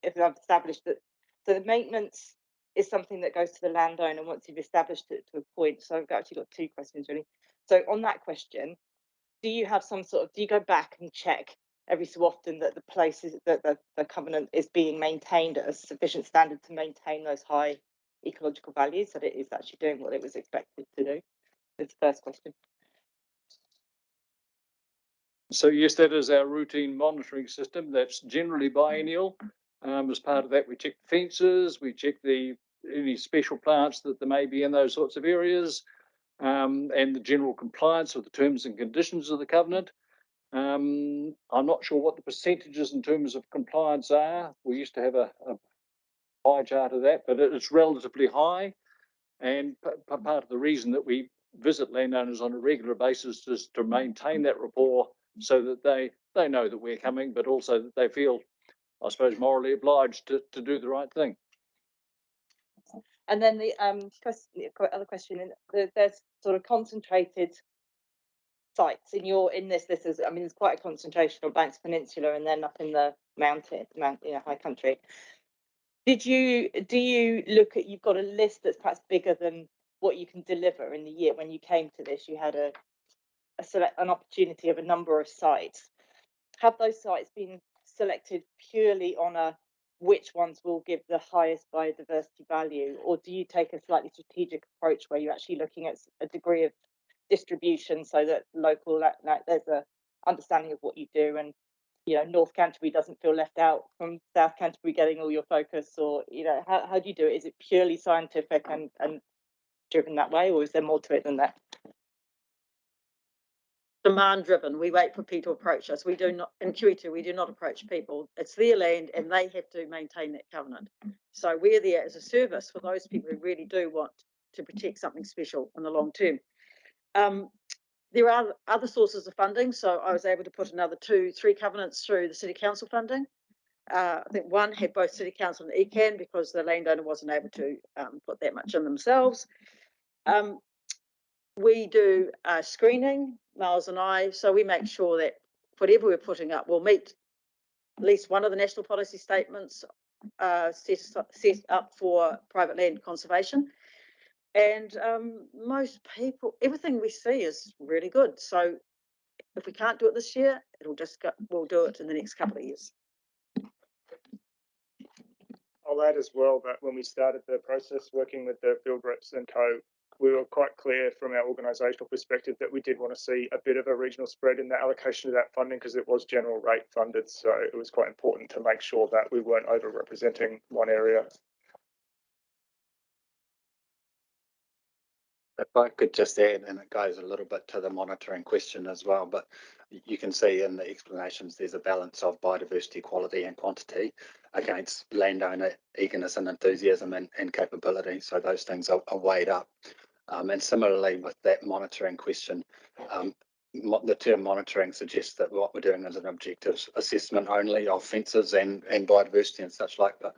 I've established that. So the maintenance is something that goes to the landowner once you've established it to a point. So I've actually got 2 questions really. So on that question, do you have some sort of, do you go back and check every so often that the places that the covenant is being maintained at a sufficient standard to maintain those high ecological values, that it is actually doing what it was expected to do? That's the first question. So yes, that is our routine monitoring system. That's generally biennial. As part of that, we check the fences, we check the any special plants that there may be in those sorts of areas, and the general compliance with the terms and conditions of the covenant. I'm not sure what the percentages in terms of compliance are. We used to have a pie chart of that, but it's relatively high. And part of the reason that we visit landowners on a regular basis is to maintain that rapport so that they know that we're coming, but also that they feel, I suppose, morally obliged to do the right thing. And then the other question, there's sort of concentrated sites in this. This is, I mean, there's quite a concentration on Banks Peninsula and then up in the high country. Do you look at, you've got a list that's perhaps bigger than what you can deliver in the year? When you came to this, you had an opportunity of a number of sites. Have those sites been selected purely on which ones will give the highest biodiversity value, or do you take a slightly strategic approach where you're actually looking at a degree of distribution so that there's a understanding of what you do, and North Canterbury doesn't feel left out from South Canterbury getting all your focus, or how do you do it? Is it purely scientific and driven that way, or is there more to it than that? Demand driven. We wait for people to approach us. We do not, in QE2, we do not approach people. It's their land and they have to maintain that covenant. So we're there as a service for those people who really do want to protect something special in the long term. There are other sources of funding. So I was able to put another 2-3 covenants through the City Council funding. I think one had both City Council and ECan because the landowner wasn't able to put that much in themselves. We do screening, Miles and I, so we make sure that whatever we're putting up will meet at least one of the national policy statements set up for private land conservation. And most people, everything we see is really good. So if we can't do it this year, we'll do it in the next couple of years. I'll add as well that when we started the process working with the field reps and co, we were quite clear from our organisational perspective that we did want to see a bit of a regional spread in the allocation of that funding because it was general rate funded. So it was quite important to make sure that we weren't over-representing one area. If I could just add, and it goes a little bit to the monitoring question as well, but you can see in the explanations there's a balance of biodiversity, quality and quantity against landowner eagerness and enthusiasm and capability. So those things are weighed up. And similarly with that monitoring question, the term monitoring suggests that what we're doing is an objective assessment only of fences and biodiversity and such like, but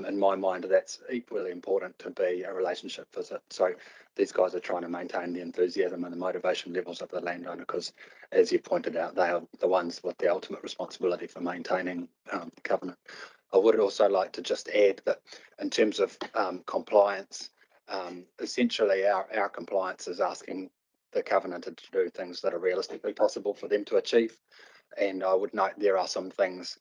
in my mind, that's equally important to be a relationship visit. So these guys are trying to maintain the enthusiasm and the motivation levels of the landowner because, as you pointed out, they are the ones with the ultimate responsibility for maintaining the covenant. I would also like to just add that in terms of compliance, essentially our compliance is asking the covenant to do things that are realistically possible for them to achieve. And I would note there are some things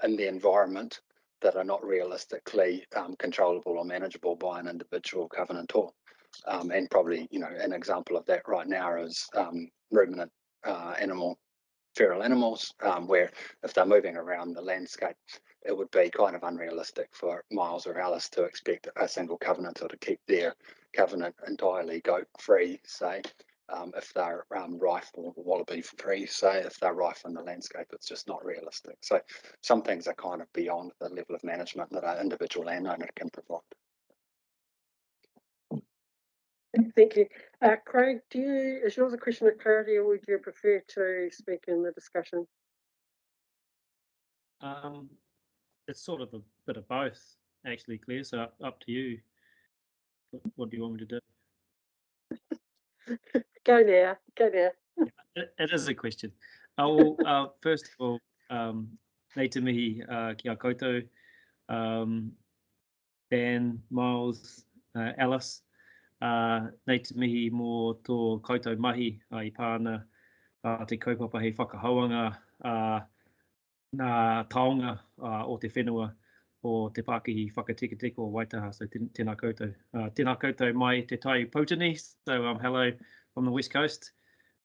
in the environment that are not realistically controllable or manageable by an individual covenantor. And probably, an example of that right now is ruminant feral animals, where if they're moving around the landscape, it would be kind of unrealistic for Miles or Alice to expect a single covenantor to keep their covenant entirely goat free, say, if they're rife or wallaby free, say, if they're rife in the landscape, it's just not realistic. So some things are kind of beyond the level of management that an individual landowner can provide. Thank you. Craig, is yours a question of clarity or would you prefer to speak in the discussion? It's sort of a bit of both, actually, Claire, so up to you. What do you want me to do? Go now. Yeah, it is a question. Well, first of all, nei te mihi ki a koutou, Dan, Miles, Alice, nei te mihi mō tō koutou mahi i pāna te kaupapa hei whakahauanga nā taonga o te whenua o te Pākihi whakatikitiko o Waitaha, so tēnā koutou. Tēnā koutou mai te tai Pōtini, so hello from the West Coast.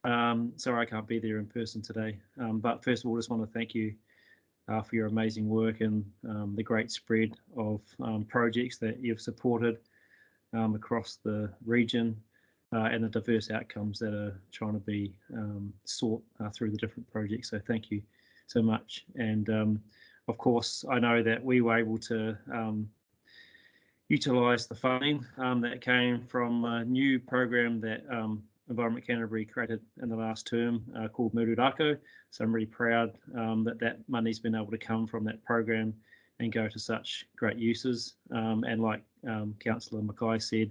Sorry I can't be there in person today, but first of all, I just want to thank you for your amazing work and the great spread of projects that you've supported across the region and the diverse outcomes that are trying to be sought through the different projects. So thank you so much. And of course, I know that we were able to utilise the funding that came from a new program that Environment Canterbury created in the last term called Mururako. So I'm really proud that that money's been able to come from that program and go to such great uses. And like Councillor Mackay said,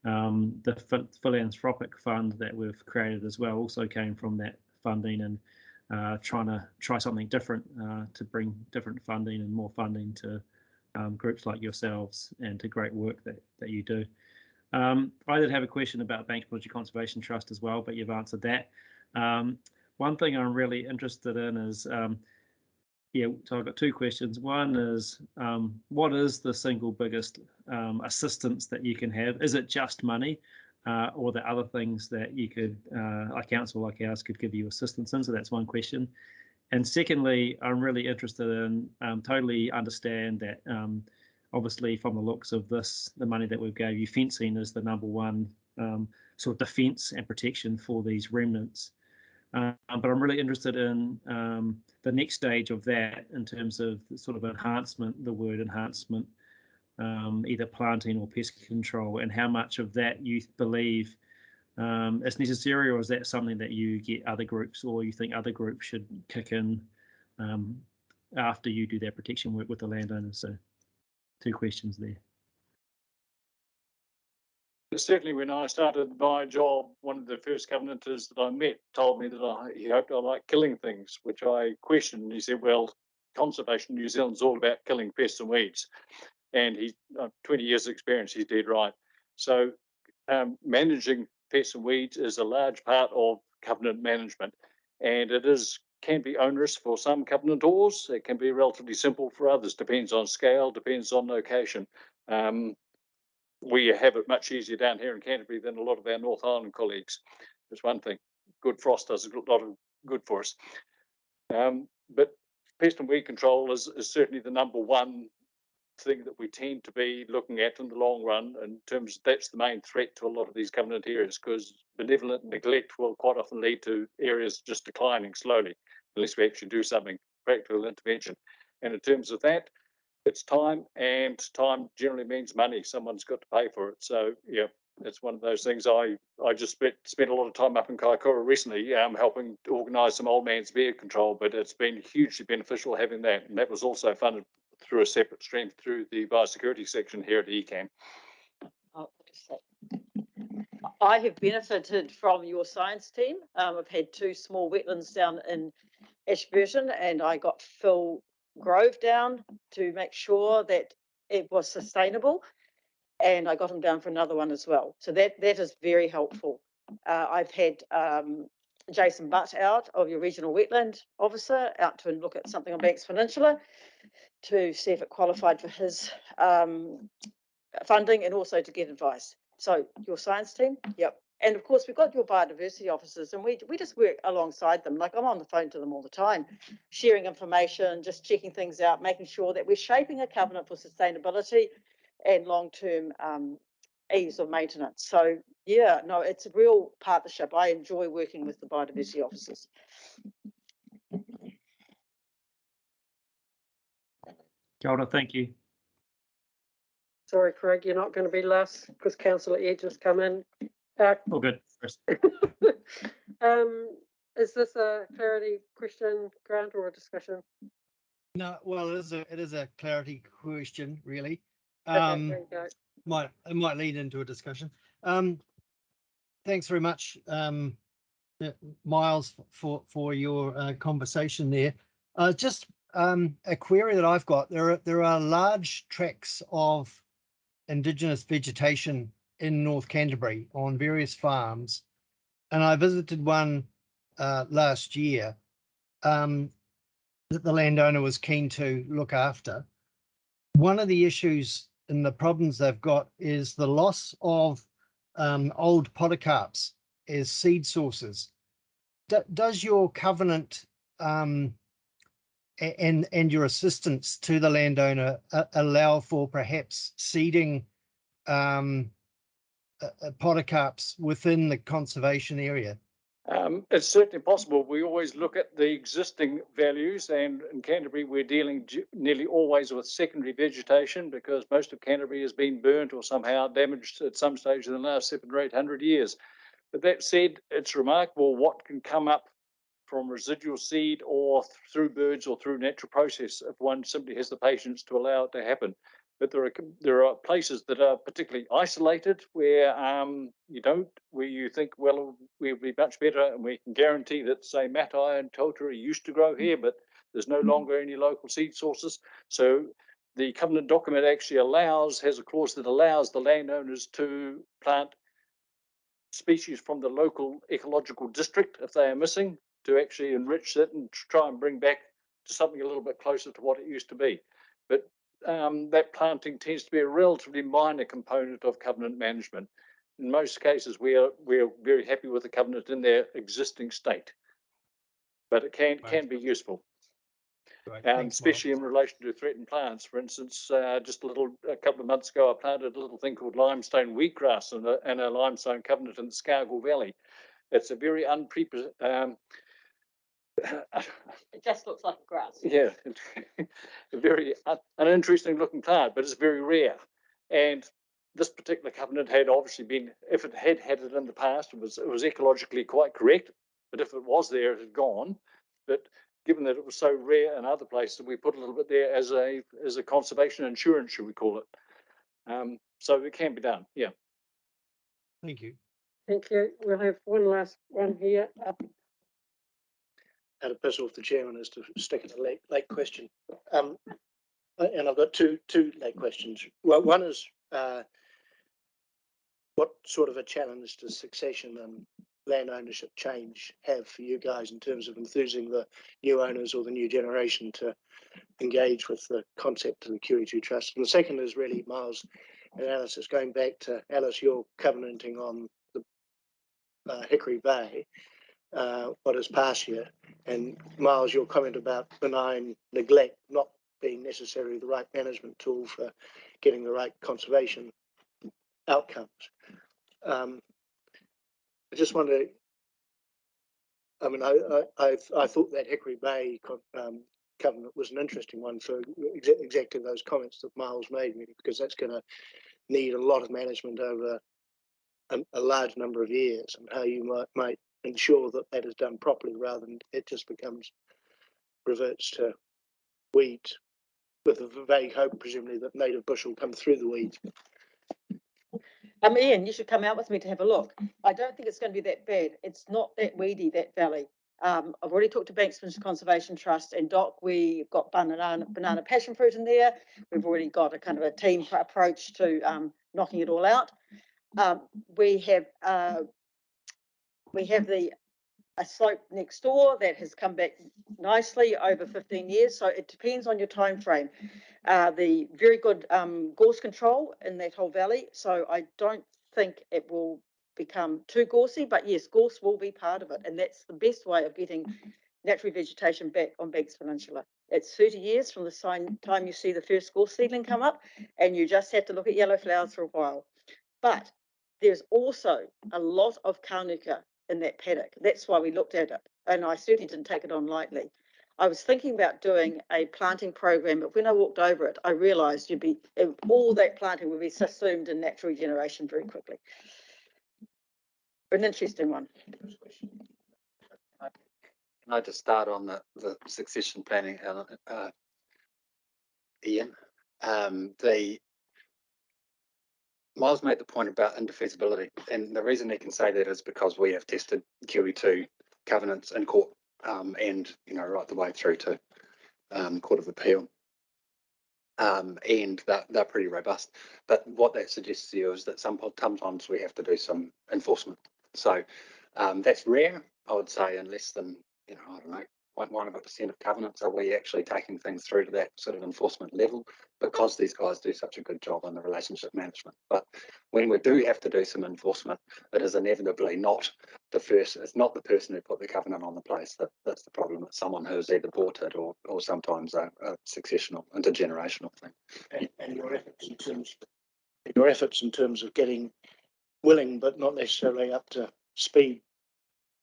the philanthropic fund that we've created as well also came from that funding, and trying to try something different to bring different funding and more funding to groups like yourselves and to great work that you do. I did have a question about Banks Project Conservation Trust as well, but you've answered that. One thing I'm really interested in is, yeah, so I've got two questions. One is, what is the single biggest assistance that you can have? Is it just money, or the other things that you could, a council like ours could give you assistance in? So that's one question. And secondly, I'm really interested in totally understand that obviously from the looks of this, the money that we gave you, fencing is the #1 sort of defence and protection for these remnants. But I'm really interested in the next stage of that in terms of sort of enhancement, the word enhancement, either planting or pest control, and how much of that you believe is necessary, or is that something that you get other groups, or you think other groups should kick in after you do that protection work with the landowners? So two questions there. Certainly, when I started my job, one of the first covenanters that I met told me that he hoped I liked killing things, which I questioned. He said, well, Conservation New Zealand's all about killing pests and weeds. And he's 20 years experience, he's dead right. So managing pests and weeds is a large part of covenant management. And it can be onerous for some covenantors. It can be relatively simple for others. Depends on scale, depends on location. We have it much easier down here in Canterbury than a lot of our North Island colleagues. That's one thing. Good frost does a lot of good for us. But pest and weed control is certainly the #1 thing that we tend to be looking at in the long run, in terms of that's the main threat to a lot of these covenant areas, because benevolent neglect will quite often lead to areas just declining slowly unless we actually do something, practical intervention. And in terms of that, it's time, and time generally means money. Someone's got to pay for it. So yeah, it's one of those things. I just spent a lot of time up in Kaikoura recently, helping organise some old man's bear control, but it's been hugely beneficial having that, and that was also funded through a separate stream through the biosecurity section here at ECan. I have benefited from your science team. I've had 2 small wetlands down in Ashburton, and I got Phil Grove down to make sure that it was sustainable, and I got him down for another one as well. So that is very helpful. I've had Jason Butt out of your regional wetland officer out to look at something on Banks Peninsula to see if it qualified for his funding, and also to get advice. So your science team, yep. And of course, we've got your biodiversity officers, and we just work alongside them. Like, I'm on the phone to them all the time, sharing information, just checking things out, making sure that we're shaping a covenant for sustainability and long-term ease of maintenance. So yeah, no, it's a real partnership. I enjoy working with the biodiversity officers. Kia ora, thank you. Sorry, Craig, you're not going to be last because Councillor Edge has come in. All good. Is this a clarity question, Grant, or a discussion? No, well, it is a clarity question, really. Okay, there you go. It might lead into a discussion. Thanks very much, Miles, for your conversation there. Just a query that I've got. There are large tracts of Indigenous vegetation in North Canterbury on various farms, and I visited one last year that the landowner was keen to look after. One of the issues and the problems they've got is the loss of old podocarps as seed sources. Does your covenant and your assistance to the landowner allow for perhaps seeding podocarps within the conservation area? It's certainly possible. We always look at the existing values, and in Canterbury we're dealing nearly always with secondary vegetation because most of Canterbury has been burnt or somehow damaged at some stage in the last 700 or 800 years. But that said, it's remarkable what can come up from residual seed or through birds or through natural process if one simply has the patience to allow it to happen. But there are places that are particularly isolated where where you think, well, we'll be much better, and we can guarantee that, say, Matai and Totara used to grow here, but there's no longer any local seed sources. So the covenant document actually has a clause that allows the landowners to plant species from the local ecological district if they are missing, to actually enrich that and try and bring back to something a little bit closer to what it used to be. But that planting tends to be a relatively minor component of covenant management. In most cases, we're very happy with the covenant in their existing state, but it can be useful. Especially in relation to threatened plants. For instance, just a couple of months ago, I planted a little thing called limestone wheatgrass in a limestone covenant in the Scargill Valley. It's a very It just looks like grass. Yeah, a very uninteresting looking plant, but it's very rare. And this particular covenant had obviously been, if it had it in the past, it was ecologically quite correct. But if it was there, it had gone. But given that it was so rare in other places, we put a little bit there as a conservation insurance, should we call it? So it can be done. Yeah. Thank you. Thank you. We'll have one last one here. How to piss off the chairman is to stick in a late question. And I've got two late questions. Well, one is what sort of a challenge does succession and land ownership change have for you guys in terms of enthusing the new owners or the new generation to engage with the concept of the QE2 Trust? And the second is really, Miles and Alice, is going back to Alice, you're covenanting on the Hickory Bay, what is past year, and Miles, your comment about benign neglect not being necessarily the right management tool for getting the right conservation outcomes. I just wonder, I mean, I thought that Hickory Bay covenant was an interesting one for exactly those comments that Miles made, really, because that's going to need a lot of management over a large number of years, and how you might ensure that that is done properly rather than it just reverts to weeds, with a vague hope, presumably, that native bush will come through the weeds. Ian, you should come out with me to have a look. I don't think it's going to be that bad. It's not that weedy, that valley. I've already talked to Banksman's Conservation Trust and Doc. We've got banana passion fruit in there. We've already got a kind of a team approach to knocking it all out. We have a slope next door that has come back nicely over 15 years. So it depends on your time frame. The very good gorse control in that whole valley. So I don't think it will become too gorsey, but yes, gorse will be part of it. And that's the best way of getting natural vegetation back on Banks Peninsula. It's 30 years from the time you see the first gorse seedling come up, and you just have to look at yellow flowers for a while. But there's also a lot of kaunika in that paddock. That's why we looked at it. And I certainly didn't take it on lightly. I was thinking about doing a planting program, but when I walked over it, I realized all that planting would be subsumed in natural regeneration very quickly. An interesting one. Can I just start on the succession planning, Ian? Miles made the point about indefeasibility, and the reason he can say that is because we have tested QE2 covenants in court, and right the way through to Court of Appeal, and they're pretty robust. But what that suggests to you is that sometimes we have to do some enforcement. So that's rare, I would say, in less than I don't know, 0.1% of covenants, are we actually taking things through to that sort of enforcement level? Because these guys do such a good job on the relationship management. But when we do have to do some enforcement, it is inevitably not it's not the person who put the covenant on the place that's the problem. It's someone who's either bought it or sometimes a successional, intergenerational thing. And your efforts in terms of getting willing, but not necessarily up to speed,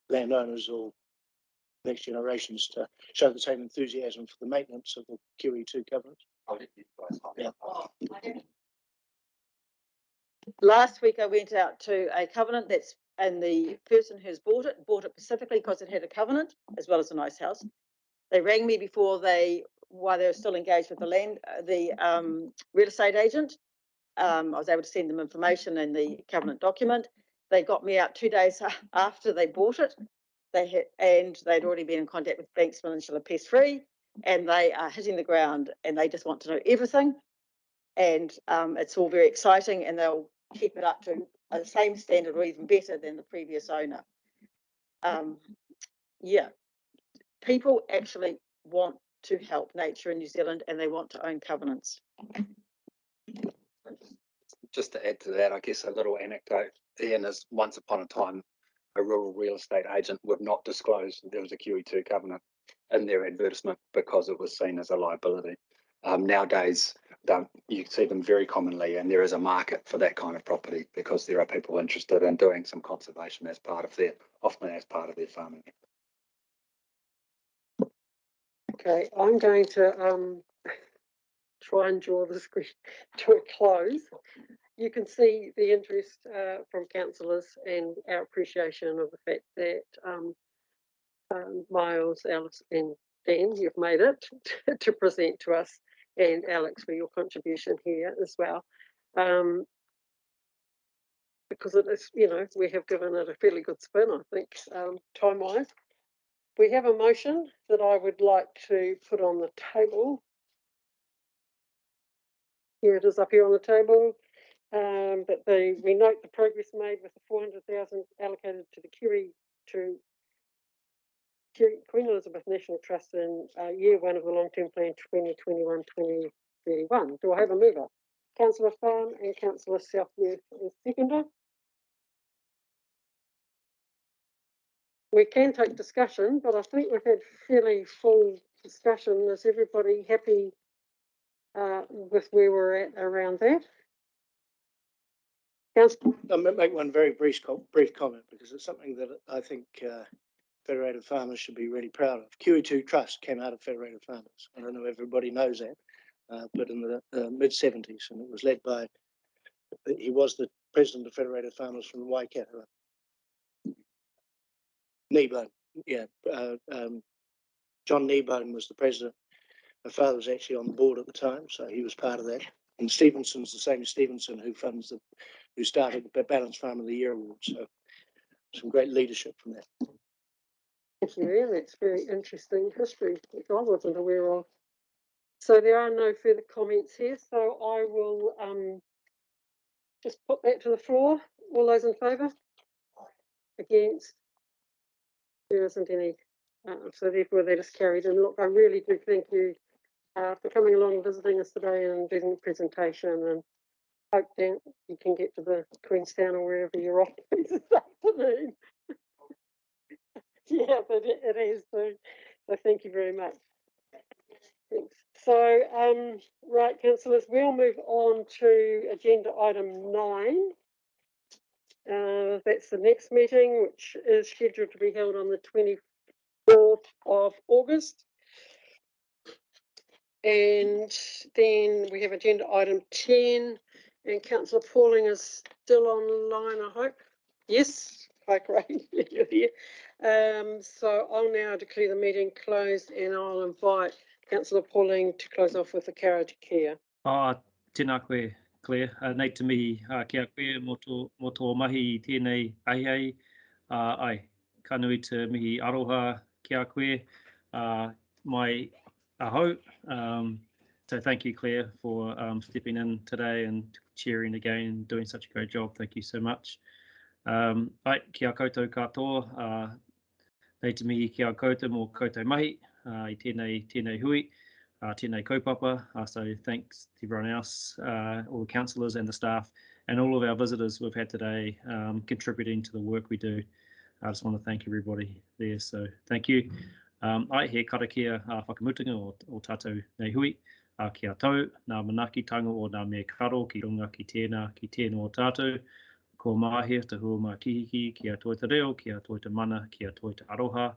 landowners or next generations to show the same enthusiasm for the maintenance of the QE2 covenants. Yeah. Last week I went out to a covenant and the person who's bought it specifically because it had a covenant as well as a nice house. They rang me while they were still engaged with the real estate agent. I was able to send them information and the covenant document. They got me out 2 days after they bought it. They'd already been in contact with Banksman and Schiller Pest Free, and they are hitting the ground and they just want to know everything. And it's all very exciting, and they'll keep it up to the same standard or even better than the previous owner. Yeah, people actually want to help nature in New Zealand and they want to own covenants. Just to add to that, I guess a little anecdote, Ian, is once upon a time, a rural real estate agent would not disclose that there was a QE2 covenant in their advertisement because it was seen as a liability. Nowadays, you see them very commonly, and there is a market for that kind of property because there are people interested in doing some conservation often as part of their farming. Okay, I'm going to try and draw this question to a close. You can see the interest from councillors and our appreciation of the fact that Miles, Alice and Dan, you've made it to present to us, and Alex for your contribution here as well. Because it is, we have given it a fairly good spin, I think, time-wise. We have a motion that I would like to put on the table. Here it is up here on the table. That we note the progress made with the 400,000 allocated to the Queen Elizabeth National Trust in year one of the long-term plan 2021-2031. Do I have a mover? Councillor Farn and Councillor Southworth as seconder. We can take discussion, but I think we've had fairly full discussion. Is everybody happy with where we're at around that? I'll make one very brief comment because it's something that I think Federated Farmers should be really proud of. QE2 Trust came out of Federated Farmers. I don't know if everybody knows that, but in the mid-70s, and it was led by, he was the president of Federated Farmers from Waikato. Kneebone, yeah. John Kneebone was the president. My father was actually on the board at the time, so he was part of that. And Stevenson's the same Stevenson who started the Balanced Farm of the Year Award. So some great leadership from that. Thank you, Ian. That's very interesting history, which I wasn't aware of. So there are no further comments here. So I will just put that to the floor. All those in favour? Against? There isn't any. So therefore that is carried. And look, I really do thank you for coming along and visiting us today and doing the presentation, and hope that you can get to the Queenstown or wherever you're off this afternoon. Yeah, but it is. So thank you very much. Thanks. So, right, councillors, we'll move on to agenda item 9. That's the next meeting, which is scheduled to be held on the 24th of August. And then we have agenda item 10, and Councillor Pauling is still online, I hope. Yes, hi, great, you're here. So I'll now declare the meeting closed, and I'll invite Councillor Pauling to close off with the Karakia. Tēnā koe, Claire. Nei te mihi kia koe mo tō mahi tēnei ai. Ai, ka nui te mihi aroha kia koe. Mai aho. So thank you, Claire, for stepping in today and chairing again and doing such a great job. Thank you so much. Ai, kia koutou katoa. Nei te mihi ki a koutou mō koutou mahi, I tēnei hui, tēnei kaupapa. So thanks to everyone else, all the councillors and the staff, and all of our visitors we've had today contributing to the work we do. I just want to thank everybody there, so thank you. Ai he karakia Whakamutunga o tātou nei hui, kia tau, nā manaki tanga o nā me karo ki runga ki tēnā o tātou. Ko mahia te hua mā kihiki, kia toi te reo, kia toi te mana, kia toi te aroha,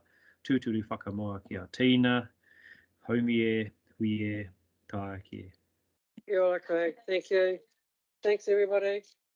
tūturu whakamoa kia tīna, haumi e, hui e, tāki e. Kia ora koe. Thank you. Thanks, everybody.